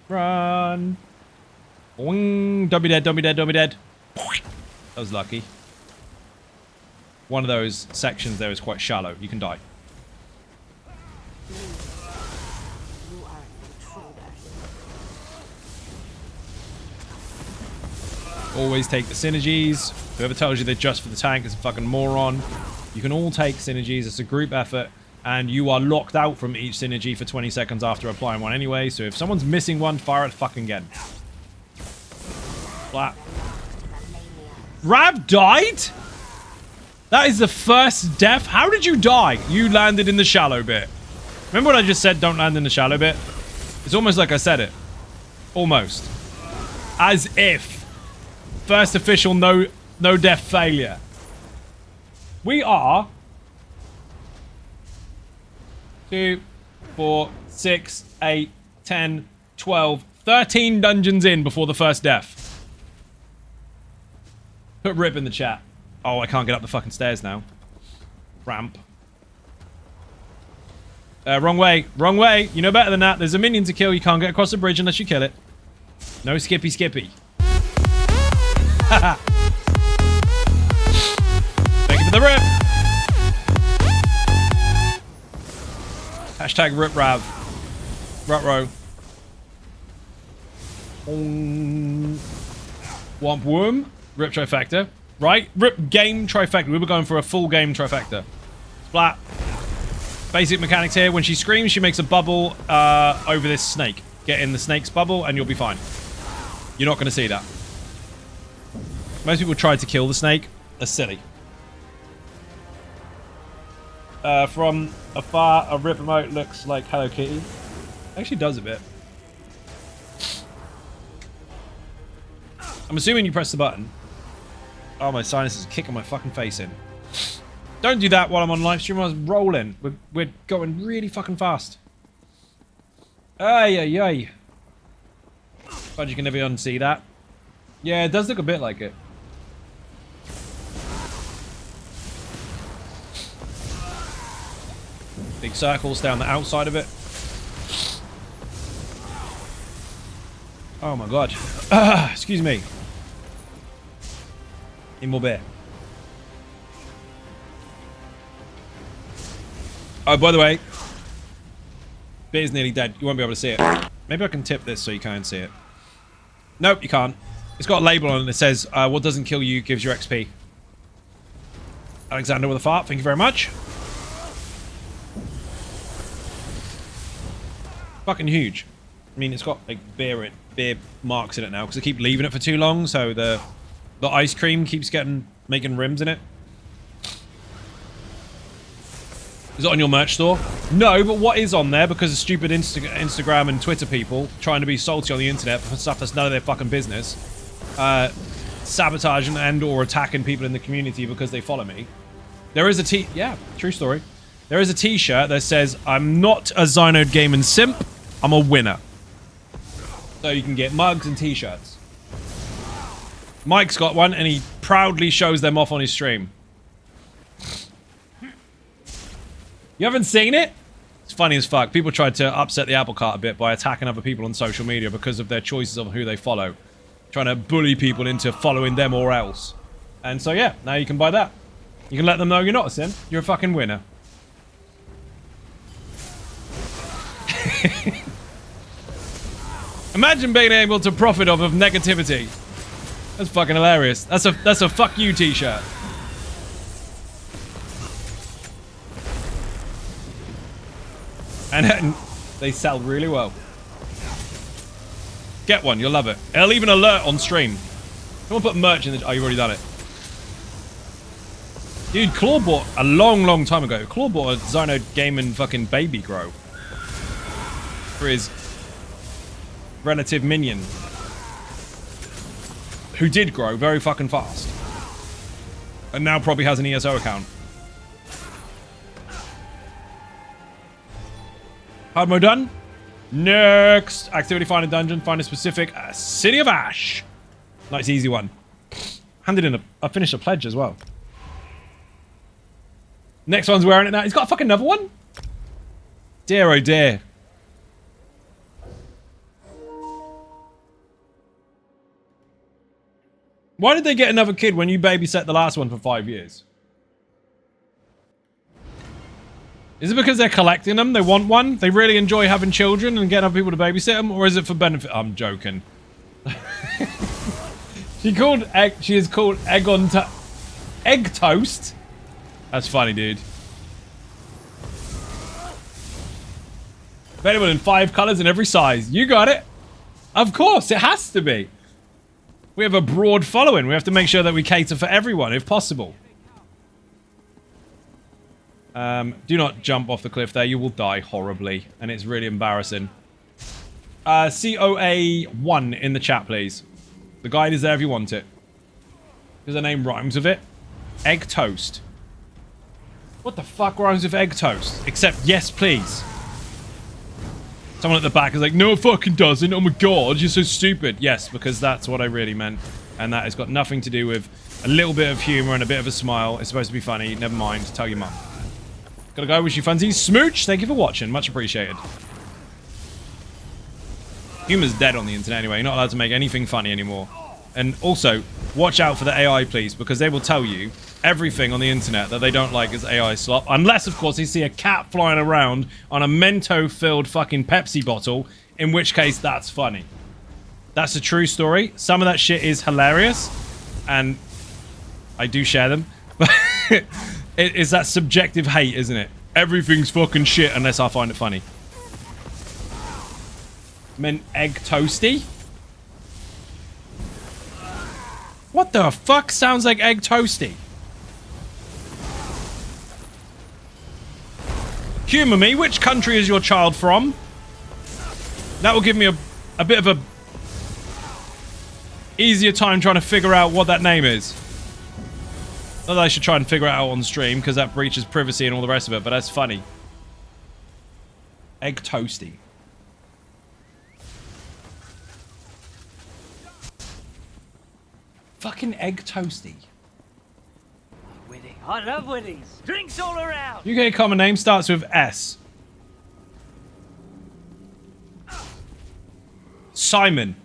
Run. Boing. Don't be dead, don't be dead, don't be dead. That was lucky. One of those sections there is quite shallow. You can die. Always take the synergies. Whoever tells you they're just for the tank is a fucking moron. You can all take synergies. It's a group effort. And you are locked out from each synergy for 20 seconds after applying one anyway. So if someone's missing one, fire it fucking again. Flat. Rab died? That is the first death. How did you die? You landed in the shallow bit. Remember what I just said? Don't land in the shallow bit? It's almost like I said it. Almost. As if. First official no death failure. We are 2, 4, 6, 8, 10, 12, 13 dungeons in before the first death. Put RIP in the chat. Oh, I can't get up the fucking stairs now. Ramp. Wrong way. Wrong way. You know better than that. There's a minion to kill. You can't get across the bridge unless you kill it. No skippy skippy. for the rip. Hashtag riprav. Rutro. Womp worm. Rip trifecta. Right? Rip game trifecta. We were going for a full game trifecta. Splat. Basic mechanics here. When she screams, she makes a bubble over this snake. Get in the snake's bubble and you'll be fine. You're not going to see that. Most people tried to kill the snake. That's silly. From afar, a rip emote looks like Hello Kitty. Actually does a bit. I'm assuming you press the button. Oh, my sinus is kicking my fucking face in. Don't do that while I'm on live stream. I was rolling. We're going really fucking fast. Ay, ay, ay. But you can never unsee that. Yeah, it does look a bit like it. Big circles down the outside of it. Oh my god. Excuse me. Need more beer. Oh, by the way, beer's nearly dead. You won't be able to see it. Maybe I can tip this so you can see it. Nope, you can't. It's got a label on it that says, what doesn't kill you gives you XP. Alexander with a fart, thank you very much. Fucking huge. I mean, it's got like beer marks in it now because I keep leaving it for too long, so the ice cream keeps making rims in it. Is it on your merch store? No, but what is on there because of stupid Instagram and Twitter people trying to be salty on the internet for stuff that's none of their fucking business. Sabotaging and or attacking people in the community because they follow me. There is a yeah, true story. There is a t-shirt that says, I'm not a Xynode gaming simp, I'm a winner. So you can get mugs and t-shirts. Mike's got one and he proudly shows them off on his stream. You haven't seen it? It's funny as fuck. People tried to upset the apple cart a bit by attacking other people on social media because of their choices of who they follow. Trying to bully people into following them or else. And so yeah, now you can buy that. You can let them know you're not a simp. You're a fucking winner. Imagine being able to profit off of negativity. That's fucking hilarious. That's a fuck you t-shirt. And they sell really well. Get one, you'll love it. It'll even alert on stream. Someone put merch in the... Oh, you've already done it. Dude, Claw bought a long time ago. Claw bought a Xynode gaming fucking baby grow. For his relative minion. Who did grow very fucking fast. And now probably has an ESO account. Hard mode done. Next. Activity, find a dungeon, find a specific City of Ash. Nice easy one. Handed in I finished a pledge as well. Next one's wearing it now. He's got a fucking another one? Dear oh dear. Why did they get another kid when you babysat the last one for 5 years? Is it because they're collecting them? They want one? They really enjoy having children and getting other people to babysit them? Or is it for benefit? I'm joking. She is called Egg Toast? That's funny, dude. Available in 5 colors and every size. You got it. Of course, it has to be. We have a broad following. We have to make sure that we cater for everyone, if possible. Do not jump off the cliff there. You will die horribly. And it's really embarrassing. COA1 in the chat, please. The guide is there if you want it. Because the name rhymes with it. Egg Toast. What the fuck rhymes with Egg Toast? Except, yes, please. Someone at the back is like, no, it fucking doesn't. Oh my god, you're so stupid. Yes, because that's what I really meant. And that has got nothing to do with a little bit of humor and a bit of a smile. It's supposed to be funny. Never mind. Tell your mum. Gotta go. Wish you funsies. Smooch, thank you for watching. Much appreciated. Humor's dead on the internet anyway. You're not allowed to make anything funny anymore. And also, watch out for the AI, please, because they will tell you everything on the internet that they don't like is AI slop. Unless, of course, they see a cat flying around on a Mento-filled fucking Pepsi bottle, in which case that's funny. That's a true story. Some of that shit is hilarious, and I do share them. But it is that subjective hate, isn't it? Everything's fucking shit unless I find it funny. Meant egg toasty? What the fuck sounds like egg toasty? Humor me, which country is your child from? That will give me a bit of a easier time trying to figure out what that name is. Not that I should try and figure it out on stream, because that breaches privacy and all the rest of it, but that's funny. Egg toasty. Fucking egg toasty. Winning. I love winnings. Drinks all around. UK common name starts with S. Simon.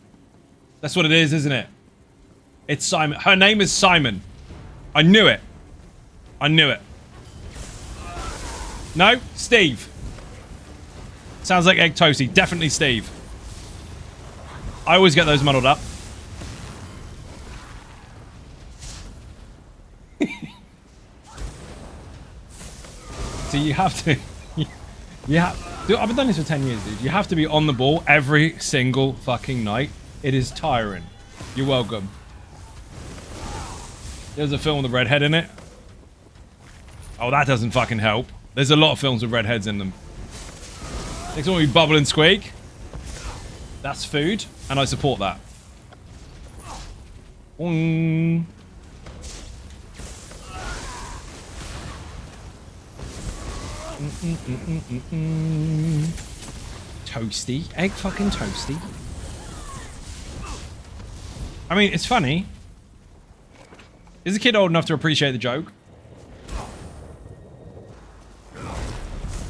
That's what it is, isn't it? It's Simon. Her name is Simon. I knew it. I knew it. No? Steve. Sounds like egg toasty. Definitely Steve. I always get those muddled up. So you have to... Dude, I've been doing this for 10 years, dude. You have to be on the ball every single fucking night. It is tiring. You're welcome. There's a film with a redhead in it. Oh, that doesn't fucking help. There's a lot of films with redheads in them. Next one will be Bubble and Squeak. That's food, and I support that. Toasty. Egg fucking toasty. I mean, it's funny. Is the kid old enough to appreciate the joke?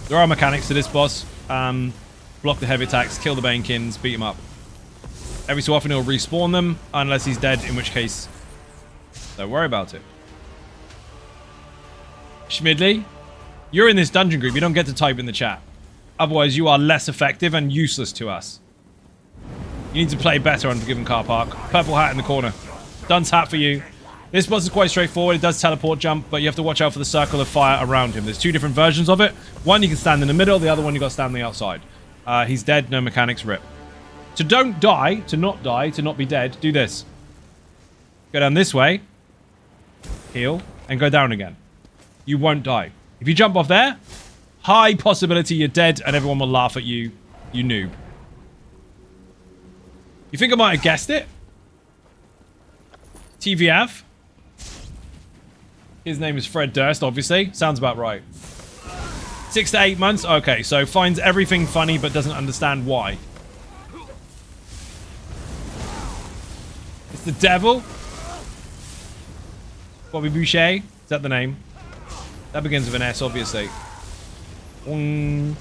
There are mechanics to this boss. Block the heavy attacks, kill the Banekins, beat him up. Every so often he'll respawn them, unless he's dead, in which case, don't worry about it. Schmidley, you're in this dungeon group. You don't get to type in the chat. Otherwise, you are less effective and useless to us. You need to play better on Forgiven Car Park. Purple hat in the corner. Dunce hat for you. This boss is quite straightforward. It does teleport jump, but you have to watch out for the circle of fire around him. There's two different versions of it. One, you can stand in the middle. The other one, you got to stand on the outside. He's dead. No mechanics. Rip. To don't die, to not be dead, do this. Go down this way. Heal. And go down again. You won't die. If you jump off there, high possibility you're dead and everyone will laugh at you, you noob. You think I might have guessed it? TVAV. His name is Fred Durst, obviously. Sounds about right. 6 to 8 months? Okay, so finds everything funny but doesn't understand why. It's the devil. Bobby Boucher? Is that the name? That begins with an S, obviously. I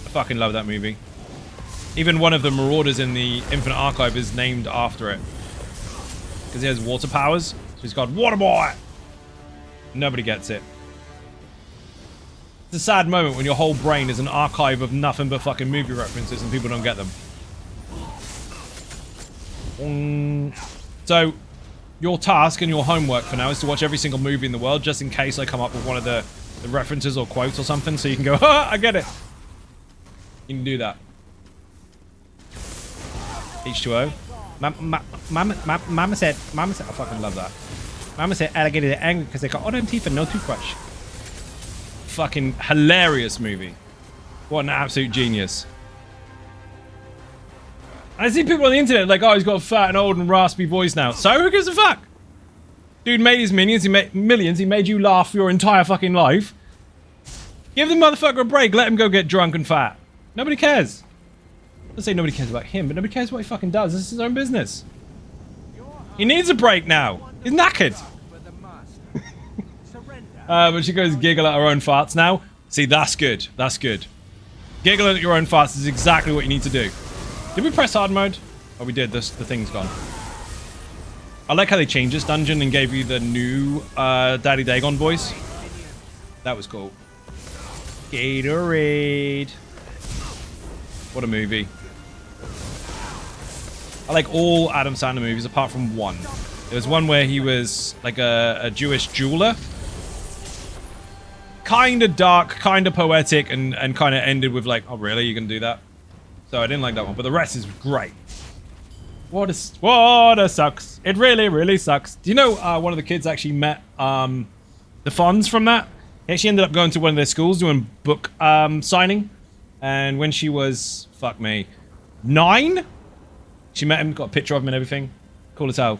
fucking love that movie. Even one of the Marauders in the Infinite Archive is named after it. Because he has water powers. So he's called Water Boy! Nobody gets it. It's a sad moment when your whole brain is an archive of nothing but fucking movie references and people don't get them. So, your task and your homework for now is to watch every single movie in the world, just in case I come up with one of the references or quotes or something, so you can go, ha, I get it. You can do that. H2O. Mama said, I fucking love that. Mama said alligators are angry because they got all them teeth and no toothbrush. Fucking hilarious movie. What an absolute genius. And I see people on the internet like, oh, he's got a fat and old and raspy voice now. So who gives a fuck? Dude made his minions, he made millions, he made you laugh your entire fucking life. Give the motherfucker a break, let him go get drunk and fat. Nobody cares. Let's say nobody cares about him, but nobody cares what he fucking does. This is his own business. He needs a break now. He's knackered. But she goes giggle at her own farts now. See, that's good. That's good. Giggling at your own farts is exactly what you need to do. Did we press hard mode? Oh, we did. The thing's gone. I like how they changed this dungeon and gave you the new Daddy Dagon voice. That was cool. Gatorade. What a movie. I like all Adam Sandler movies apart from one. There was one where he was like a Jewish jeweler. Kind of dark, kind of poetic, and kind of ended with like, oh really, you can do that? So I didn't like that one, but the rest is great. What a sucks. It really, really sucks. Do you know one of the kids actually met the Fonz from that? He actually ended up going to one of their schools doing book signing. And when she was, fuck me, 9, she met him, got a picture of him and everything. Cool as hell.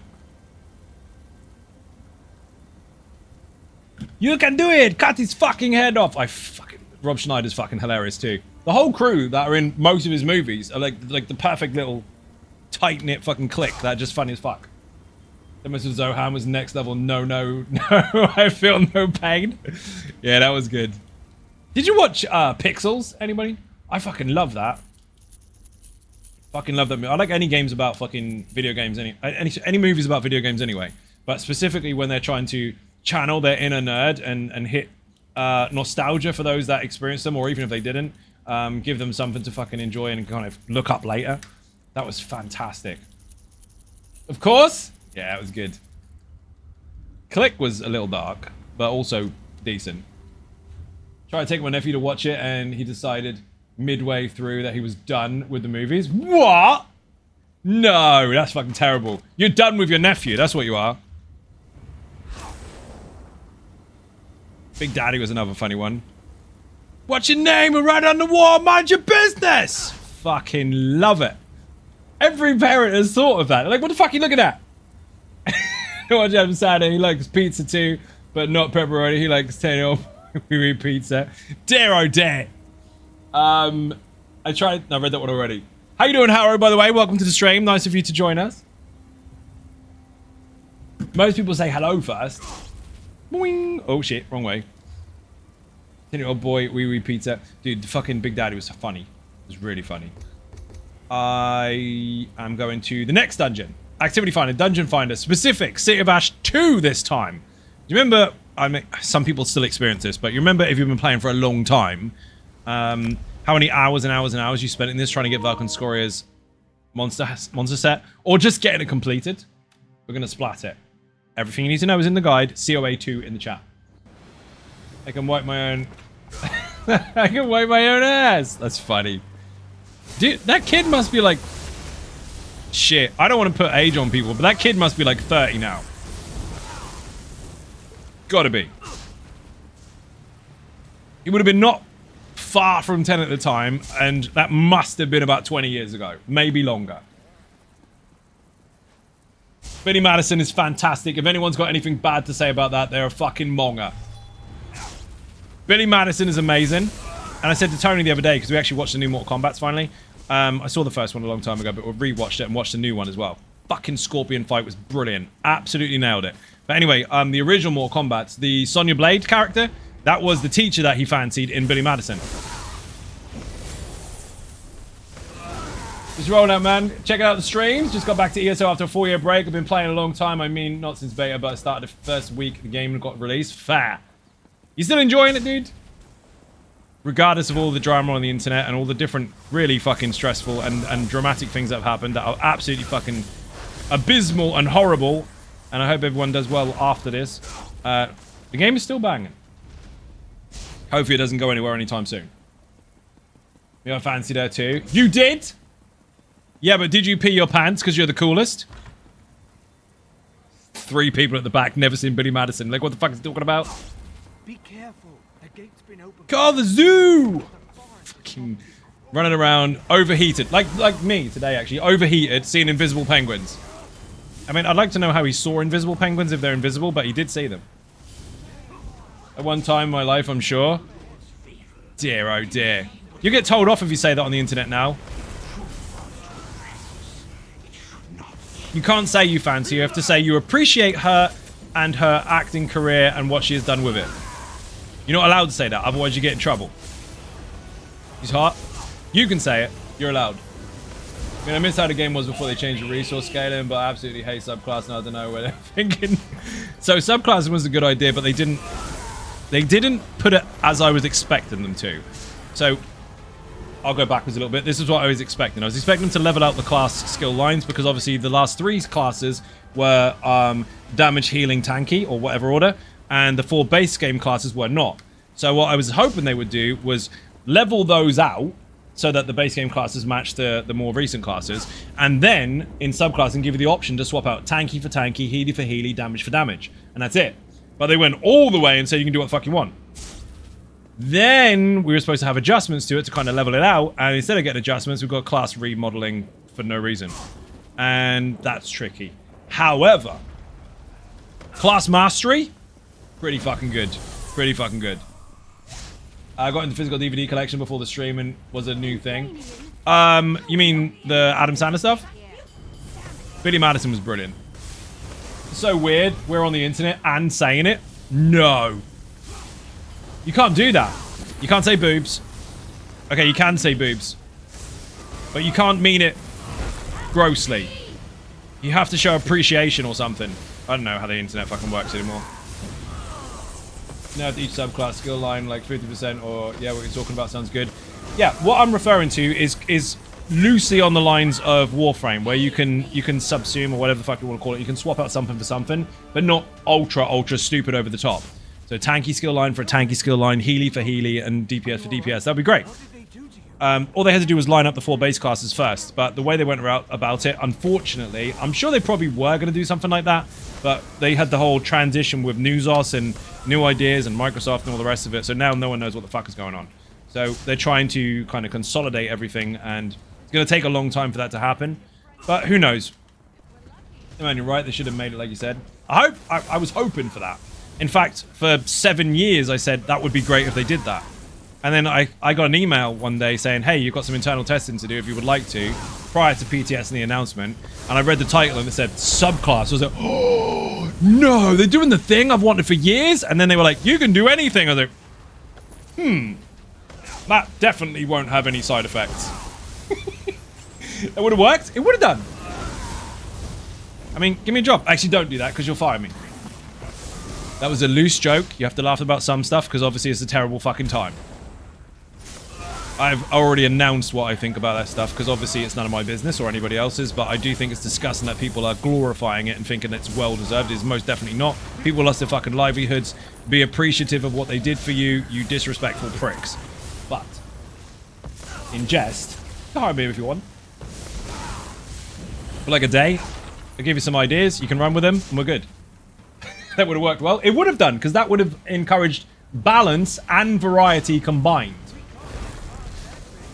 You can do it! Cut his fucking head off! Rob Schneider's fucking hilarious too. The whole crew that are in most of his movies are like the perfect little tight-knit fucking clique that are just funny as fuck. Mr. Zohan was next level. No, I feel no pain. Yeah, that was good. Did you watch Pixels? Anybody? I fucking love that. Fucking love that. I like any games about fucking video games. Any movies about video games anyway. But specifically when they're trying to channel their inner nerd and hit nostalgia for those that experienced them, or even if they didn't, give them something to fucking enjoy and kind of look up later. That was fantastic. Of course. Yeah, it was good. Click was a little dark, but also decent. Tried to take my nephew to watch it, and he decided midway through that he was done with the movies. What? No, that's fucking terrible. You're done with your nephew. That's what you are. Big Daddy was another funny one. What's your name? We're right on the wall. Mind your business. Fucking love it. Every parent has thought of that. Like, what the fuck are you looking at? Watch Adam Sandler. He likes pizza too, but not pepperoni. He likes 10 we eat pizza. Dare oh dare. I read that one already. How you doing, Harrow, by the way? Welcome to the stream. Nice of you to join us. Most people say hello first. Boing. Oh shit, wrong way. 10-year-old boy, wee pizza. Dude, the fucking Big Daddy was funny. It was really funny. I am going to the next dungeon. Activity Finder, Dungeon Finder, specific, City of Ash 2 this time. Do you remember, I mean, some people still experience this, but you remember if you've been playing for a long time, how many hours and hours and hours you spent in this trying to get Vulcan Scoria's monster set, or just getting it completed? We're going to splat it. Everything you need to know is in the guide, COA 2 in the chat. I can wipe my own... I can wipe my own ass! That's funny. Dude, that kid must be like... Shit, I don't want to put age on people, but that kid must be like 30 now. Gotta be. He would have been not far from 10 at the time, and that must have been about 20 years ago. Maybe longer. Billy Madison is fantastic. If anyone's got anything bad to say about that, they're a fucking monger. Billy Madison is amazing. And I said to Tony the other day, because we actually watched the new Mortal Kombat's finally. I saw the first one a long time ago, but we rewatched it and watched the new one as well. Fucking Scorpion fight was brilliant. Absolutely nailed it. But anyway, the original Mortal Kombat, the Sonya Blade character, that was the teacher that he fancied in Billy Madison. Just rolling out, man. Checking out the streams. Just got back to ESO after a 4-year break. I've been playing a long time. I mean, not since beta, but I started the first week the game got released. Fair. You still enjoying it, dude? Regardless of all the drama on the internet and all the different really fucking stressful and dramatic things that have happened that are absolutely fucking abysmal and horrible, and I hope everyone does well after this, the game is still banging. Hopefully it doesn't go anywhere anytime soon. You got fancy there too. You did? Yeah, but did you pee your pants because you're the coolest? 3 people at the back, never seen Billy Madison. Like, what the fuck is he talking about? Be careful. The gate's been open. Call the zoo! Fucking running around, overheated. Like me today, actually. Overheated, seeing invisible penguins. I mean, I'd like to know how he saw invisible penguins if they're invisible, but he did see them. At one time in my life, I'm sure. Dear, oh dear. You get told off if you say that on the internet now. You can't say you fancy, you have to say you appreciate her and her acting career and what she has done with it. You're not allowed to say that, otherwise you get in trouble. She's hot. You can say it. You're allowed. I mean, I missed how the game was before they changed the resource scaling, but I absolutely hate subclass, and I don't know where they're thinking. So subclass was a good idea, but they didn't put it as I was expecting them to. So I'll go backwards a little bit. This is what I was expecting. I was expecting to level out the class skill lines because obviously the last 3 classes were damage, healing, tanky, or whatever order, and the 4 base game classes were not. So what I was hoping they would do was level those out so that the base game classes match the more recent classes, and then in subclassing give you the option to swap out tanky for tanky, healy for healy, damage for damage, and that's it. But they went all the way and said you can do what the fuck you want. Then we were supposed to have adjustments to it to kind of level it out, and instead of getting adjustments, we've got class remodeling for no reason, and that's tricky. However, class mastery, pretty fucking good. Pretty fucking good. I got into physical DVD collection before the stream and was a new thing. You mean the Adam Sandler stuff? Billy Madison was brilliant. So weird, we're on the internet and saying it. No. You can't do that. You can't say boobs. Okay, you can say boobs. But you can't mean it grossly. You have to show appreciation or something. I don't know how the internet fucking works anymore. Now each subclass skill line like 50% or yeah, what you're talking about sounds good. Yeah, what I'm referring to is loosely on the lines of Warframe, where you can subsume or whatever the fuck you want to call it. You can swap out something for something, but not ultra stupid over the top. So tanky skill line for a tanky skill line, Healy for Healy, and DPS for DPS. That'd be great. All they had to do was line up the 4 base classes first, but the way they went about it, unfortunately, I'm sure they probably were going to do something like that, but they had the whole transition with Newsos and new ideas and Microsoft and all the rest of it, so now no one knows what the fuck is going on. So they're trying to kind of consolidate everything, and it's going to take a long time for that to happen, but who knows? Man, you're right, they should have made it like you said. I was hoping for that. In fact, for 7 years I said that would be great if they did that. And then I got an email one day saying, hey, you've got some internal testing to do if you would like to, prior to PTS and the announcement. And I read the title and it said subclass. I was like, oh, no, they're doing the thing I've wanted for years. And then they were like, you can do anything. I was like, that definitely won't have any side effects. That would have worked. It would have done. I mean, give me a job. Actually, don't do that because you'll fire me. That was a loose joke. You have to laugh about some stuff because obviously it's a terrible fucking time. I've already announced what I think about that stuff because obviously it's none of my business or anybody else's, but I do think it's disgusting that people are glorifying it and thinking it's well deserved. It's most definitely not. People lost their fucking livelihoods. Be appreciative of what they did for you, you disrespectful pricks. But in jest, hire me if you want. For like a day, I'll give you some ideas, you can run with them, and we're good. That would have worked well. It would have done, because that would have encouraged balance and variety combined.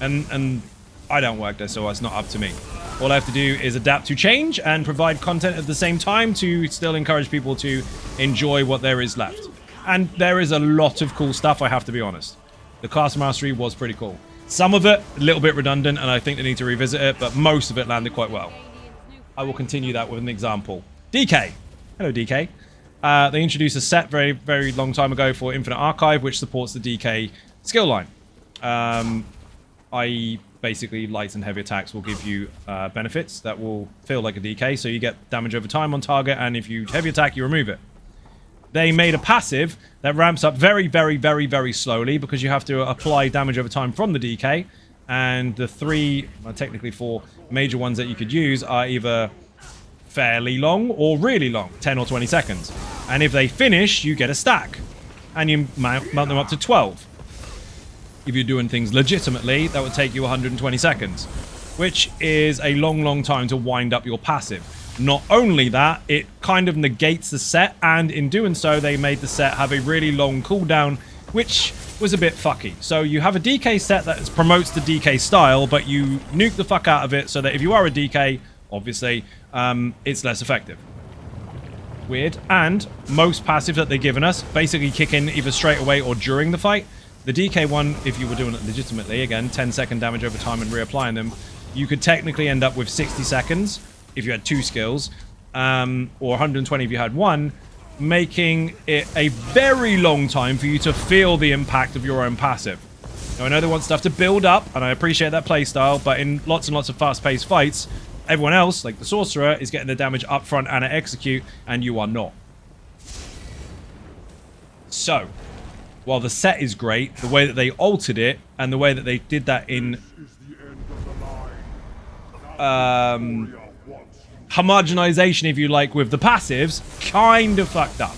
And I don't work there, so it's not up to me. All I have to do is adapt to change and provide content at the same time to still encourage people to enjoy what there is left. And there is a lot of cool stuff, I have to be honest. The class mastery was pretty cool. Some of it, a little bit redundant, and I think they need to revisit it, but most of it landed quite well. I will continue that with an example. DK. Hello, DK. They introduced a set very, very long time ago for Infinite Archive, which supports the DK skill line. I.e., basically, light and heavy attacks will give you benefits that will feel like a DK, so you get damage over time on target, and if you heavy attack, you remove it. They made a passive that ramps up very, very, very, very slowly because you have to apply damage over time from the DK, and the 3, well, technically 4 major ones that you could use are either fairly long or really long, 10 or 20 seconds. And if they finish, you get a stack, and you mount them up to 12. If you're doing things legitimately, that would take you 120 seconds, which is a long, long time to wind up your passive. Not only that, it kind of negates the set, and in doing so, they made the set have a really long cooldown, which was a bit fucky. So you have a DK set that promotes the DK style, but you nuke the fuck out of it so that if you are a DK, obviously, it's less effective. Weird. And most passives that they've given us basically kick in either straight away or during the fight. The DK one, if you were doing it legitimately, again, 10-second damage over time and reapplying them, you could technically end up with 60 seconds if you had 2 skills, or 120 if you had 1, making it a very long time for you to feel the impact of your own passive. Now, I know they want stuff to build up, and I appreciate that playstyle, but in lots and lots of fast-paced fights, everyone else, like the sorcerer, is getting the damage up front and at execute, and you are not. So, while the set is great, the way that they altered it, and the way that they did that in homogenization, if you like, with the passives, kind of fucked up.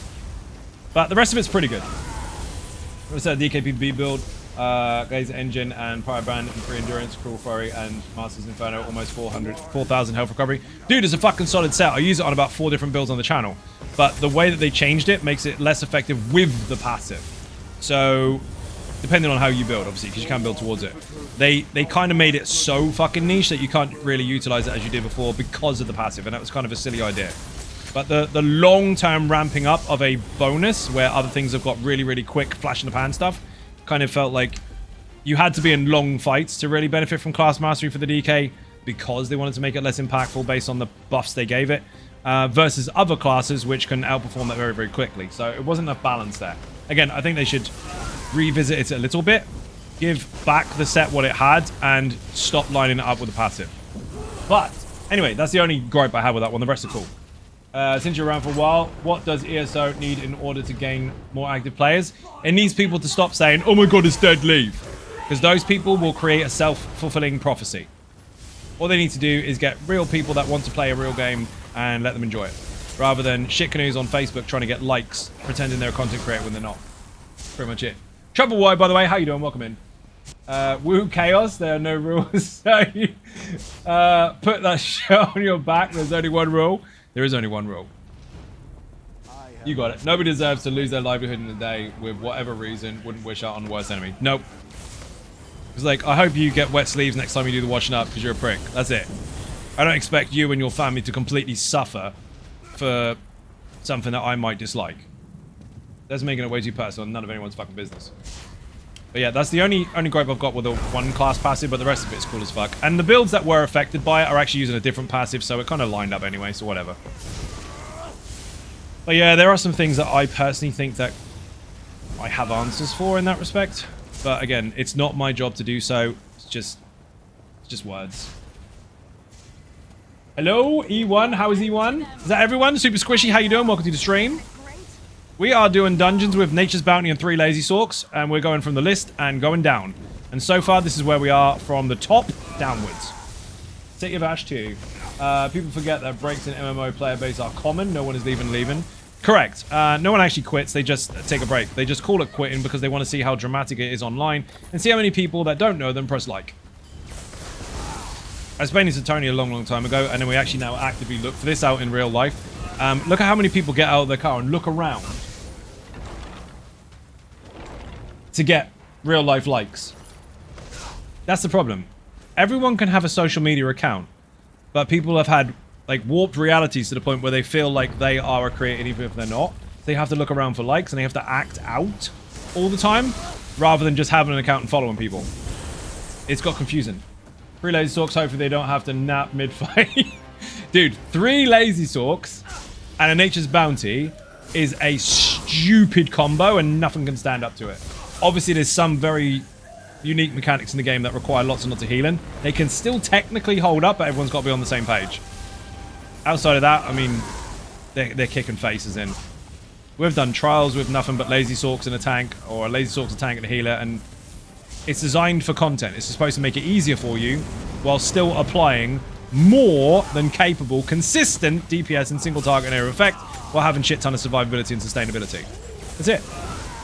But the rest of it's pretty good. Like I said, DKPB build, Glazer Engine and Prior Brand and Free Endurance, Cruel Fury and Masters Inferno, almost 4,000 health recovery. Dude, it's a fucking solid set. I use it on about 4 different builds on the channel. But the way that they changed it makes it less effective with the passive. So, depending on how you build, obviously, because you can build towards it. They kind of made it so fucking niche that you can't really utilize it as you did before because of the passive, and that was kind of a silly idea. But the long-term ramping up of a bonus, where other things have got really, really quick flash-in-the-pan stuff, kind of felt like you had to be in long fights to really benefit from class mastery for the DK, because they wanted to make it less impactful based on the buffs they gave it, versus other classes which can outperform that very, very quickly. So it wasn't enough balance there. Again, I think they should revisit it a little bit, give back the set what it had, and stop lining it up with the passive. But anyway, that's the only gripe I have with that one. The rest are cool. Since you're around for a while, what does ESO need in order to gain more active players? It needs people to stop saying, oh my god, it's dead, leave. Because those people will create a self-fulfilling prophecy. All they need to do is get real people that want to play a real game and let them enjoy it. Rather than shit canoes on Facebook trying to get likes, pretending they're a content creator when they're not. Pretty much it. Trouble Boy, by the way, how you doing? Welcome in. Woo Chaos, there are no rules. So you, put that shit on your back. There's only one rule. There is only one rule. You got it. Nobody deserves to lose their livelihood in a day with whatever reason. Wouldn't wish out on the worst enemy. Nope. It's like, I hope you get wet sleeves next time you do the washing up because you're a prick. That's it. I don't expect you and your family to completely suffer for something that I might dislike. That's making it way too personal and none of anyone's fucking business. But yeah, that's the only gripe I've got with the one class passive, but the rest of it's cool as fuck. And the builds that were affected by it are actually using a different passive, so it kind of lined up anyway, so whatever. But yeah, there are some things that I personally think that I have answers for in that respect. But again, it's not my job to do so. It's just words. Hello, E1. How is E1? Is that everyone? Super Squishy, how you doing? Welcome to the stream. We are doing dungeons with Nature's Bounty and 3 Lazy Sorcs, and we're going from the list and going down. And so far, this is where we are from the top downwards. City of Ash 2. People forget that breaks in MMO player base are common. No one is leaving. Correct. No one actually quits. They just take a break. They just call it quitting because they want to see how dramatic it is online and see how many people that don't know them press like. I explained this to Tony a long time ago, and then we actually now actively look for this out in real life. Look at how many people get out of their car and look around to get real life likes. That's the problem. Everyone can have a social media account, but people have had like warped realities to the point where they feel like they are a creator even if they're not. They have to look around for likes and they have to act out all the time rather than just having an account and following people. It's got confusing. 3 Lazy Sorcs, hopefully they don't have to nap mid-fight. Dude, 3 Lazy Sorcs and a Nature's Bounty is a stupid combo and nothing can stand up to it. Obviously, there's some very unique mechanics in the game that require lots and lots of healing. They can still technically hold up, but everyone's got to be on the same page. Outside of that, I mean, they're kicking faces in. We've done trials with nothing but Lazy Sorcs in a tank, or a Lazy Sorcs a tank and a healer, and it's designed for content. It's supposed to make it easier for you, while still applying more than capable, consistent DPS and single target area effect, while having shit ton of survivability and sustainability. That's it.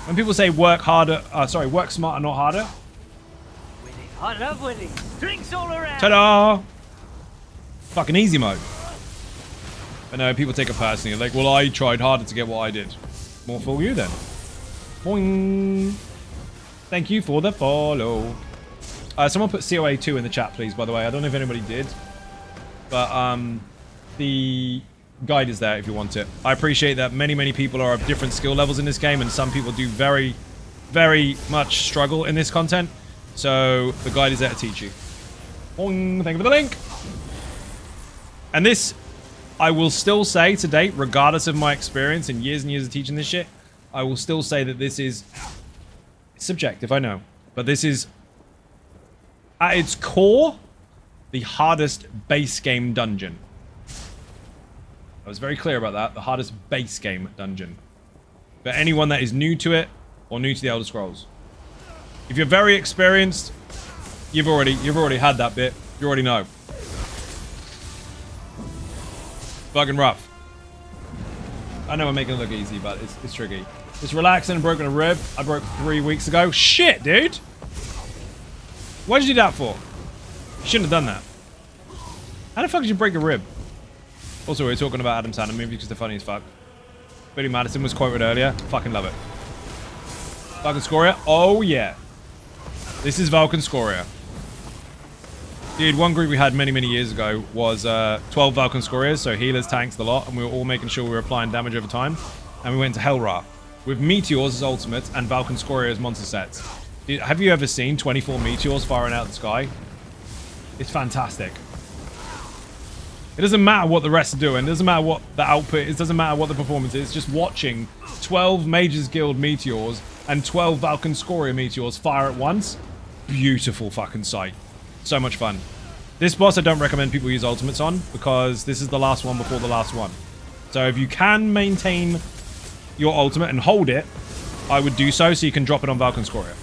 When people say work harder, work smarter, not harder. Winning. I love winning. Drinks all around. Ta-da! Fucking easy mode. But no, people take it personally. Like, well, I tried harder to get what I did. More for you then. Boing. Thank you for the follow. Someone put COA 2 in the chat, please, by the way. I don't know if anybody did. But, the guide is there if you want it. I appreciate that many people are of different skill levels in this game, and some people do very much struggle in this content. So, the guide is there to teach you. Boing. Thank you for the link. And this, I will still say to date, regardless of my experience and years of teaching this shit, I will still say that this is subjective, I know. But this is At its core, the hardest base game dungeon. I was very clear about that. The hardest base game dungeon. For anyone that is new to it or new to the Elder Scrolls. If you're very experienced, you've already had that bit. You already know. Fucking rough. I know I'm making it look easy, but it's tricky. Just relaxing and broken a rib. I broke 3 weeks ago. Shit, dude. What did you do that for? You shouldn't have done that. How the fuck did you break a rib? Also, we were talking about Adam Sandler movies because they're funny as fuck. Billy Madison was quoted earlier. Fucking love it. Vulcan Scoria? Oh, yeah. This is Vulcan Scoria. Dude, one group we had many, many years ago was 12 Vulcan Scorias, so healers, tanks, the lot, and we were all making sure we were applying damage over time. And we went to Hellra with Meteors as ultimates and Vulcan Scoria as monster sets. Dude, have you ever seen 24 Meteors firing out of the sky? It's fantastic. It doesn't matter what the rest are doing. It doesn't matter what the output is. It doesn't matter what the performance is. Just watching 12 Mages Guild Meteors and 12 Vulcan Scoria Meteors fire at once. Beautiful fucking sight. So much fun. This boss I don't recommend people use ultimates on because this is the last one before the last one. So if you can maintain your ultimate and hold it, I would do so you can drop it on Vulcan Scoria.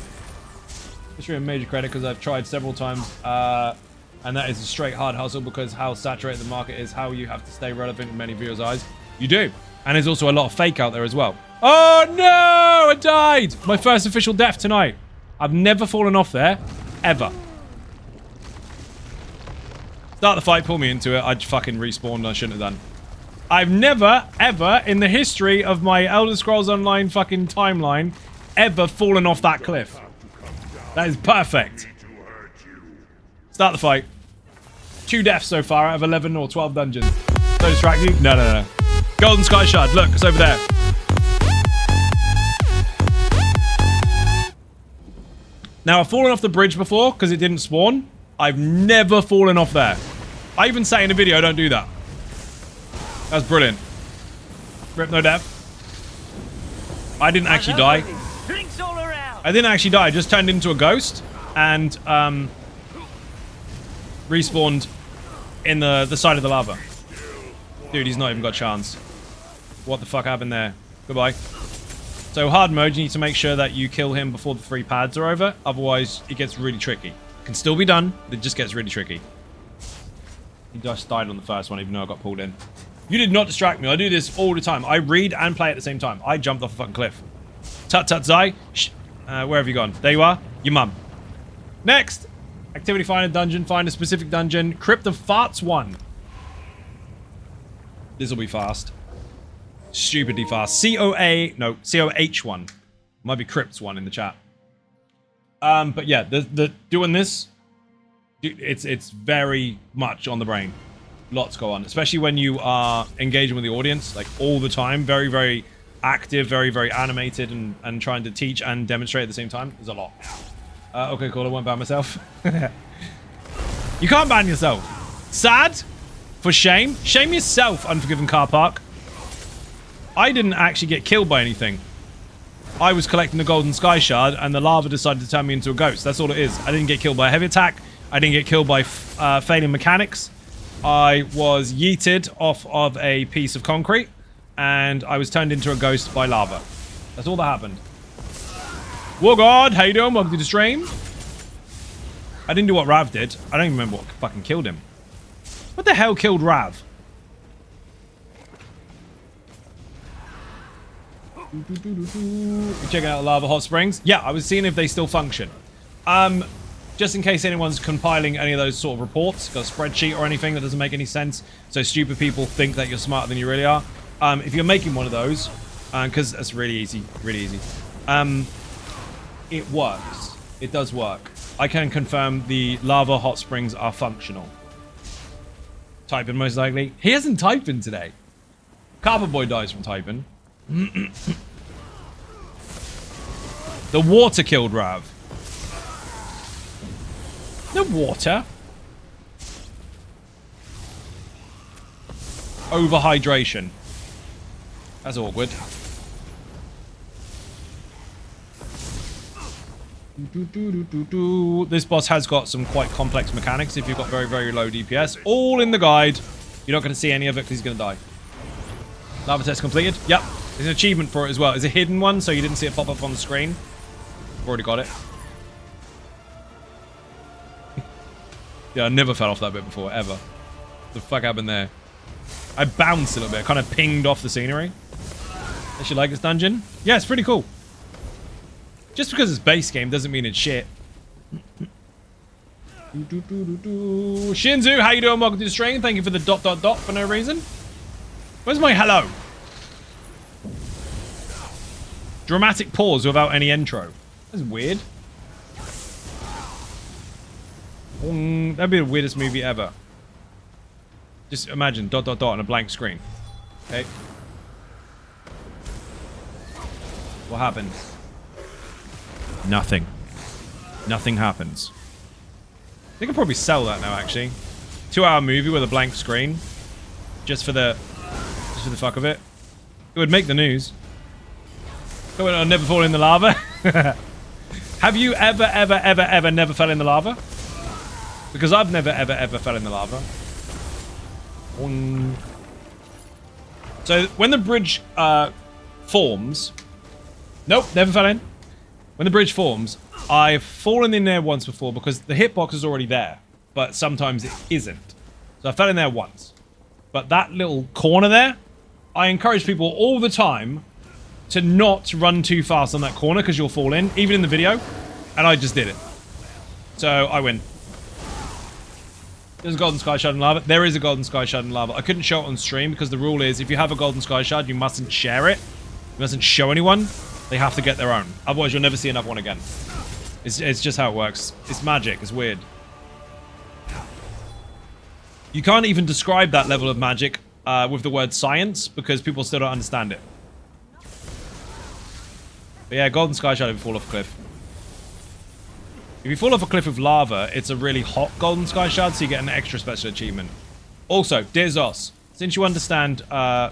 Just really a major credit because I've tried several times and that is a straight hard hustle because how saturated the market is, how you have to stay relevant in many viewers' eyes. You do. And there's also a lot of fake out there as well. Oh no! I died! My first official death tonight. I've never fallen off there. Ever. Start the fight, pull me into it. I fucking respawned. I shouldn't have done. I've never, ever, in the history of my Elder Scrolls Online fucking timeline, ever fallen off that cliff. That is perfect. Start the fight. 2 deaths so far out of 11 or 12 dungeons. Don't distract you? No, no, no. Golden Sky Shard. Look, it's over there. Now, I've fallen off the bridge before because it didn't spawn. I've never fallen off there. I even say in the video, don't do that. That's brilliant. Rip, no death. I didn't actually die. Drinks all around. I didn't actually die. I just turned into a ghost and respawned in the side of the lava. Dude, he's not even got a chance. What the fuck happened there? Goodbye. So hard mode, you need to make sure that you kill him before the 3 pads are over. Otherwise, it gets really tricky. It can still be done, but it just gets really tricky. He just died on the first one, even though I got pulled in. You did not distract me. I do this all the time. I read and play at the same time. I jumped off a fucking cliff. Tut tut Zai. Where have you gone? There you are. Your mum. Next. Activity find a dungeon. Find a specific dungeon. Crypt of Farts 1. This will be fast. Stupidly fast. COH 1. Might be Crypts 1 in the chat. But yeah, the doing this, it's very much on the brain. Lots go on, especially when you are engaging with the audience, like all the time. Very, very active, very, very animated, and trying to teach and demonstrate at the same time. There's a lot. Okay, cool. I won't ban myself. You can't ban yourself. Sad? For shame? Shame yourself, Unforgiven Car Park. I didn't actually get killed by anything. I was collecting the Golden Sky Shard, and the lava decided to turn me into a ghost. That's all it is. I didn't get killed by a heavy attack. I didn't get killed by failing mechanics. I was yeeted off of a piece of concrete, and I was turned into a ghost by lava. That's all that happened. War God, how you doing? Welcome to the stream. I didn't do what Rav did. I don't even remember what fucking killed him. What the hell killed Rav? You're checking out the lava hot springs? Yeah, I was seeing if they still function. Just in case anyone's compiling any of those sort of reports, got a spreadsheet or anything that doesn't make any sense, so stupid people think that you're smarter than you really are. If you're making one of those, because that's really easy, it works. It does work. I can confirm the lava hot springs are functional. Typing most likely. He hasn't typed in today. Carpet Boy dies from typing. The water killed Rav. The water? Overhydration. That's awkward. This boss has got some quite complex mechanics if you've got very, very low DPS. All in the guide. You're not going to see any of it because he's going to die. Lava test completed. Yep. There's an achievement for it as well. It's a hidden one, so you didn't see it pop up on the screen. I've already got it. Yeah, I never fell off that bit before, ever. What the fuck happened there? I bounced a little bit. I kind of pinged off the scenery. Does you like this dungeon? Yeah, it's pretty cool. Just because it's base game doesn't mean it's shit. Shinzu, how you doing? Welcome to the stream. Thank you for the ... for no reason. Where's my hello? Dramatic pause without any intro. That's weird. That'd be the weirdest movie ever. Just imagine ... on a blank screen. Okay. What happens? Nothing. Nothing happens. They could probably sell that now, actually. 2-hour movie with a blank screen. Just for the fuck of it. It would make the news. I'll never fall in the lava. Have you ever never fell in the lava? Because I've never ever fell in the lava. So when the bridge forms... Nope, never fell in. When the bridge forms, I've fallen in there once before because the hitbox is already there, but sometimes it isn't. So I fell in there once. But that little corner there, I encourage people all the time to not run too fast on that corner because you'll fall in, even in the video. And I just did it. So I win. There's a golden sky shard in lava. There is a golden sky shard in lava. I couldn't show it on stream because the rule is if you have a golden sky shard, you mustn't share it. You mustn't show anyone. They have to get their own. Otherwise, you'll never see another one again. It's just how it works. It's magic. It's weird. You can't even describe that level of magic with the word science because people still don't understand it. But yeah, golden sky shard if you fall off a cliff. If you fall off a cliff with lava, it's a really hot golden sky shard, so you get an extra special achievement. Also, dear Zos, since you understand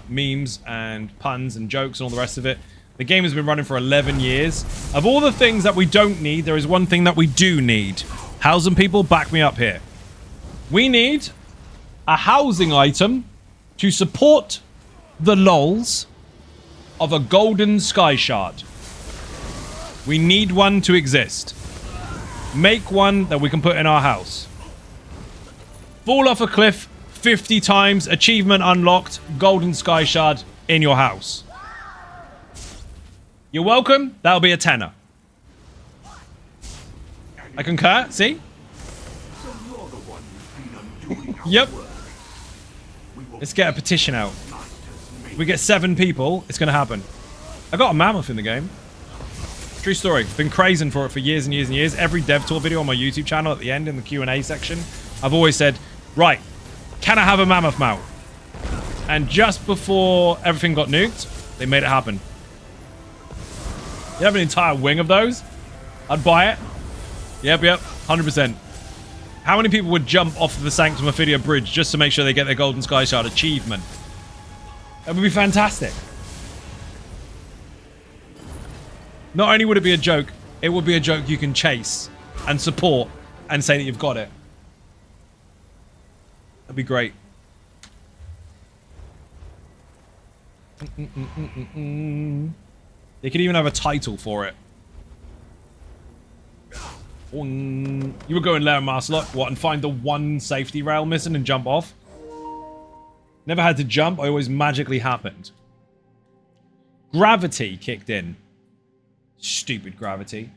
memes and puns and jokes and all the rest of it, the game has been running for 11 years. Of all the things that we don't need, there is one thing that we do need. Housing people, back me up here. We need a housing item to support the lols of a golden sky shard. We need one to exist. Make one that we can put in our house. Fall off a cliff 50 times, achievement unlocked, golden sky shard in your house. You're welcome. That'll be a tenner. I concur. See? Yep. Let's get a petition out. If we get 7 people, it's going to happen. I got a mammoth in the game. True story. Been crazing for it for years and years and years. Every dev tour video on my YouTube channel at the end in the Q&A section, I've always said, right, can I have a mammoth mount? And just before everything got nuked, they made it happen. You have an entire wing of those? I'd buy it. Yep, 100%. How many people would jump off of the Sanctum Ophidia bridge just to make sure they get their Golden Sky Shard achievement? That would be fantastic. Not only would it be a joke, it would be a joke you can chase and support and say that you've got it. That'd be great. They could even have a title for it. You would go in Lair Masterlock, what, and find the one safety rail missing and jump off? Never had to jump, I always magically happened. Gravity kicked in. Stupid gravity.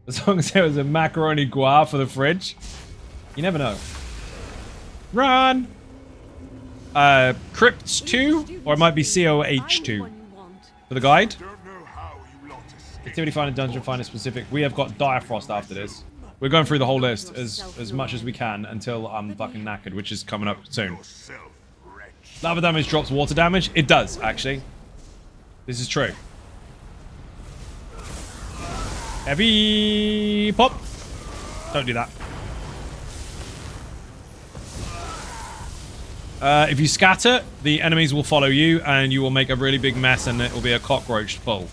As long as there was a macaroni guar for the fridge. You never know. Run! Crypts 2? Or it might be COH2. For the guide? Activity find a dungeon, find a specific. We have got Direfrost after this. We're going through the whole list as much as we can until I'm fucking knackered, which is coming up soon. Lava damage drops water damage? It does, actually. This is true. Heavy pop. Don't do that. If you scatter, the enemies will follow you and you will make a really big mess and it will be a cockroach pull.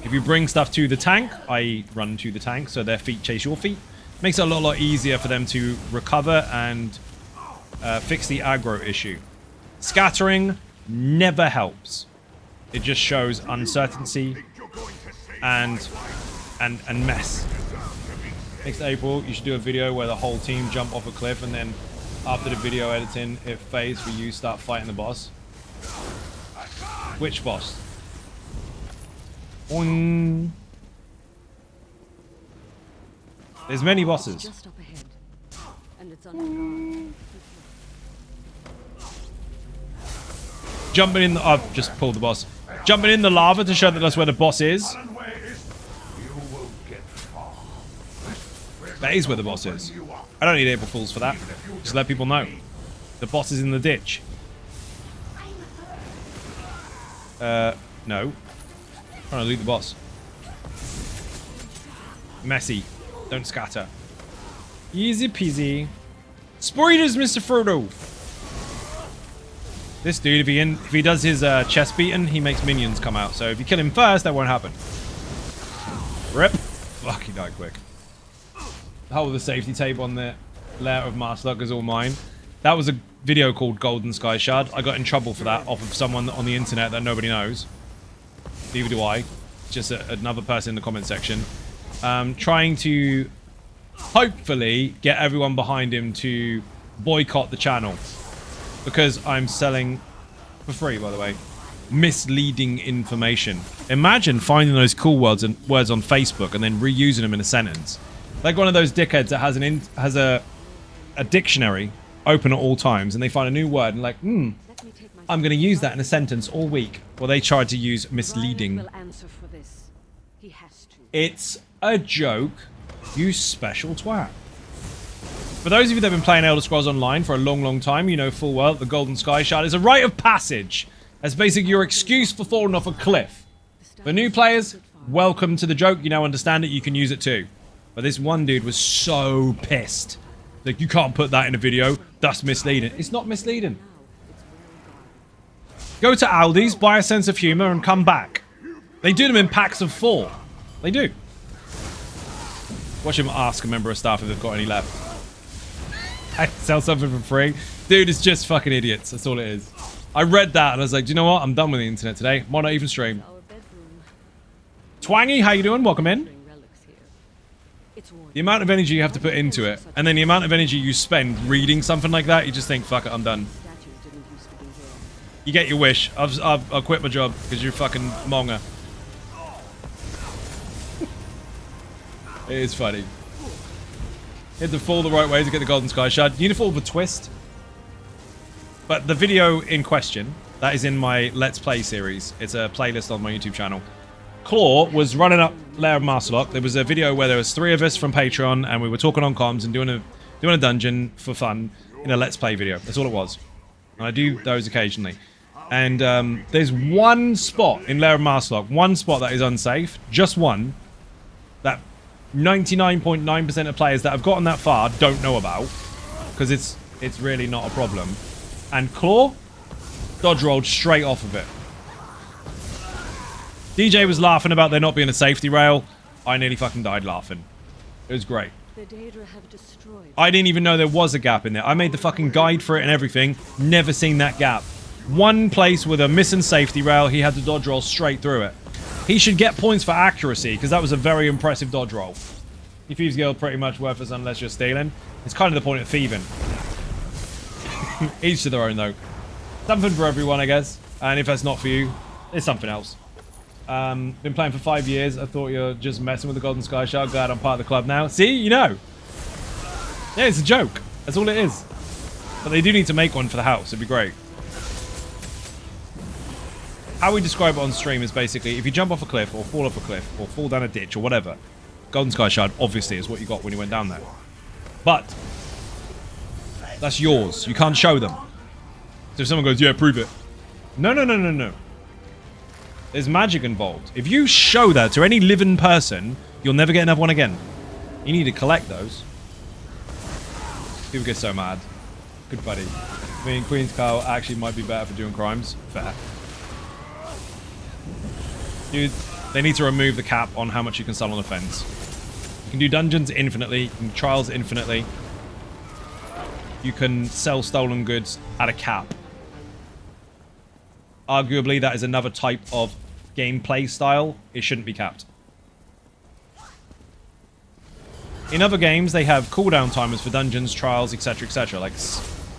If you bring stuff to the tank, i.e. run to the tank, so their feet chase your feet, makes it a lot easier for them to recover and fix the aggro issue. Scattering never helps. It just shows uncertainty and mess. Next April, you should do a video where the whole team jump off a cliff and then after the video editing, it fades for you start fighting the boss. Which boss? Boing. There's many bosses. Just up ahead. And it's underground. Jumping in the... I've just pulled the boss. Jumping in the lava to show that that's where the boss is. That is where the boss is. I don't need April Fools for that. Just let people know. The boss is in the ditch. No. I'm trying to loot the boss. Messy. Don't scatter. Easy peasy. Spoilers, Mr. Frodo. This dude, if he does his chest beating, he makes minions come out. So if you kill him first, that won't happen. Rip. Fuck, he died quick. Oh, the safety tape on the layer of Marslock is all mine. That was a video called Golden Sky Shard. I got in trouble for that off of someone on the internet that nobody knows. Neither do I. Just another person in the comment section. Trying to hopefully get everyone behind him to boycott the channel. Because I'm selling, for free by the way, misleading information. Imagine finding those cool words on Facebook and then reusing them in a sentence. Like one of those dickheads that has a dictionary open at all times and they find a new word and like, I'm going to use that in a sentence all week. Well, they tried to use misleading. Will answer for this. He has to. It's a joke, you special twat. For those of you that have been playing Elder Scrolls Online for a long, long time, you know full well the Golden Sky Shard is a rite of passage. That's basically your excuse for falling off a cliff. For new players, welcome to the joke. You now understand it, you can use it too. But this one dude was so pissed. Like, you can't put that in a video. That's misleading. It's not misleading. Go to Aldi's, buy a sense of humor, and come back. They do them in packs of 4. They do. Watch him ask a member of staff if they've got any left. I sell something for free. Dude, it's just fucking idiots. That's all it is. I read that and I was like, do you know what? I'm done with the internet today. Might not even stream. Twangy, how you doing? Welcome in. The amount of energy you have to put into it, and then the amount of energy you spend reading something like that, you just think, fuck it, I'm done. You get your wish. I'll quit my job because you're fucking monger. It is funny. You have to fall the right way to get the Golden Sky Shard. You need to fall with a twist. But the video in question, that is in my Let's Play series. It's a playlist on my YouTube channel. Claw was running up Lair of Marslock. There was a video where there was 3 of us from Patreon and we were talking on comms and doing a dungeon for fun in a Let's Play video. That's all it was. And I do those occasionally. And there's one spot in Lair of Marslock, one spot that is unsafe, just one, that 99.9% of players that have gotten that far don't know about, because it's really not a problem. And Claw dodge rolled straight off of it. DJ was laughing about there not being a safety rail. I nearly fucking died laughing. It was great. The Daedra have destroyed. I didn't even know there was a gap in there. I made the fucking guide for it and everything. Never seen that gap. One place with a missing safety rail, he had to dodge roll straight through it. He should get points for accuracy, because that was a very impressive dodge roll. Your Thieves Guild pretty much worthless unless you're stealing. It's kind of the point of thieving. Each to their own, though. Something for everyone, I guess. And if that's not for you, it's something else. Been playing for 5 years. I thought you were just messing with the Golden Sky Shard. Glad I'm part of the club now. See? You know. Yeah, it's a joke. That's all it is. But they do need to make one for the house. It'd be great. How we describe it on stream is basically, if you jump off a cliff, or fall off a cliff, or fall down a ditch, or whatever, Golden Sky Shard obviously is what you got when you went down there. But that's yours. You can't show them. So if someone goes, yeah, prove it. No, no, no, no, no. There's magic involved. If you show that to any living person, you'll never get another one again. You need to collect those. People get so mad. Good buddy. I mean, Queen's Cow actually might be better for doing crimes. Fair. Dude, They need to remove the cap on how much you can sell on a fence. You can do dungeons infinitely. You can do trials infinitely. You can sell stolen goods at a cap. Arguably, that is another type of gameplay style. It shouldn't be capped. In other games, they have cooldown timers for dungeons, trials, etc., etc. Like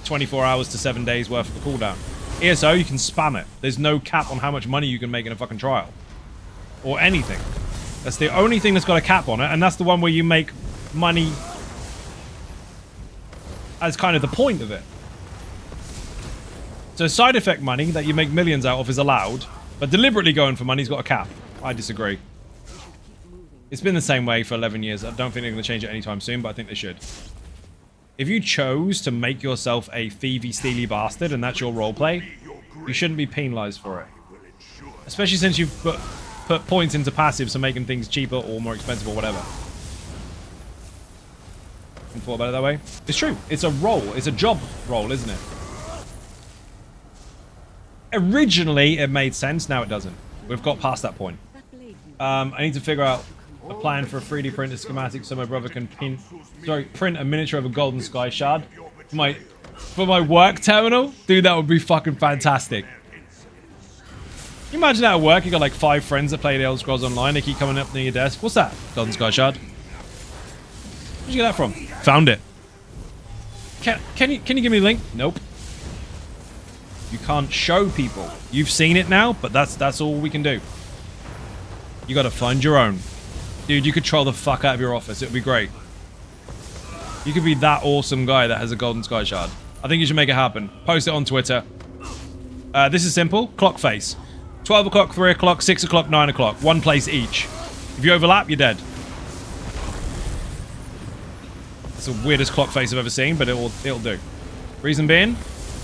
24 hours to 7 days worth of a cooldown. ESO, you can spam it. There's no cap on how much money you can make in a fucking trial. Or anything. That's the only thing that's got a cap on it, and that's the one where you make money as kind of the point of it. So side effect money that you make millions out of is allowed, but deliberately going for money's got a cap. I disagree. It's been the same way for 11 years. I don't think they're going to change it anytime soon, but I think they should. If you chose to make yourself a thievy, steely bastard, and that's your roleplay, you shouldn't be penalized for it. Especially since you've put points into passives to making things cheaper or more expensive or whatever. You thought about it that way? It's true. It's a role. It's a job role, isn't it? Originally, it made sense. Now it doesn't. We've got past that point. I need to figure out a plan for a 3D printed schematic so my brother can print a miniature of a golden sky shard for my work terminal. Dude, that would be fucking fantastic. Can you imagine that at work? You got like 5 friends that play the Elder Scrolls Online. They keep coming up near your desk. What's that? Golden sky shard. Where'd you get that from? Found it. Can you give me the link? Nope. You can't show people. You've seen it now, but that's all we can do. You gotta find your own. Dude, you could troll the fuck out of your office. It would be great. You could be that awesome guy that has a golden sky shard. I think you should make it happen. Post it on Twitter. This is simple. Clock face. 12 o'clock, 3 o'clock, 6 o'clock, 9 o'clock. One place each. If you overlap, you're dead. It's the weirdest clock face I've ever seen, but it'll do. Reason being,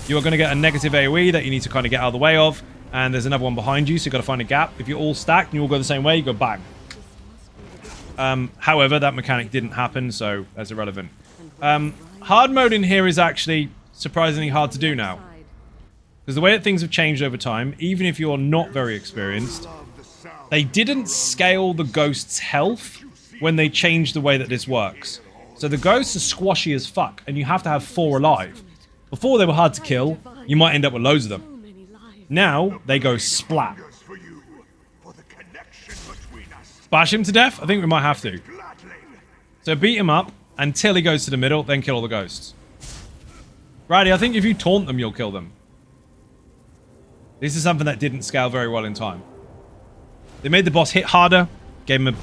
you are going to get a negative AoE that you need to kind of get out of the way of, and there's another one behind you, so you've got to find a gap. If you're all stacked and you all go the same way, you go bang. However, that mechanic didn't happen, so that's irrelevant. Hard mode in here is actually surprisingly hard to do now. Because the way that things have changed over time, even if you're not very experienced, they didn't scale the ghost's health when they changed the way that this works. So the ghosts are squashy as fuck, and you have to have 4 alive. Before they were hard to kill, you might end up with loads of them. Now, they go splat. Bash him to death? I think we might have to. So beat him up until he goes to the middle, then kill all the ghosts. Righty, I think if you taunt them, you'll kill them. This is something that didn't scale very well in time. They made the boss hit harder, gave him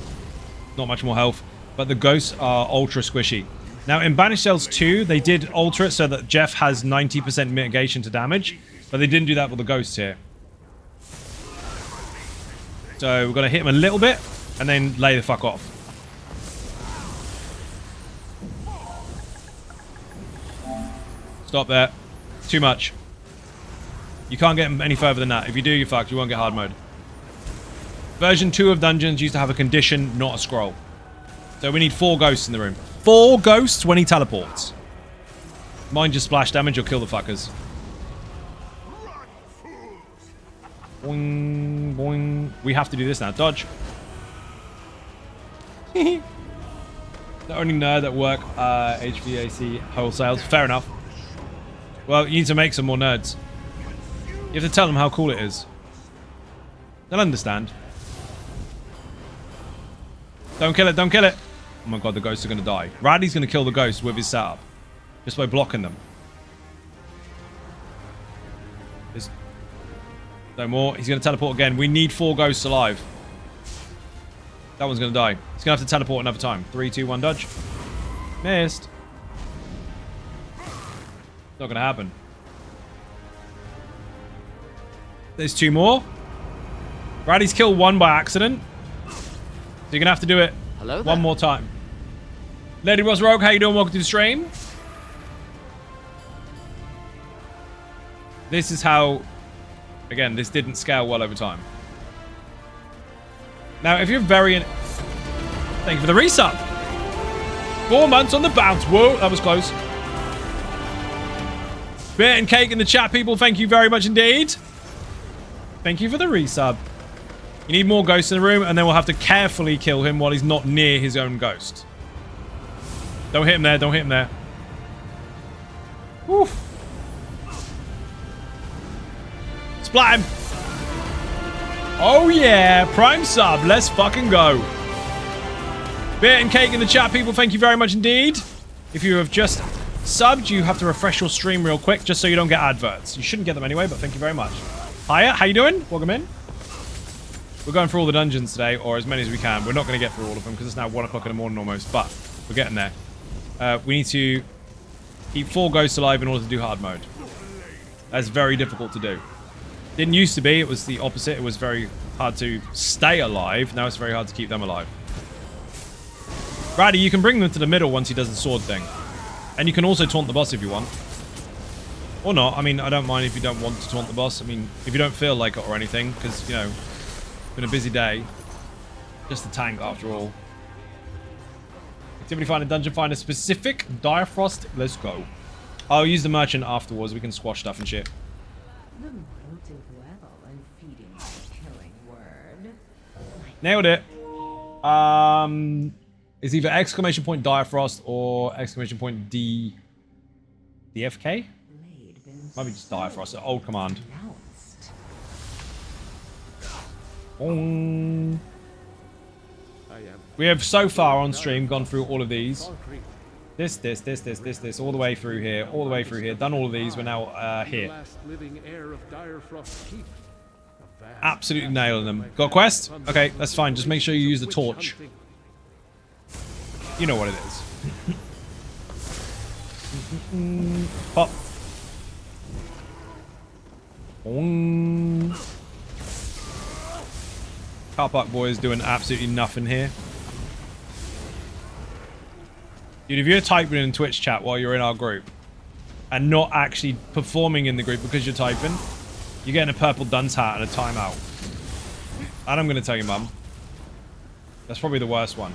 not much more health, but the ghosts are ultra squishy. Now, in Banished Cells 2, they did alter it so that Jeff has 90% mitigation to damage, but they didn't do that with the ghosts here. So we're going to hit him a little bit, and then lay the fuck off. Stop there. Too much. You can't get any further than that. If you do, you're fucked. You won't get hard mode. Version 2 of Dungeons used to have a condition, not a scroll. So we need 4 ghosts in the room. 4 ghosts when he teleports. Mind your splash damage, you'll kill the fuckers. Boing, boing. We have to do this now. Dodge. The only nerd at work, HVAC wholesales. Fair enough. Well, you need to make some more nerds. You have to tell them how cool it is. They'll understand. Don't kill it, don't kill it. Oh my god, the ghosts are going to die. Radley's going to kill the ghosts with his setup. Just by blocking them. There's no more. He's going to teleport again. We need 4 ghosts alive. That one's going to die. He's going to have to teleport another time. 3, 2, 1, dodge. Missed. Not going to happen. There's 2 more. Radley's killed 1 by accident. So you're going to have to do it one more time. Lady Ross Rogue, how you doing? Welcome to the stream. This is how... Again, this didn't scale well over time. Now, if you're very... Thank you for the resub. 4 months on the bounce. Whoa, that was close. Beer and cake in the chat, people. Thank you very much indeed. Thank you for the resub. You need more ghosts in the room, and then we'll have to carefully kill him while he's not near his own ghost. Don't hit him there. Don't hit him there. Woof. Splat him. Oh yeah, Prime sub. Let's fucking go. Beer and cake in the chat, people. Thank you very much indeed. If you have just subbed, you have to refresh your stream real quick just so you don't get adverts. You shouldn't get them anyway, but thank you very much. Hiya, how you doing? Welcome in. We're going through all the dungeons today, or as many as we can. We're not going to get through all of them because it's now 1 o'clock in the morning almost, but we're getting there. We need to keep 4 ghosts alive in order to do hard mode. That's very difficult to do. Didn't used to be. It was the opposite. It was very hard to stay alive. Now it's very hard to keep them alive. Brady, you can bring them to the middle once he does the sword thing. And you can also taunt the boss if you want. Or not. I mean, I don't mind if you don't want to taunt the boss. I mean, if you don't feel like it or anything, because, you know, it's been a busy day. Just a tank after all. Activity find a dungeon, find a specific Direfrost. Let's go. I'll use the merchant afterwards. We can squash stuff and shit. The model did well in feeding my killing word. Nailed it. It's either exclamation point Direfrost or exclamation point DFK? Might be just Direfrost, an old command. We have so far on stream gone through all of these. This, all the way through here, all the way through here. Done all of these. We're now here. Absolutely nailing them. Got a quest? Okay, that's fine. Just make sure you use the torch. You know what it is. Pop. Car Park Boy is doing absolutely nothing here. Dude, if you're typing in Twitch chat while you're in our group and not actually performing in the group because you're typing, you're getting a purple dunce hat and a timeout. And I'm going to tell you, Mum. That's probably the worst one.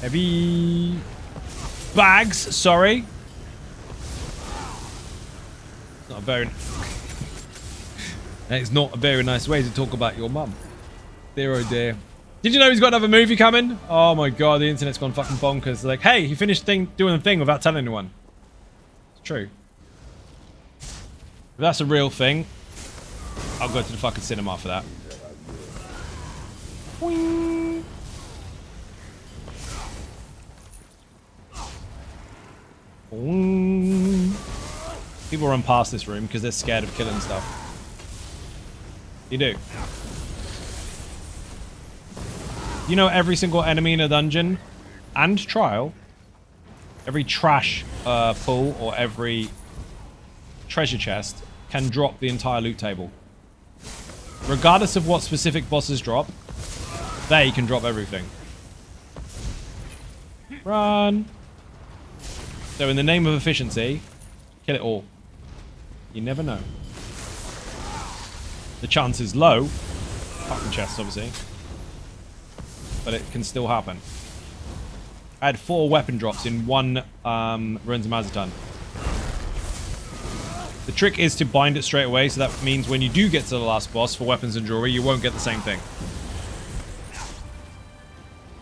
Heavy bags, sorry. Not a very... It's not a very nice way to talk about your mum. Dear oh dear. Did you know he's got another movie coming? Oh my god, the internet's gone fucking bonkers. Like, hey, he finished doing the thing without telling anyone. It's true. If that's a real thing, I'll go to the fucking cinema for that. Boing. Boing. People run past this room because they're scared of killing stuff. You do. You know, every single enemy in a dungeon and trial, every trash pull or every treasure chest can drop the entire loot table. Regardless of what specific bosses drop, they can drop everything. Run. So in the name of efficiency, kill it all. You never know. The chance is low. Fucking chests, obviously. But it can still happen. I had 4 weapon drops in one Ruins of Mazatan. The trick is to bind it straight away, so that means when you do get to the last boss for weapons and jewelry, you won't get the same thing.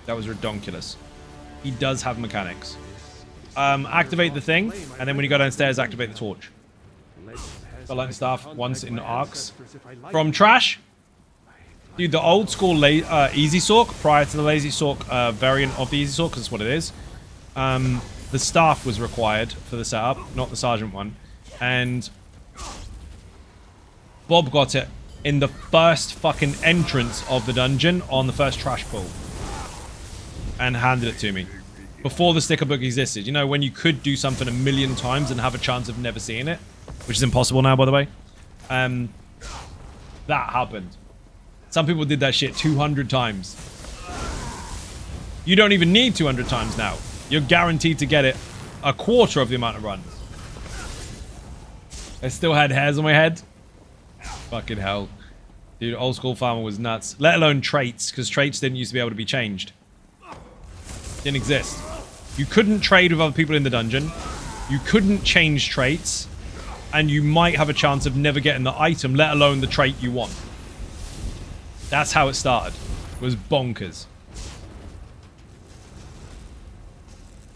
That was redonkulous. He does have mechanics. Activate the thing, and then when you go downstairs, activate the torch. Got lightning staff once in arcs. From trash? Dude, the old school Easy Sorc, prior to the Lazy Sorc variant of the Easy Sorc, because that's what it is, the staff was required for the setup, not the Sergeant one. And Bob got it in the first fucking entrance of the dungeon on the first trash pull. And handed it to me. Before the sticker book existed. You know, when you could do something a million times and have a chance of never seeing it. Which is impossible now, by the way. That happened. Some people did that shit 200 times. You don't even need 200 times now. You're guaranteed to get it a quarter of the amount of runs. I still had hairs on my head. Fucking hell. Dude, old school farmer was nuts. Let alone traits, because traits didn't used to be able to be changed. Didn't exist. You couldn't trade with other people in the dungeon. You couldn't change traits. And you might have a chance of never getting the item, let alone the trait you want. That's how it started. It was bonkers.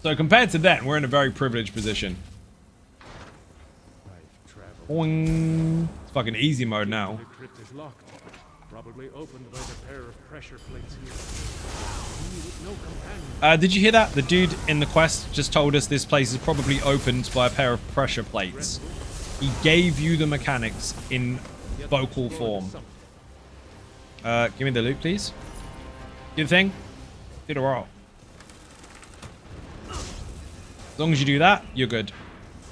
So compared to then, we're in a very privileged position. Boing. It's fucking easy mode now. The crypt is locked. Probably opened by the pair of pressure plates here. Me with no companion. Did you hear that? The dude in the quest just told us this place is probably opened by a pair of pressure plates. He gave you the mechanics in vocal form. Give me the loot, please. Do the thing. Do the roll. As long as you do that, you're good.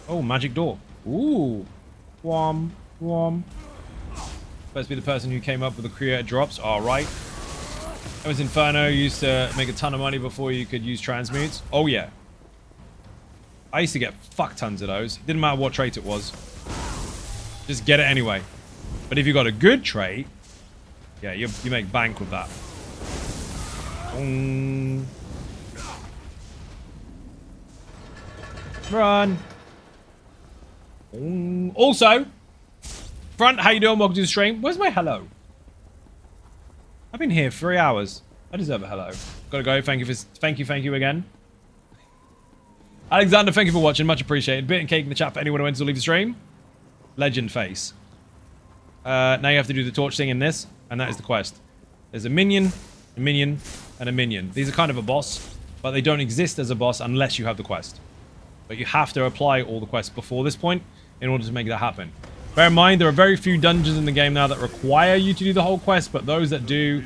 Oh, magic door. Ooh. Whom. Whom. Supposed to be the person who came up with the creator drops. Alright. That was Inferno. Used to make a ton of money before you could use transmutes. Oh, yeah. I used to get fuck tons of those. Didn't matter what trait it was. Just get it anyway. But if you got a good trait, yeah, you make bank with that. Run. Also, Front, how you doing? Welcome to the stream. Where's my hello? I've been here 3 hours. I deserve a hello. Gotta go. Thank you again. Alexander, thank you for watching. Much appreciated. Bit and cake in the chat for anyone who wants to leave the stream. Legend face. Now you have to do the torch thing in this, and that is the quest. There's a minion, and a minion. These are kind of a boss, but they don't exist as a boss unless you have the quest. But you have to apply all the quests before this point in order to make that happen. Bear in mind, there are very few dungeons in the game now that require you to do the whole quest, but those that do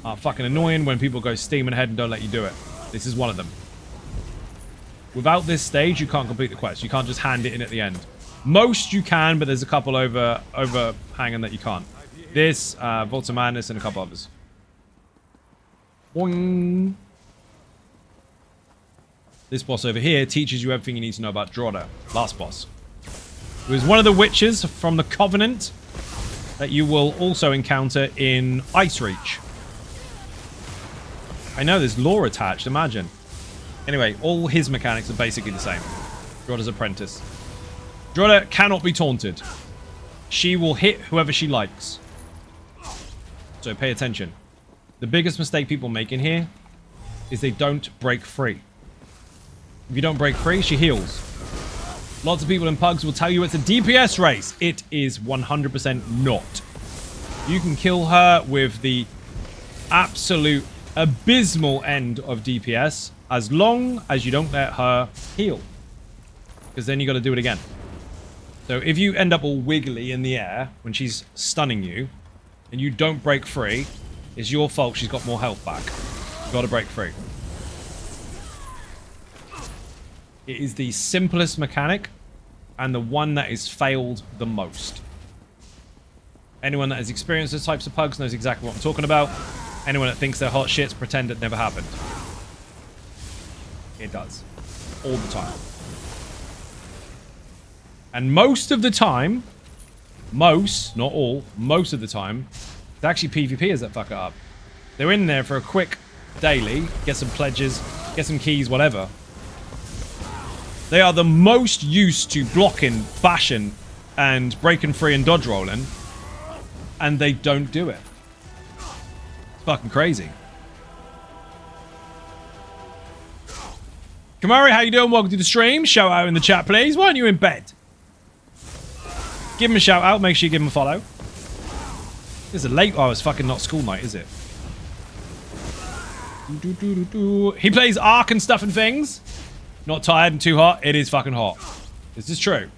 are fucking annoying when people go steaming ahead and don't let you do it. This is one of them. Without this stage, you can't complete the quest. You can't just hand it in at the end. Most you can, but there's a couple overhanging that you can't. This, Vault of Madness, and a couple others. Boing. This boss over here teaches you everything you need to know about Draughter. Last boss. It was one of the witches from the Covenant that you will also encounter in Ice Reach. I know, there's lore attached, imagine. Anyway, all his mechanics are basically the same. Draughter's apprentice. Draughter cannot be taunted. She will hit whoever she likes. So pay attention. The biggest mistake people make in here is they don't break free. If you don't break free, she heals. Lots of people in pugs will tell you it's a DPS race. It is 100% not. You can kill her with the absolute abysmal end of DPS as long as you don't let her heal. Because then you got to do it again. So if you end up all wiggly in the air when she's stunning you and you don't break free, it's your fault she's got more health back. You got to break free. It is the simplest mechanic and the one that is failed the most. Anyone that has experienced those types of pugs knows exactly what I'm talking about. Anyone that thinks they're hot shits, pretend it never happened. It does. All the time. And most of the time, most, not all, most of the time, it's actually PvPers that fuck it up. They're in there for a quick daily, get some pledges, get some keys, whatever. They are the most used to blocking, bashing, and breaking free and dodge rolling, and they don't do it. It's fucking crazy. Kamari, how you doing? Welcome to the stream. Shout out in the chat, please. Why aren't you in bed? Give him a shout out. Make sure you give him a follow. It's a late... Oh, it's fucking not school night, is it? He plays Ark and stuff and things. Not tired and too hot. It is fucking hot. Is this true?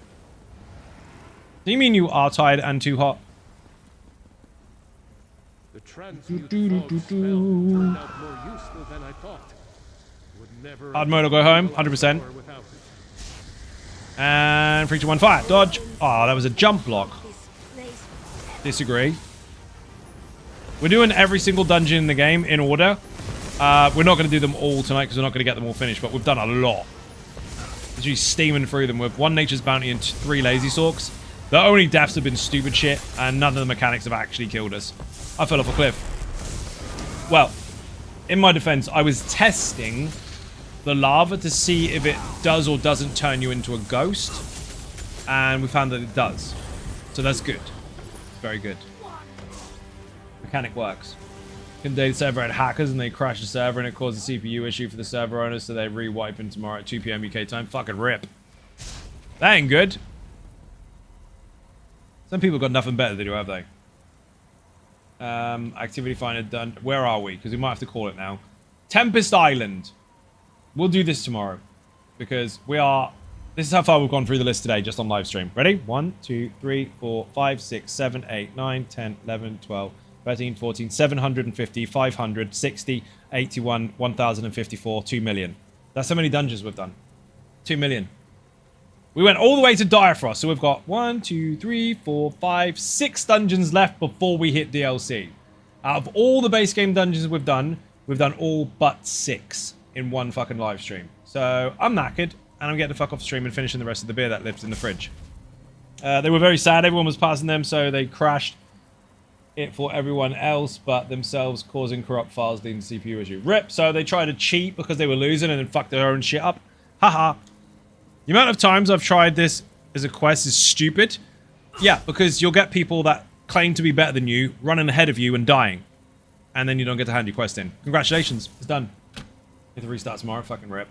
Do you mean you are tired and too hot? The transmute fog spell turned out more useful than I thought. Would never Hard mode will go home. 100%. And 3, 2, 1, fire. Dodge. Oh, that was a jump block. Disagree. We're doing every single dungeon in the game in order. We're not going to do them all tonight because we're not going to get them all finished, but we've done a lot. Literally steaming through them with 1 Nature's Bounty and 3 Lazy Sorcs. The only deaths have been stupid shit, and none of the mechanics have actually killed us. I fell off a cliff. Well, in my defense, I was testing the lava to see if it does or doesn't turn you into a ghost, and we found that it does. So that's good. Very good. mechanic works. The server had hackers and they crashed the server and it caused a CPU issue for the server owners, so they're re-wiping tomorrow at 2 p.m. UK time. Fucking rip. That ain't good. Some people got nothing better to do, have they? Activity finder done. Where are we? Because we might have to call it now. Tempest Island. We'll do this tomorrow. Because we are... This is how far we've gone through the list today, just on live stream. Ready? 1, 2, 3, 4, 5, 6, 7, 8, 9, 10, 11, 12, 13, 14, 750, 500, 60, 81, 1054, 2 million. That's how many dungeons we've done. 2 million. We went all the way to Direfrost, so we've got 1, 2, 3, 4, 5, 6 dungeons left before we hit DLC. Out of all the base game dungeons we've done all but 6 in one fucking live stream. So I'm knackered, and I'm getting the fuck off stream and finishing the rest of the beer that lives in the fridge. They were very sad, everyone was passing them, so they crashed it for everyone else but themselves, causing corrupt files leading to CPU issue. RIP, so they tried to cheat because they were losing and then fucked their own shit up. Haha. The amount of times I've tried this as a quest is stupid. Yeah, because you'll get people that claim to be better than you, running ahead of you and dying. And then you don't get to hand your quest in. Congratulations, it's done. You have to restart tomorrow, fucking rip.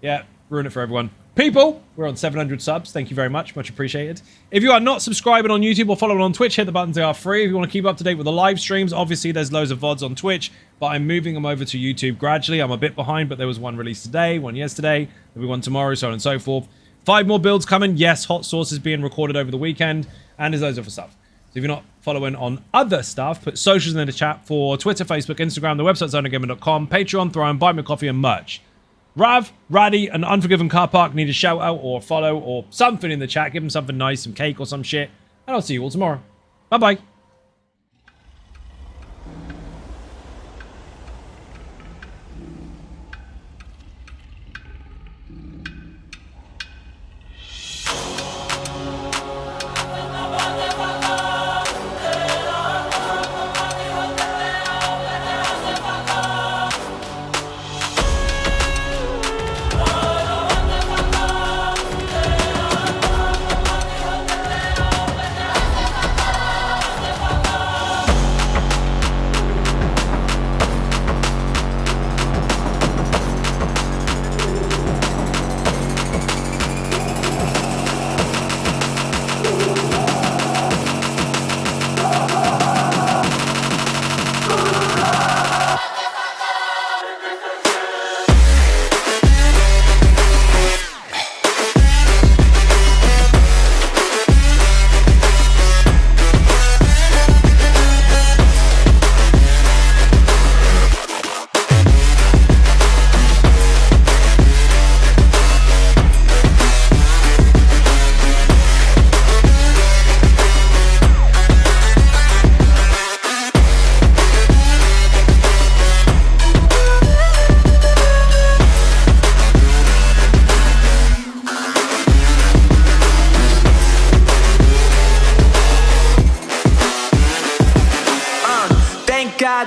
Yeah, ruin it for everyone. People, we're on 700 subs. Thank you very much. Much appreciated. If you are not subscribing on YouTube or following on Twitch, hit the buttons. They are free. If you want to keep up to date with the live streams, obviously there's loads of VODs on Twitch, but I'm moving them over to YouTube gradually. I'm a bit behind, but there was one released today, one yesterday, there'll be one tomorrow, so on and so forth. 5 more builds coming. Yes, Hot Sauce is being recorded over the weekend, and there's loads of other stuff. So if you're not following on other stuff, put socials in the chat for Twitter, Facebook, Instagram, the website zoneofgaming.com, Patreon, Throne, Buy Me Coffee, and merch. Rav, Raddy, and Unforgiven Car Park need a shout out or follow or something in the chat. Give them something nice, some cake or some shit. And I'll see you all tomorrow. Bye-bye.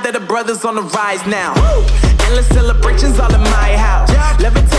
That the brothers on the rise now. Endless celebrations all in my house. Levitate